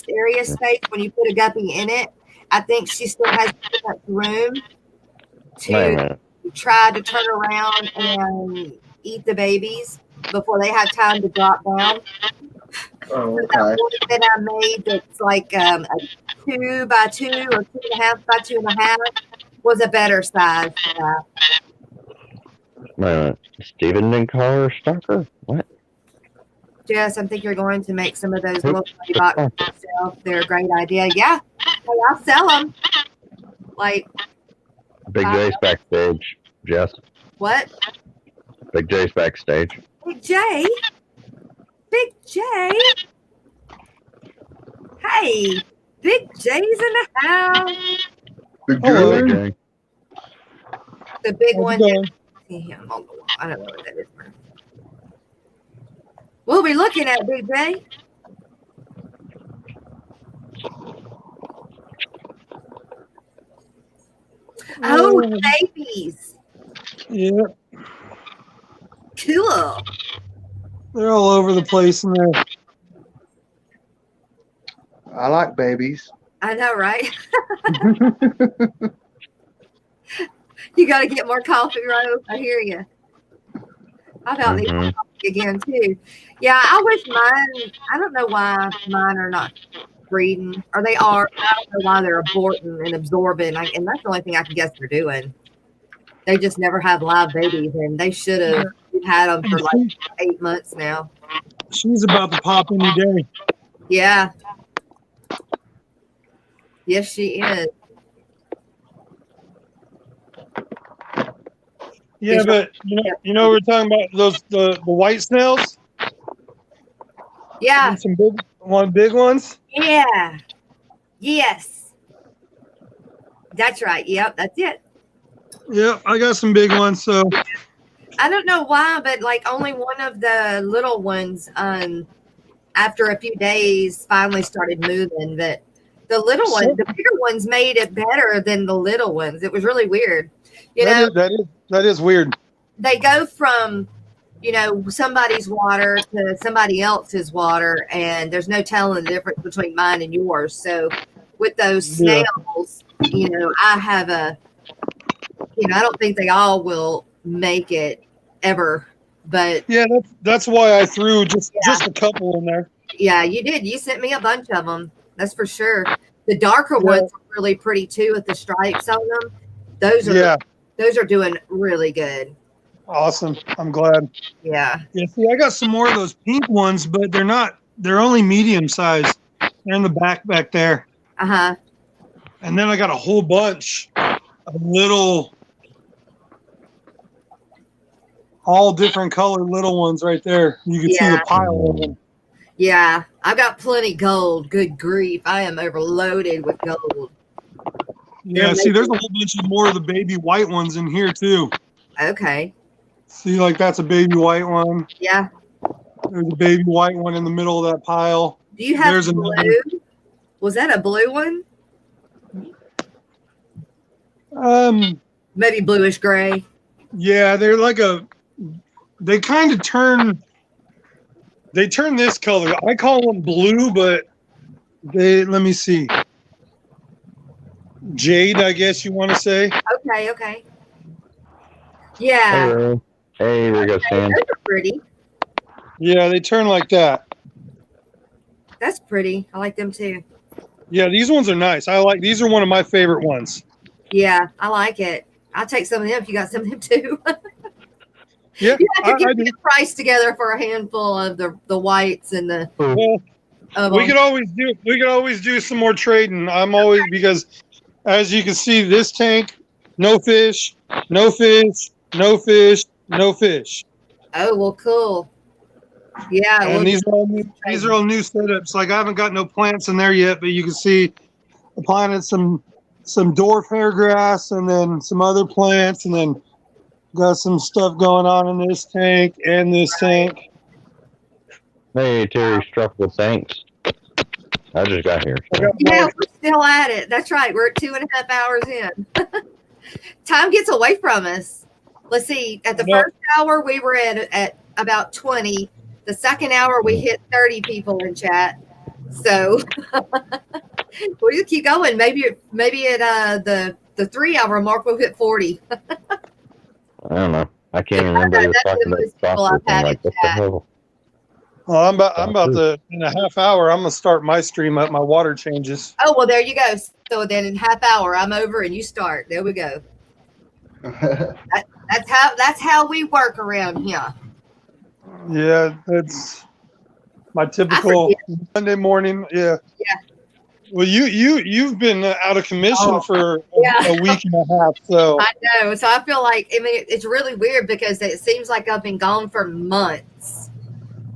area space when you put a guppy in it. I think she still has too much room Wait a to minute. try to turn around and eat the babies before they have time to drop down. Oh, So that okay. one that I made that's like a 2 by 2 or 2.5 by 2.5 was a better size for that. Wait a minute. Steven didn't call her a stalker? What? Jess, I think you're going to make some of those Who- little play boxes yourself. They're a great idea. Yeah, hey, I'll sell them. Like Big J's backstage. Jess. what? Big J's backstage. Big J. Big J. Hey, Big J's in the house. The Hello. Big guru? J. The big How's it one. going? See him on the wall. I don't know what that is. We'll be looking at Big J. Oh, babies. Yeah, Cool. they're all over the place in there. I like babies. I know, right? You got to get more coffee, Rose. I hear you. I about need more coffee again, too. Yeah, I wish mine, I don't know why mine are not breeding, or they are. I don't know why they're aborting and absorbing, and that's the only thing I can guess they're doing. They just never have live babies, and they should have had them for like 8 months now. She's about to pop any day. Yeah. Yes, she is. Yeah, but we're talking about those the white snails. Yeah. And some big ones. Yeah. Yes. That's right. Yep, that's it. Yeah, I got some big ones. So I don't know why, but like only one of the little ones, after a few days, finally started moving. But the little ones, the bigger ones, made it better than the little ones. It was really weird. That is weird. They go from, somebody's water to somebody else's water, and there's no telling the difference between mine and yours. So with those snails, I have I don't think they all will make it ever, but yeah, that's why I threw just a couple in there. yeah, you did. You sent me a bunch of them. That's for sure. The darker ones are really pretty too, with the stripes on them. Those are doing really good. Awesome. I'm glad. Yeah. Yeah. See, I got some more of those pink ones, but they're only medium sized. They're in the back there. Uh-huh. And then I got a whole bunch of little, all different colored little ones right there. You can see the pile of them. Yeah. I've got plenty gold. Good grief. I am overloaded with gold. Yeah. See, there's a whole bunch of more of the baby white ones in here too. Okay. See, like that's a baby white one. Yeah. There's a baby white one in the middle of that pile. Do you have blue? Was that a blue one? Maybe bluish gray. Yeah, they're like they kind of turn this color. I call them blue, but let me see. Jade, I guess you want to say. Okay. Yeah. Hey, there you go, Stan. Those are pretty. Yeah, they turn like that. That's pretty. I like them too. Yeah, these ones are nice. These are one of my favorite ones. Yeah, I like it. I'll take some of them if you got some of them too. Yeah, you have to get the price together for a handful of the whites and the. Well, we could always do some more trading. I'm always, because as you can see, this tank, no fish, no fish, no fish, no fish. Oh well, cool. Yeah, and these are all new setups. Like I haven't got no plants in there yet, but you can see I planted some dwarf hair grass and then some other plants, and then got some stuff going on in this tank and this tank. Hey, Terry struck with thanks. I just got here. So. Yeah, we're still at it. That's right. We're at 2.5 hours in. Time gets away from us. Let's see. At the first hour, we were at about 20. The second hour, we hit 30 people in chat. So we'll just keep going. Maybe at the 3 hour mark, we'll hit 40. I don't know. I can't remember they were That's talking the about most people chocolate. I've I'm had like, in what the chat. hell? Well, I'm about to, in a half hour, I'm going to start my stream up. My water changes. Oh, well, there you go. So then in half hour, I'm over and you start. There we go. That's how we work around here. Yeah, that's my I typical forget. Monday morning. Yeah. Yeah. Well, you've been out of commission for yeah. a week and a half, so I know. So I feel like, I mean, it's really weird because it seems like I've been gone for months.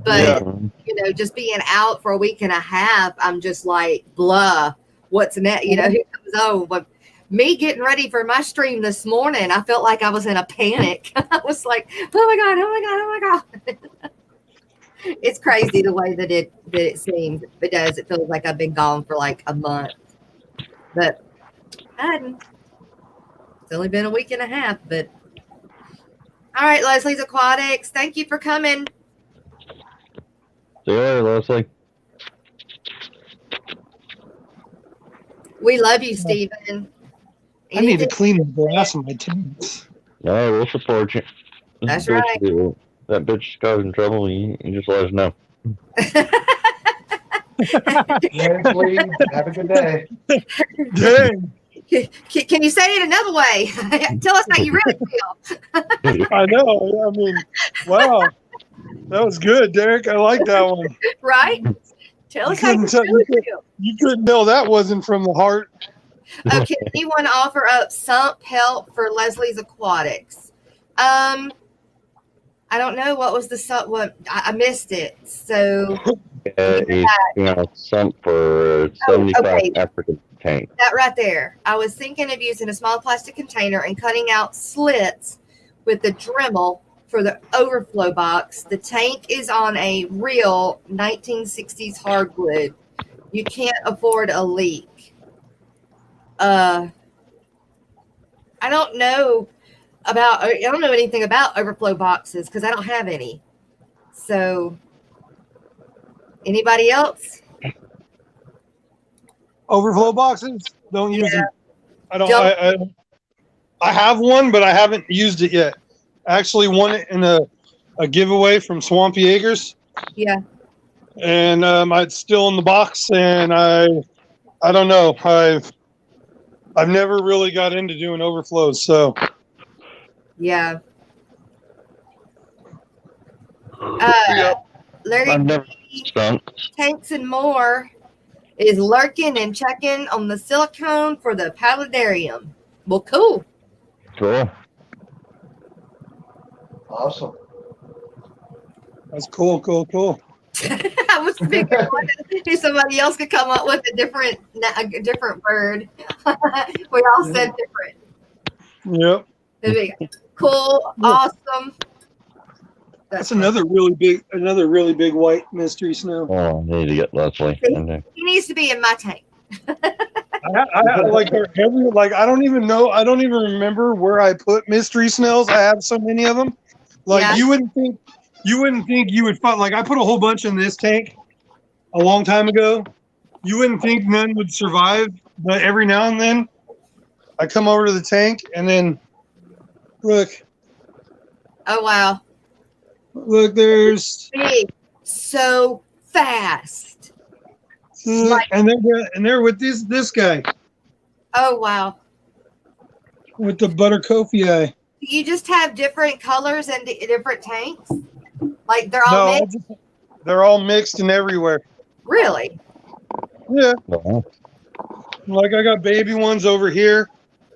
But, Yeah. you know, just being out for a week and a half, I'm just like, blah, what's next? You know, who comes over? Me getting ready for my stream this morning, I felt like I was in a panic. I was like, oh my God, oh my God, oh my God. It's crazy the way that it seems. It does. It feels like I've been gone for like a month. But I hadn't. It's only been a week and a half, but all right, Leslie's Aquatics. Thank you for coming. See you later, Leslie. We love you, Stephen. I need to clean the glass in my tanks. No, we'll support you. That's Bitch, right. That bitch got in trouble. You just let us know. Thanks, Lee. Have a good day. Dang. Can you say it another way? Tell us how you really feel. I know. I mean, wow. That was good, Derek. I like that one. Right? Tell us how you Couldn't tell- really feel. You couldn't tell that wasn't from the heart. Okay, anyone offer up sump help for Leslie's Aquatics? I don't know what was the sump. What I missed it. So Some for 75 okay. African tank. That right there. I was thinking of using a small plastic container and cutting out slits with the Dremel for the overflow box. The tank is on a real 1960s hardwood. You can't afford a leak. I don't know anything about overflow boxes because I don't have any. So anybody else? Overflow boxes? Don't use them. Don't. I have one, but I haven't used it yet. I actually won it in a giveaway from Swampy Acres. Yeah. And it's still in the box, and I don't know. I've never really got into doing overflows, so Yeah. Larry I've never sunk. Tanks and More is lurking and checking on the silicone for the paludarium. Well, cool. Cool. Awesome. that's cool. I was figuring if somebody else could come up with a different word. We all said different. Yep. It'd be cool, awesome. That's another really big white mystery snow. Oh, I need to get Leslie. He needs to be in my tank. I like I don't even know. I don't even remember where I put mystery snails. I have so many of them. Like Yeah. you wouldn't think you would find. Like I put a whole bunch in this tank a long time ago. You wouldn't think none would survive, but every now and then I come over to the tank and then look, Oh wow. there's Big. So fast. and they're with this guy Oh wow. with the butter kofi eye. You just have different colors and different tanks? Like they're all mixed? They're all mixed and everywhere. Really? Yeah. No. Like I got baby ones over here.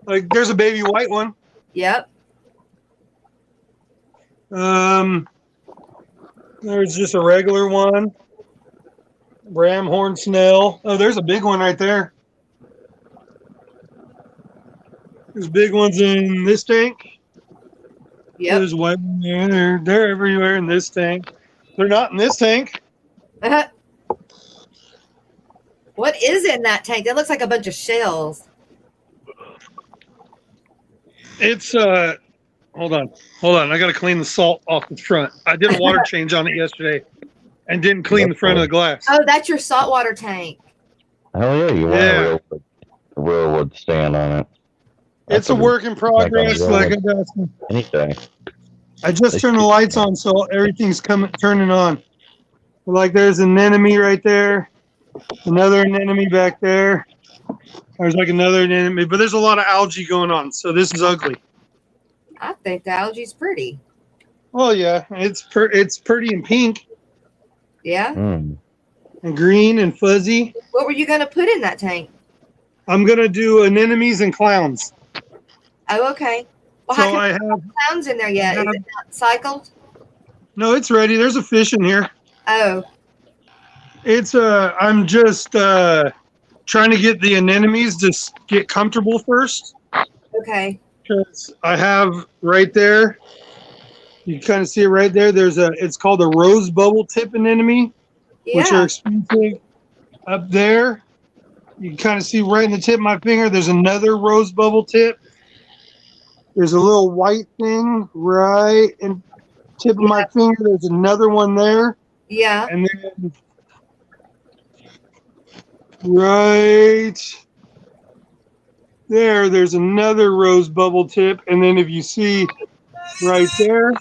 Like there's a baby white one. Yep. There's just a regular one. Ram horn snail. Oh, there's a big one right there. There's big ones in this tank. Yep. There's white one there. They're everywhere in this tank. They're not in this tank. What is in that tank? That looks like a bunch of shells. It's hold on. I gotta clean the salt off the front. I did a water change on it yesterday. and didn't clean the front of the glass. Oh, that's your saltwater tank. Hell yeah, you Yeah. want a real wood stand on it. It's a work in progress. Like I got anything. I just turned the lights on, so everything's turning on. Like there's an anemone right there, another anemone back there. There's like another anemone, but there's a lot of algae going on, so this is ugly. I think the algae's pretty. Well, yeah, it's pretty and pink Yeah. and green and fuzzy. What were you gonna put in that tank? I'm gonna do anemones and clowns. Oh, okay. Well, So how come I there's have no clowns in there yet? Is it not cycled? no, it's ready. There's a fish in here. Oh, It's I'm just trying to get the anemones to get comfortable first. okay. Because I have right there, you kind of see it right there. It's called a rose bubble tip anemone, which are Yeah. expensive. Up there, you can kind of see right in the tip of my finger. There's another rose bubble tip. There's a little white thing right in tip of my finger. There's another one there, Yeah. and then right there's another rose bubble tip, and then if you see right there,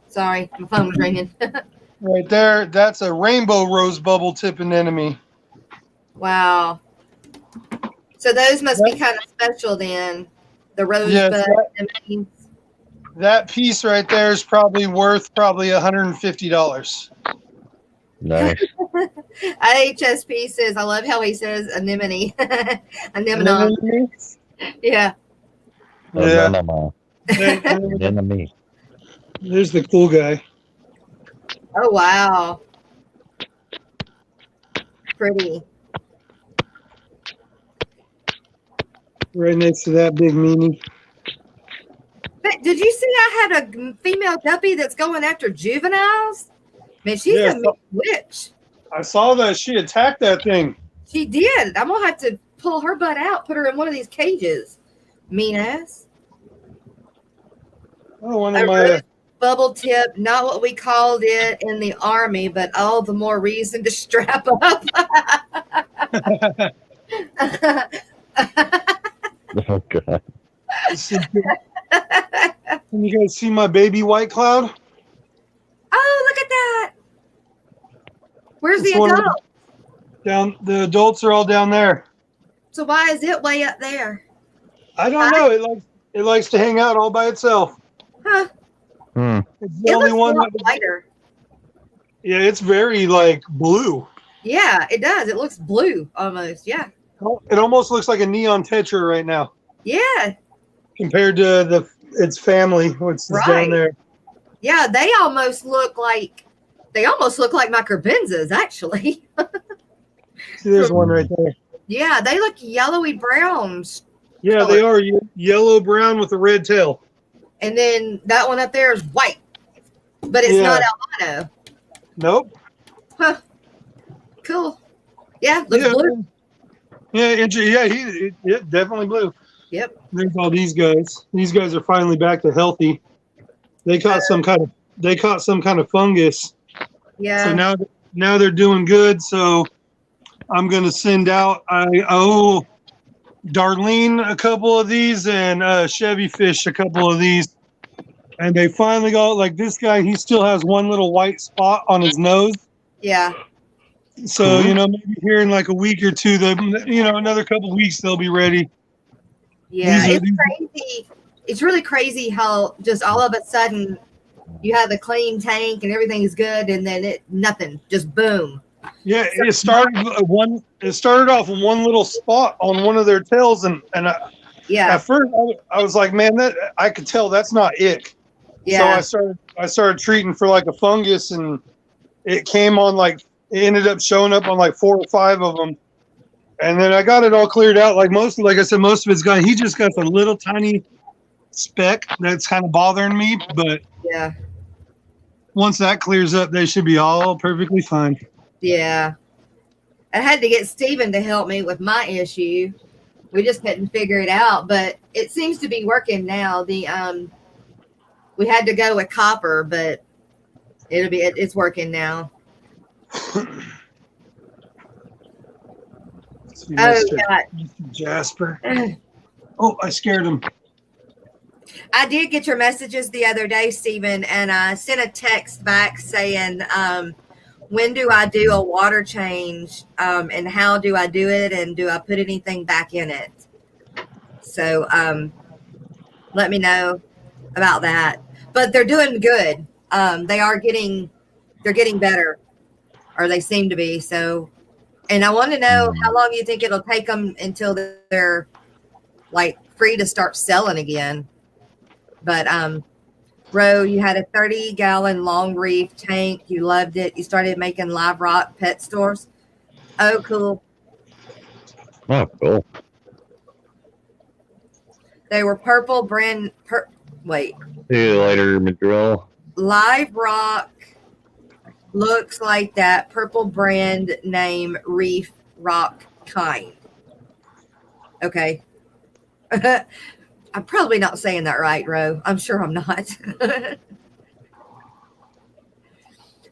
Sorry, my phone was ringing. right there, that's a rainbow rose bubble tip anemone. Wow. So those must be kind of special then. The rosebud. Yes, that piece right there is probably worth $150. Nice. IHSP says, I love how he says anemone. Anemone. Yeah. Anemone. Yeah. Anemone. There's the cool guy. Oh, wow. Pretty. Right next to that big meanie. But did you see I had a female guppy that's going after juveniles? Man, she's a witch. I saw that she attacked that thing. She did. I'm going to have to pull her butt out, put her in one of these cages. Mean ass. Oh, one of my bubble tip, not what we called it in the Army, but all the more reason to strap up. Oh, God. Can you guys see my baby white cloud? Oh, look at that. Where's It's the one of adult? The adults are all down there. So why is it way up there? I don't know. It likes to hang out all by itself. Huh. It's the It only looks one a lot lighter. Yeah, it's very like blue. Yeah, it does. It looks blue almost. Yeah. It almost looks like a neon tetra right now Yeah. compared to its family, which is down there. Yeah, they almost look like my carbenzas, actually. See, there's one right there. Yeah, they look yellowy browns. Yeah, they are yellow brown with a red tail. And then that one up there is white, but it's not albino. Nope. Huh. Cool. Yeah, looks blue. Yeah, definitely blue. Yep. There's all these guys. These guys are finally back to healthy. They caught some kind of fungus. Yeah. So now they're doing good. So I'm gonna send out. I owe Darlene a couple of these and Chevy Fish a couple of these, and they finally got like this guy. He still has one little white spot on his nose. Yeah. So maybe here in like a week or two, another couple of weeks they'll be ready. Yeah, it's crazy. It's really crazy how just all of a sudden you have a clean tank and everything is good, and then nothing, just boom. Yeah, it started off with one little spot on one of their tails, and at first I was like, man, that I could tell that's not ick. Yeah. So I started treating for like a fungus, and it ended up showing up on like 4 or 5 of them. And then I got it all cleared out. Like I said, most of it's gone. He just got a little tiny speck that's kind of bothering me. But yeah, once that clears up, they should be all perfectly fine. Yeah. I had to get Steven to help me with my issue. We just couldn't figure it out, but it seems to be working now. We had to go with copper, but It's working now. See, Oh Mr. yeah. Jasper. Oh, I scared him. I did get your messages the other day, Stephen, and I sent a text back saying, when do I do a water change, and how do I do it, and do I put anything back in it? So let me know about that. But they're doing good. They're getting better, or they seem to be. So, and I want to know how long you think it'll take them until they're like free to start selling again. But Ro, you had a 30-gallon long reef tank. You loved it. You started making live rock pet stores. Oh, cool. Oh, cool. They were purple brand. Wait. See you later, Madrill. Live rock looks like that purple brand name reef rock kind. Okay. I'm probably not saying that right, Ro. I'm sure I'm not.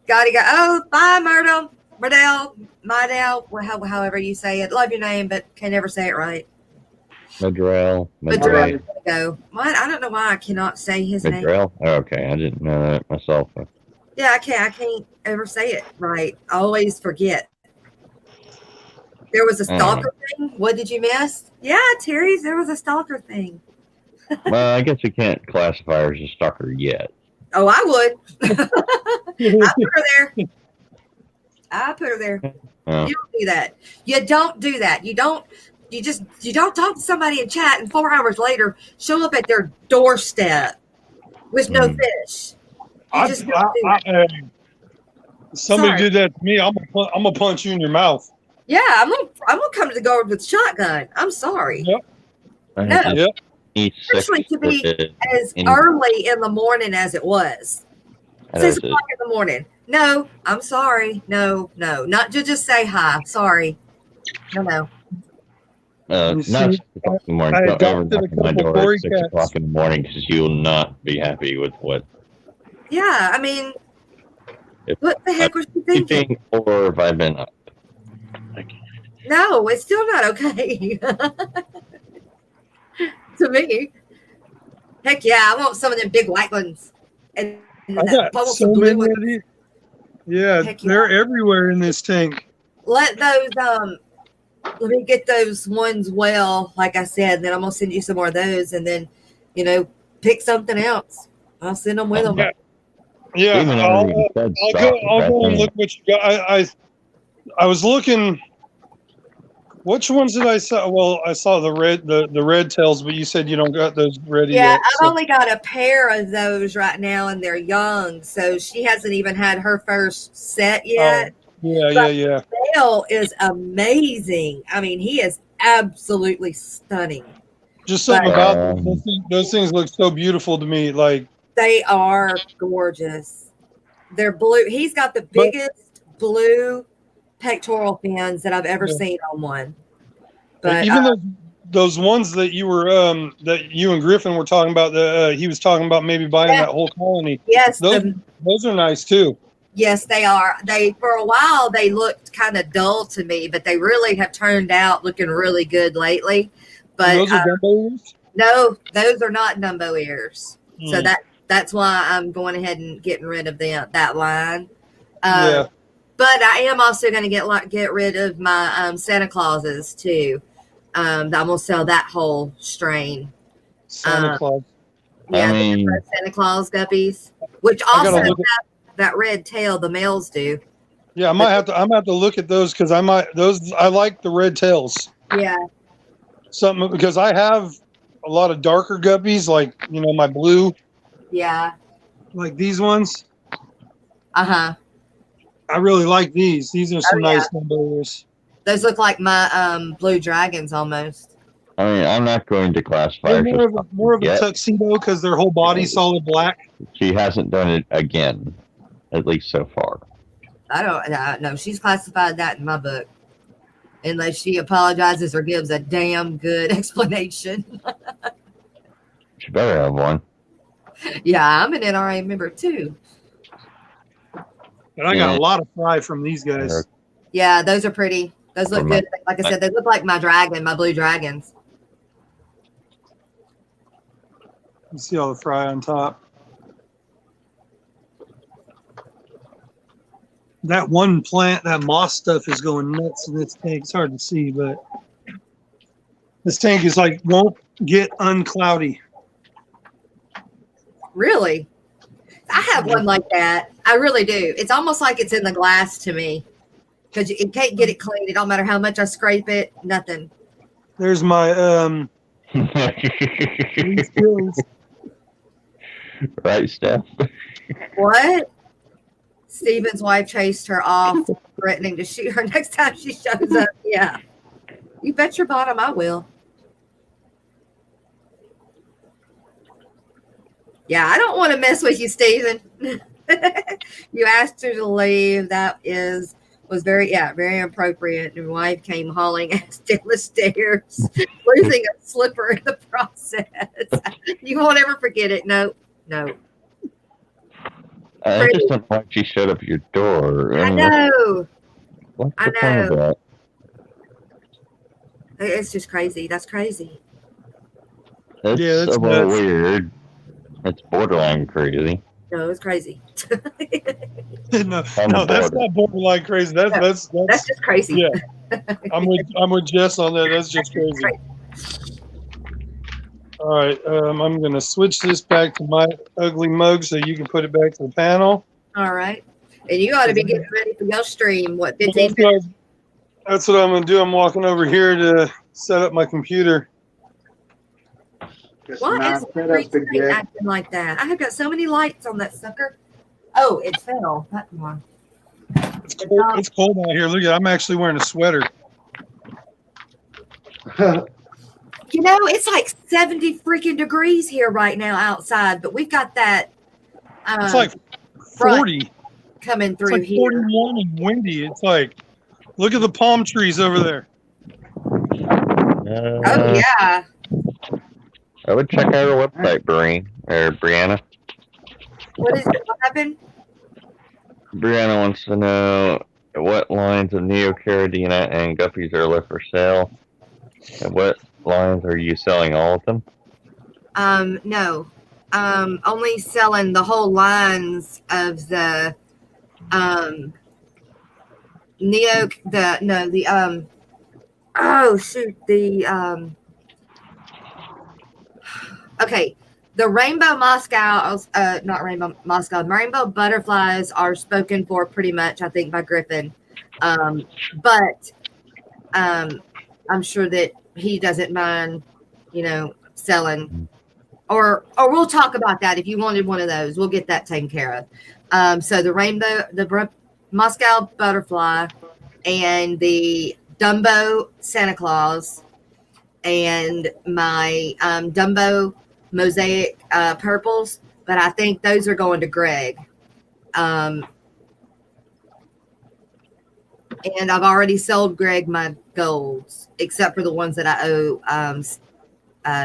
Gotta go. Oh, bye, Myrtle. Mydell, however you say it. Love your name, but can never say it right. Madrill. Madrill. Go. I don't know why I cannot say his name. Madrill? Oh, okay, I didn't know that myself. Yeah, I can't ever say it right. I always forget. There was a stalker thing. What did you miss? Yeah, Terry's. There was a stalker thing. Well, I guess you can't classify her as a stalker yet. Oh, I would. I put her there. You don't do that. You don't do that. You don't talk to somebody in chat and 4 hours later show up at their doorstep with no fish. You just don't do that. Somebody did that to me. I'm gonna punch you in your mouth. Yeah, I'm gonna come to the guard with a shotgun. I'm sorry. Yep. No. Yep. Especially to be as early in the morning as it was. 6 o'clock in the morning. No, I'm sorry. No. Not to just say hi. Sorry. No. Not 6 o'clock in the morning. Don't ever knock on my door at 6 o'clock in the morning because you will not be happy with what. Yeah, I mean, what the heck was you thinking? Or have I been up? No, it's still not okay. To me. Heck yeah, I want some of them big white ones. And I got so many of these. Yeah, they're everywhere in this tank. Let me get those ones well, like I said, then I'm gonna send you some more of those, and then pick something else. I'll send them with them. Yeah, I'll go and look what you got. I was looking. Which ones did I saw? Well, I saw the red tails, but you said you don't got those ready yet. Yeah, I've only got a pair of those right now, and they're young, so she hasn't even had her first set yet. Oh, yeah. Dale is amazing. I mean, he is absolutely stunning. Just something about those things look so beautiful to me. Like they are gorgeous. They're blue. He's got the biggest blue pectoral fins that I've ever seen on one. But even those ones that you were that you and Griffin were talking about, he was talking about maybe buying that whole colony. Yes, those are nice too. Yes, they are. For a while they looked kind of dull to me, but they really have turned out looking really good lately. But those are Dumbo ears? No, those are not Dumbo ears. So that's why I'm going ahead and getting rid of that line. But I am also going to get rid of my Santa Clauses too. I'm going to sell that whole strain. Santa Claus. Yeah, the Santa Claus guppies, which also have that red tail. The males do. Yeah, I'm gonna have to look at those because I like the red tails. Yeah. Something because I have a lot of darker guppies, like my blue. Yeah. Like these ones. I really like these. These are some nice numbers. Those look like my blue dragons almost. I mean, I'm not going to classify her more of a tuxedo because their whole body's solid black. She hasn't done it again, at least so far. I don't know. She's classified that in my book. Unless she apologizes or gives a damn good explanation. She better have one. Yeah, I'm an NRA member too. But I got a lot of fry from these guys. Yeah, those are pretty. Those look From good. Like I said, they look like my blue dragons. You see all the fry on top. That one plant, that moss stuff is going nuts in this tank. It's hard to see, but this tank is like won't get uncloudy. Really? I have one like that. I really do. It's almost like it's in the glass to me because it can't get it clean. It don't matter how much I scrape it. Nothing. There's my skills. Right, Steph? What? Steven's wife chased her off, threatening to shoot her next time she shows up. Yeah. You bet your bottom I will. Yeah, I don't want to mess with you, Steven. You asked her to leave. That was very inappropriate. Your wife came hauling ass down the stairs, losing a slipper in the process. You won't ever forget it. No. I just don't like she showed up at your door. I know. What's the point of that? It's just crazy. That's crazy. It's that's a little nuts. weird. It's borderline crazy. No, it's crazy. no, that's not borderline crazy. That's just crazy. Yeah, I'm with Jess on that. That's just crazy. All right, I'm gonna switch this back to my ugly mug so you can put it back to the panel. All right, and you ought to be getting ready for your stream. What 15 minutes? That's what I'm gonna do. I'm walking over here to set up my computer. Why is the screen acting like that? I have got so many lights on that sucker. Oh, it fell. That one. It's cold out here. Look at it. I'm actually wearing a sweater. You know, it's like 70 freaking degrees here right now outside, but we've got that. It's like 40 coming through it's like 41 and windy. It's like, look at the palm trees over there. Oh yeah. I would check out our website, Brianna. What is it? What happened? Brianna wants to know what lines of Neocaridina and guppies are left for sale. And what lines are you selling? All of them? No. Only selling the whole lines of the okay, the rainbow rainbow butterflies are spoken for pretty much, I think, by Griffin. But I'm sure that he doesn't mind, selling, or we'll talk about that. If you wanted one of those, we'll get that taken care of. So the Moscow butterfly and the Dumbo Santa Claus and my Dumbo mosaic purples, but I think those are going to Greg. And I've already sold Greg my golds, except for the ones that I owe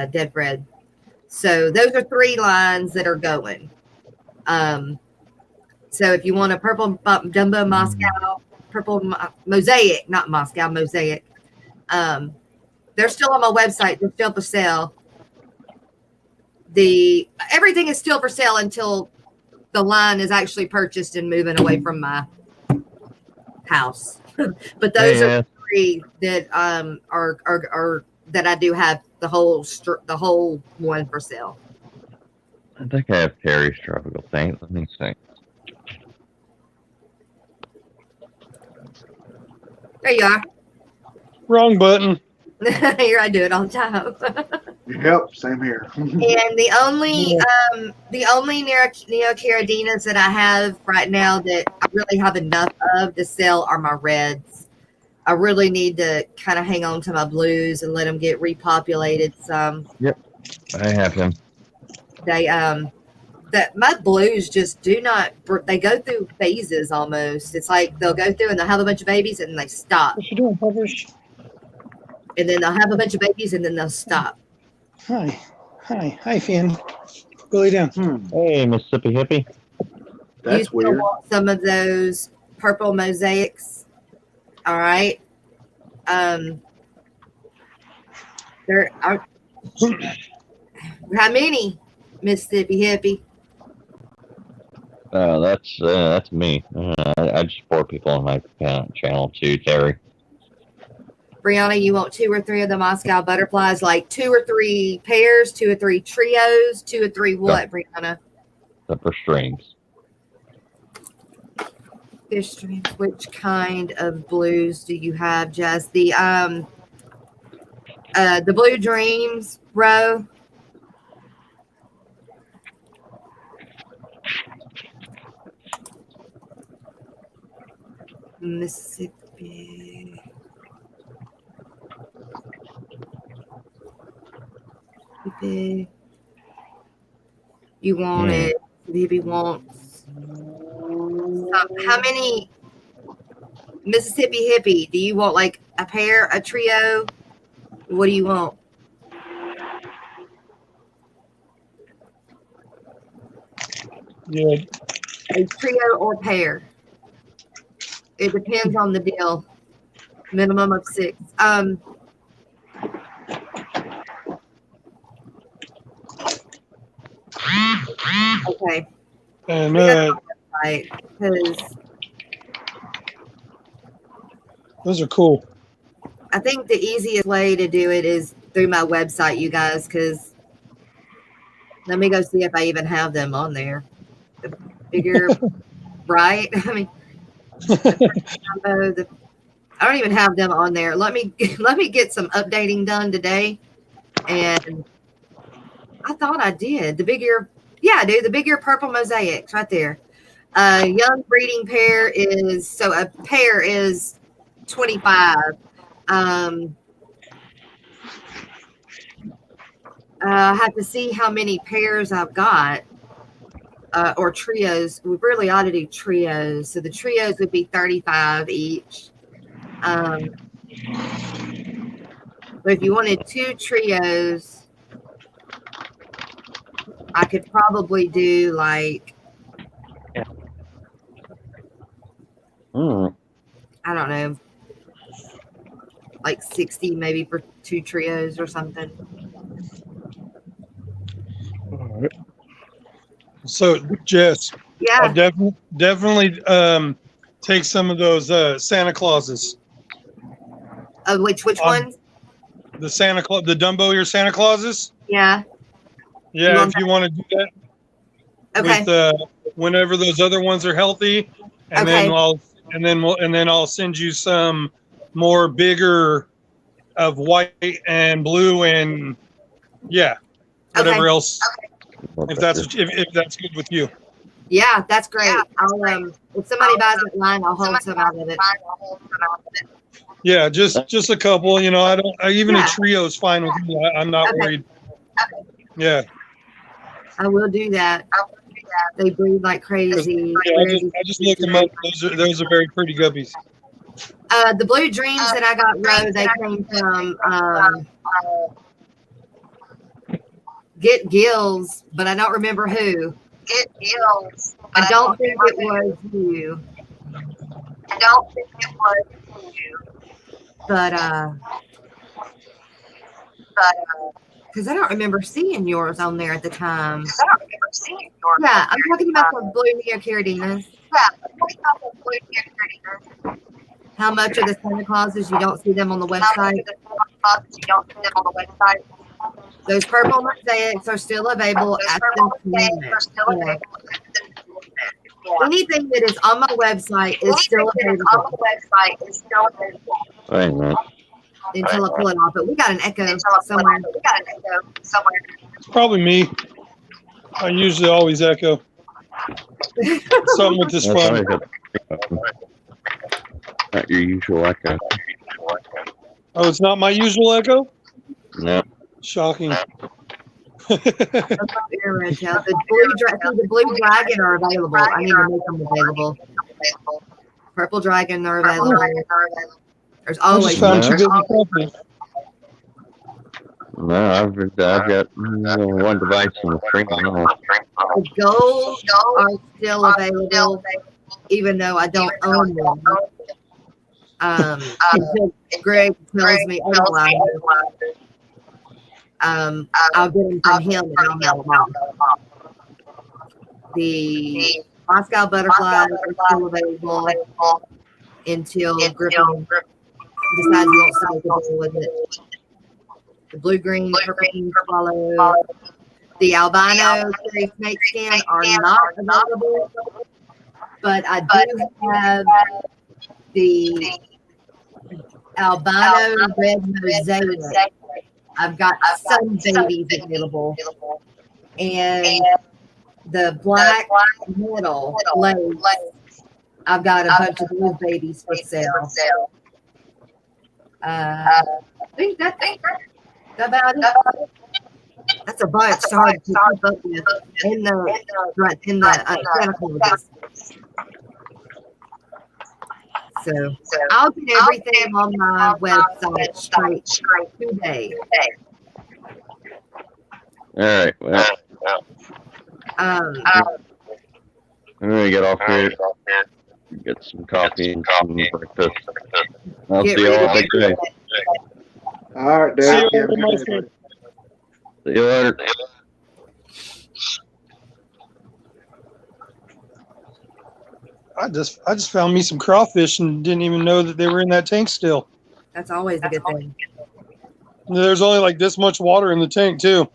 Dead Fred. So those are 3 lines that are going. So if you want a purple Dumbo Moscow, purple mosaic, not Moscow, mosaic, they're still on my website. They're still for sale. Everything is still for sale until the line is actually purchased and moving away from my house. But those are 3 that are that I do have the whole one for sale. I think I have Terry's Tropical Saint. Let me see. There you are. Wrong button. Here I do it all the time. Yep, same here. And the only Neocaradinas that I have right now that I really have enough of to sell are my reds. I really need to kind of hang on to my blues and let them get repopulated some. Yep, I have him. My blues just do not. They go through phases almost. It's like they'll go through and they'll have a bunch of babies and they stop. What you doing, Publish? And then they'll have a bunch of babies and then they'll stop. Hi, Finn. Go lay down. Hey, Mississippi Hippie. You That's still weird. want some of those purple mosaics. All right. There are how many, Mississippi Hippie? That's me. I just support people on my channel too, Terry. Brianna, you want 2 or 3 of the Moscow butterflies, like 2 or 3 pairs, 2 or 3 trios, 2 or 3 what, Brianna? Except for streams. Fish streams. Which kind of blues do you have, Jess? The Blue Dreams row. Mississippi. You want it. Maybe wants. How many Mississippi Hippie? Do you want like a pair, a trio? What do you want? Yeah. A trio or pair? It depends on the deal. Minimum of 6. Okay. And Right. Because those are cool. I think the easiest way to do it is through my website, you guys, because let me go see if I even have them on there. The bigger, right? I mean, I don't even have them on there. Let me get some updating done today. And I thought I did. The bigger, yeah, dude, the bigger purple mosaics right there. Young breeding pair is, so a pair is 25. I have to see how many pairs I've got, or trios. We really ought to do trios. So the trios would be 35 each. But if you wanted 2 trios, I could probably do like, I don't know, like 60 maybe for 2 trios or something. All right. So, Jess, Yeah. I'll definitely take some of those Santa Clauses. Which ones? The Santa Claus, the Dumbo ear Santa Clauses. Yeah. Yeah, if you want to do that. Okay. With whenever those other ones are healthy, and Okay. then I'll send you some more bigger of white and blue and whatever else. If that's good with you. Yeah, that's great. I'll if somebody buys that line, I'll hold some out of it. Yeah, just a couple. You know, even a trio is fine with me. I'm not worried. Yeah. I will do that. They breed like crazy. Yeah, I just looked them up. Those are very pretty guppies. The Blue Dreams that I got row, they came from Get Gills, but I don't remember who. Get Gills. I don't think it was you. But because I don't remember seeing yours on there at the time. Yeah, I'm talking about the blue neocardinas. How much are the Santa Clauses? You don't see them on the website? Those purple mosaics are still available at this moment. Yeah. Anything that is on my website is still available. Hang on. Until I pull it off. But we got an echo somewhere. It's probably me. I usually always echo. Something with this phone. Not your usual echo. Oh, it's not my usual echo? No. Shocking. The blue dragon are available. I need to make them available. Purple dragon are available. There's I always just found you good company. No, I've got one device in the stream. The goals are still available, even though I don't own one. Until Greg tells me otherwise, I'll get them from him and I'll mail them off. The Moscow butterflies are still available until Griffin decides he wants to make a deal with it. The blue-green, purple-green swallow, the albino cherry snake skin are not available, but I do have the albino red mosaic. I've got some babies available, and the black middle legs. I've got a bunch of those babies for sale. I think that's about it. That's a bunch. It's hard to keep up with in the chemicals. So I'll get everything on my website straight today. All right. Well, I'm gonna get off here, get some coffee and some breakfast. I'll see you all next day. All right, See Dad. you later, Meister. See you later. I just found me some crawfish and didn't even know that they were in that tank still. That's always a good thing. There's only like this much water in the tank too.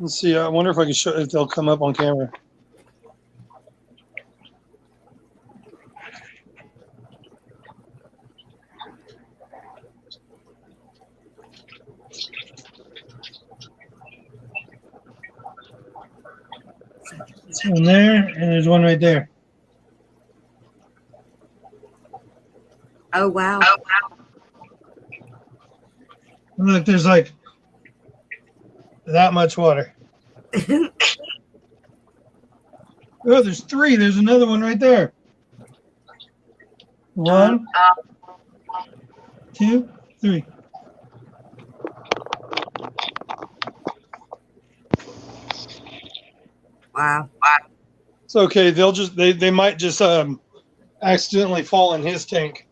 Let's see. I wonder if I can show if they'll come up on camera. There's one there, and there's one right there. Oh wow! Look, there's like that much water. Oh, there's three. There's another one right there. 1, 2, 3. Wow. It's okay. They might just accidentally fall in his tank.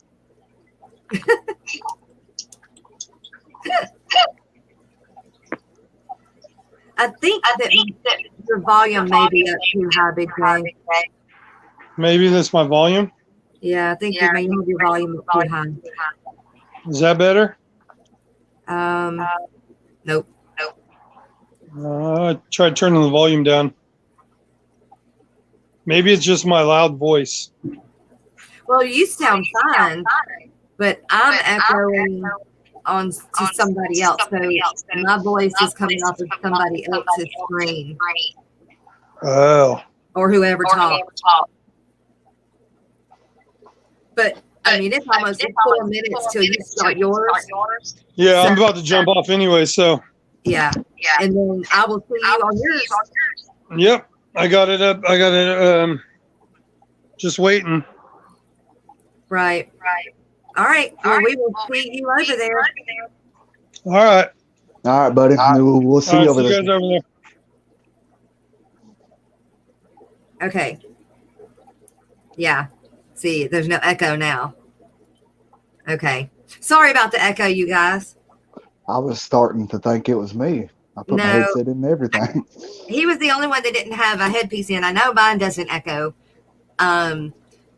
I think that your volume may be up too high, Big Ray. Maybe that's my volume. Yeah, I think you may have your volume up too high. Is that better? Nope. I tried turning the volume down. Maybe it's just my loud voice. Well, you sound fine, but I'm echoing on to somebody else, so my voice is coming off of somebody else's screen Oh. or whoever talks. But I mean, it's almost 4 minutes till you start yours. Yeah, I'm about to jump off anyway, so. Yeah, and then I will see you on yours. Yep, I got it up. I got it just waiting. Right. All right. Well, we will see you over there. All right. All right, buddy. We'll see you over See you there. guys over there. Okay. Yeah. See, there's no echo now. Okay. Sorry about the echo, you guys. I was starting to think it was me. I put my headset in and everything. He was the only one that didn't have a headpiece in. I know mine doesn't echo.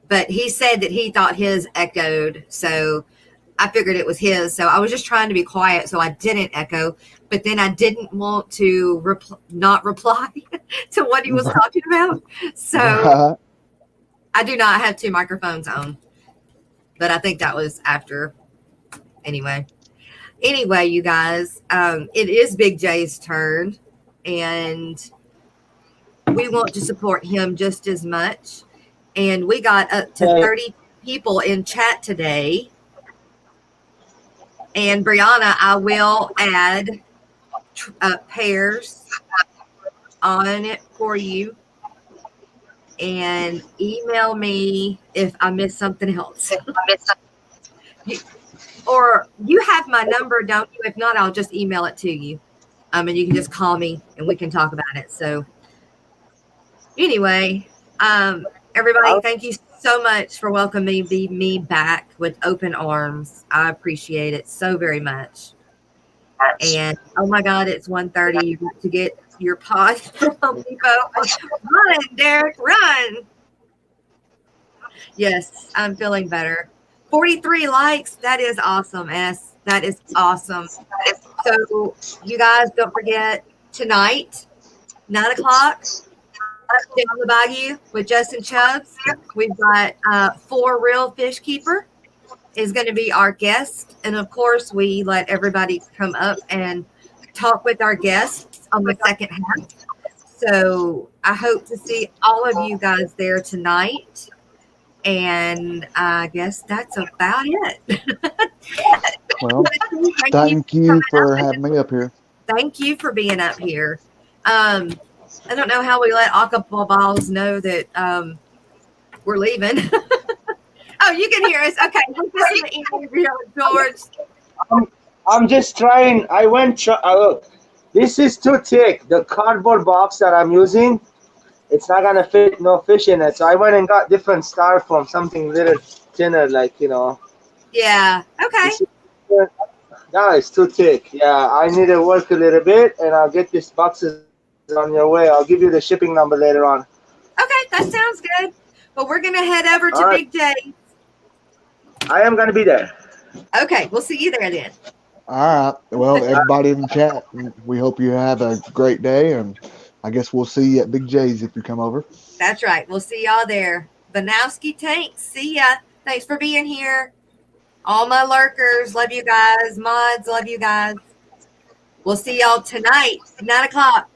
But he said that he thought his echoed, so I figured it was his. So I was just trying to be quiet so I didn't echo. But then I didn't want to not reply to what he was talking about. So I do not have 2 microphones on. But I think that was after. Anyway, you guys, it is Big J's turn. And we want to support him just as much. And we got up to 30 people in chat today. And Brianna, I will add pairs on it for you. And email me if I missed something else. Or you have my number, don't you? If not, I'll just email it to you. And you can just call me and we can talk about it. So anyway, everybody, thank you so much for welcoming me back with open arms. I appreciate it so very much. And oh my God, it's 1:30. You got to get your pod from Home Depot. Run, Derek, run. Yes, I'm feeling better. 43 likes. That is awesome, S. That is awesome. So you guys don't forget tonight, 9 o'clock, down the bayou with Justin Chubbs. We've got 4 Real Fish Keeper is going to be our guest. And of course, we let everybody come up and talk with our guests on the second half. So I hope to see all of you guys there tonight. And I guess that's about it. Well, thank you for having me up here. Thank you for being up here. I don't know how we let Aqua Balls know that we're leaving. Oh, you can hear us. Okay. This is George. I'm just trying. I went. Look, this is too thick. The cardboard box that I'm using, it's not gonna fit no fish in it. So I went and got different styrofoam, something a little thinner, like Yeah. Okay. No, it's too thick. Yeah, I need to work a little bit, and I'll get these boxes on your way. I'll give you the shipping number later on. Okay, that sounds good. But we're gonna head over to Big J. I am gonna be there. Okay, we'll see you there then. All right. Well, everybody in the chat, we hope you have a great day, and I guess we'll see you at Big J's if you come over. That's right. We'll see y'all there. Banowski Tank, see ya. Thanks for being here. All my lurkers, love you guys. Mods, love you guys. We'll see y'all tonight, 9 o'clock.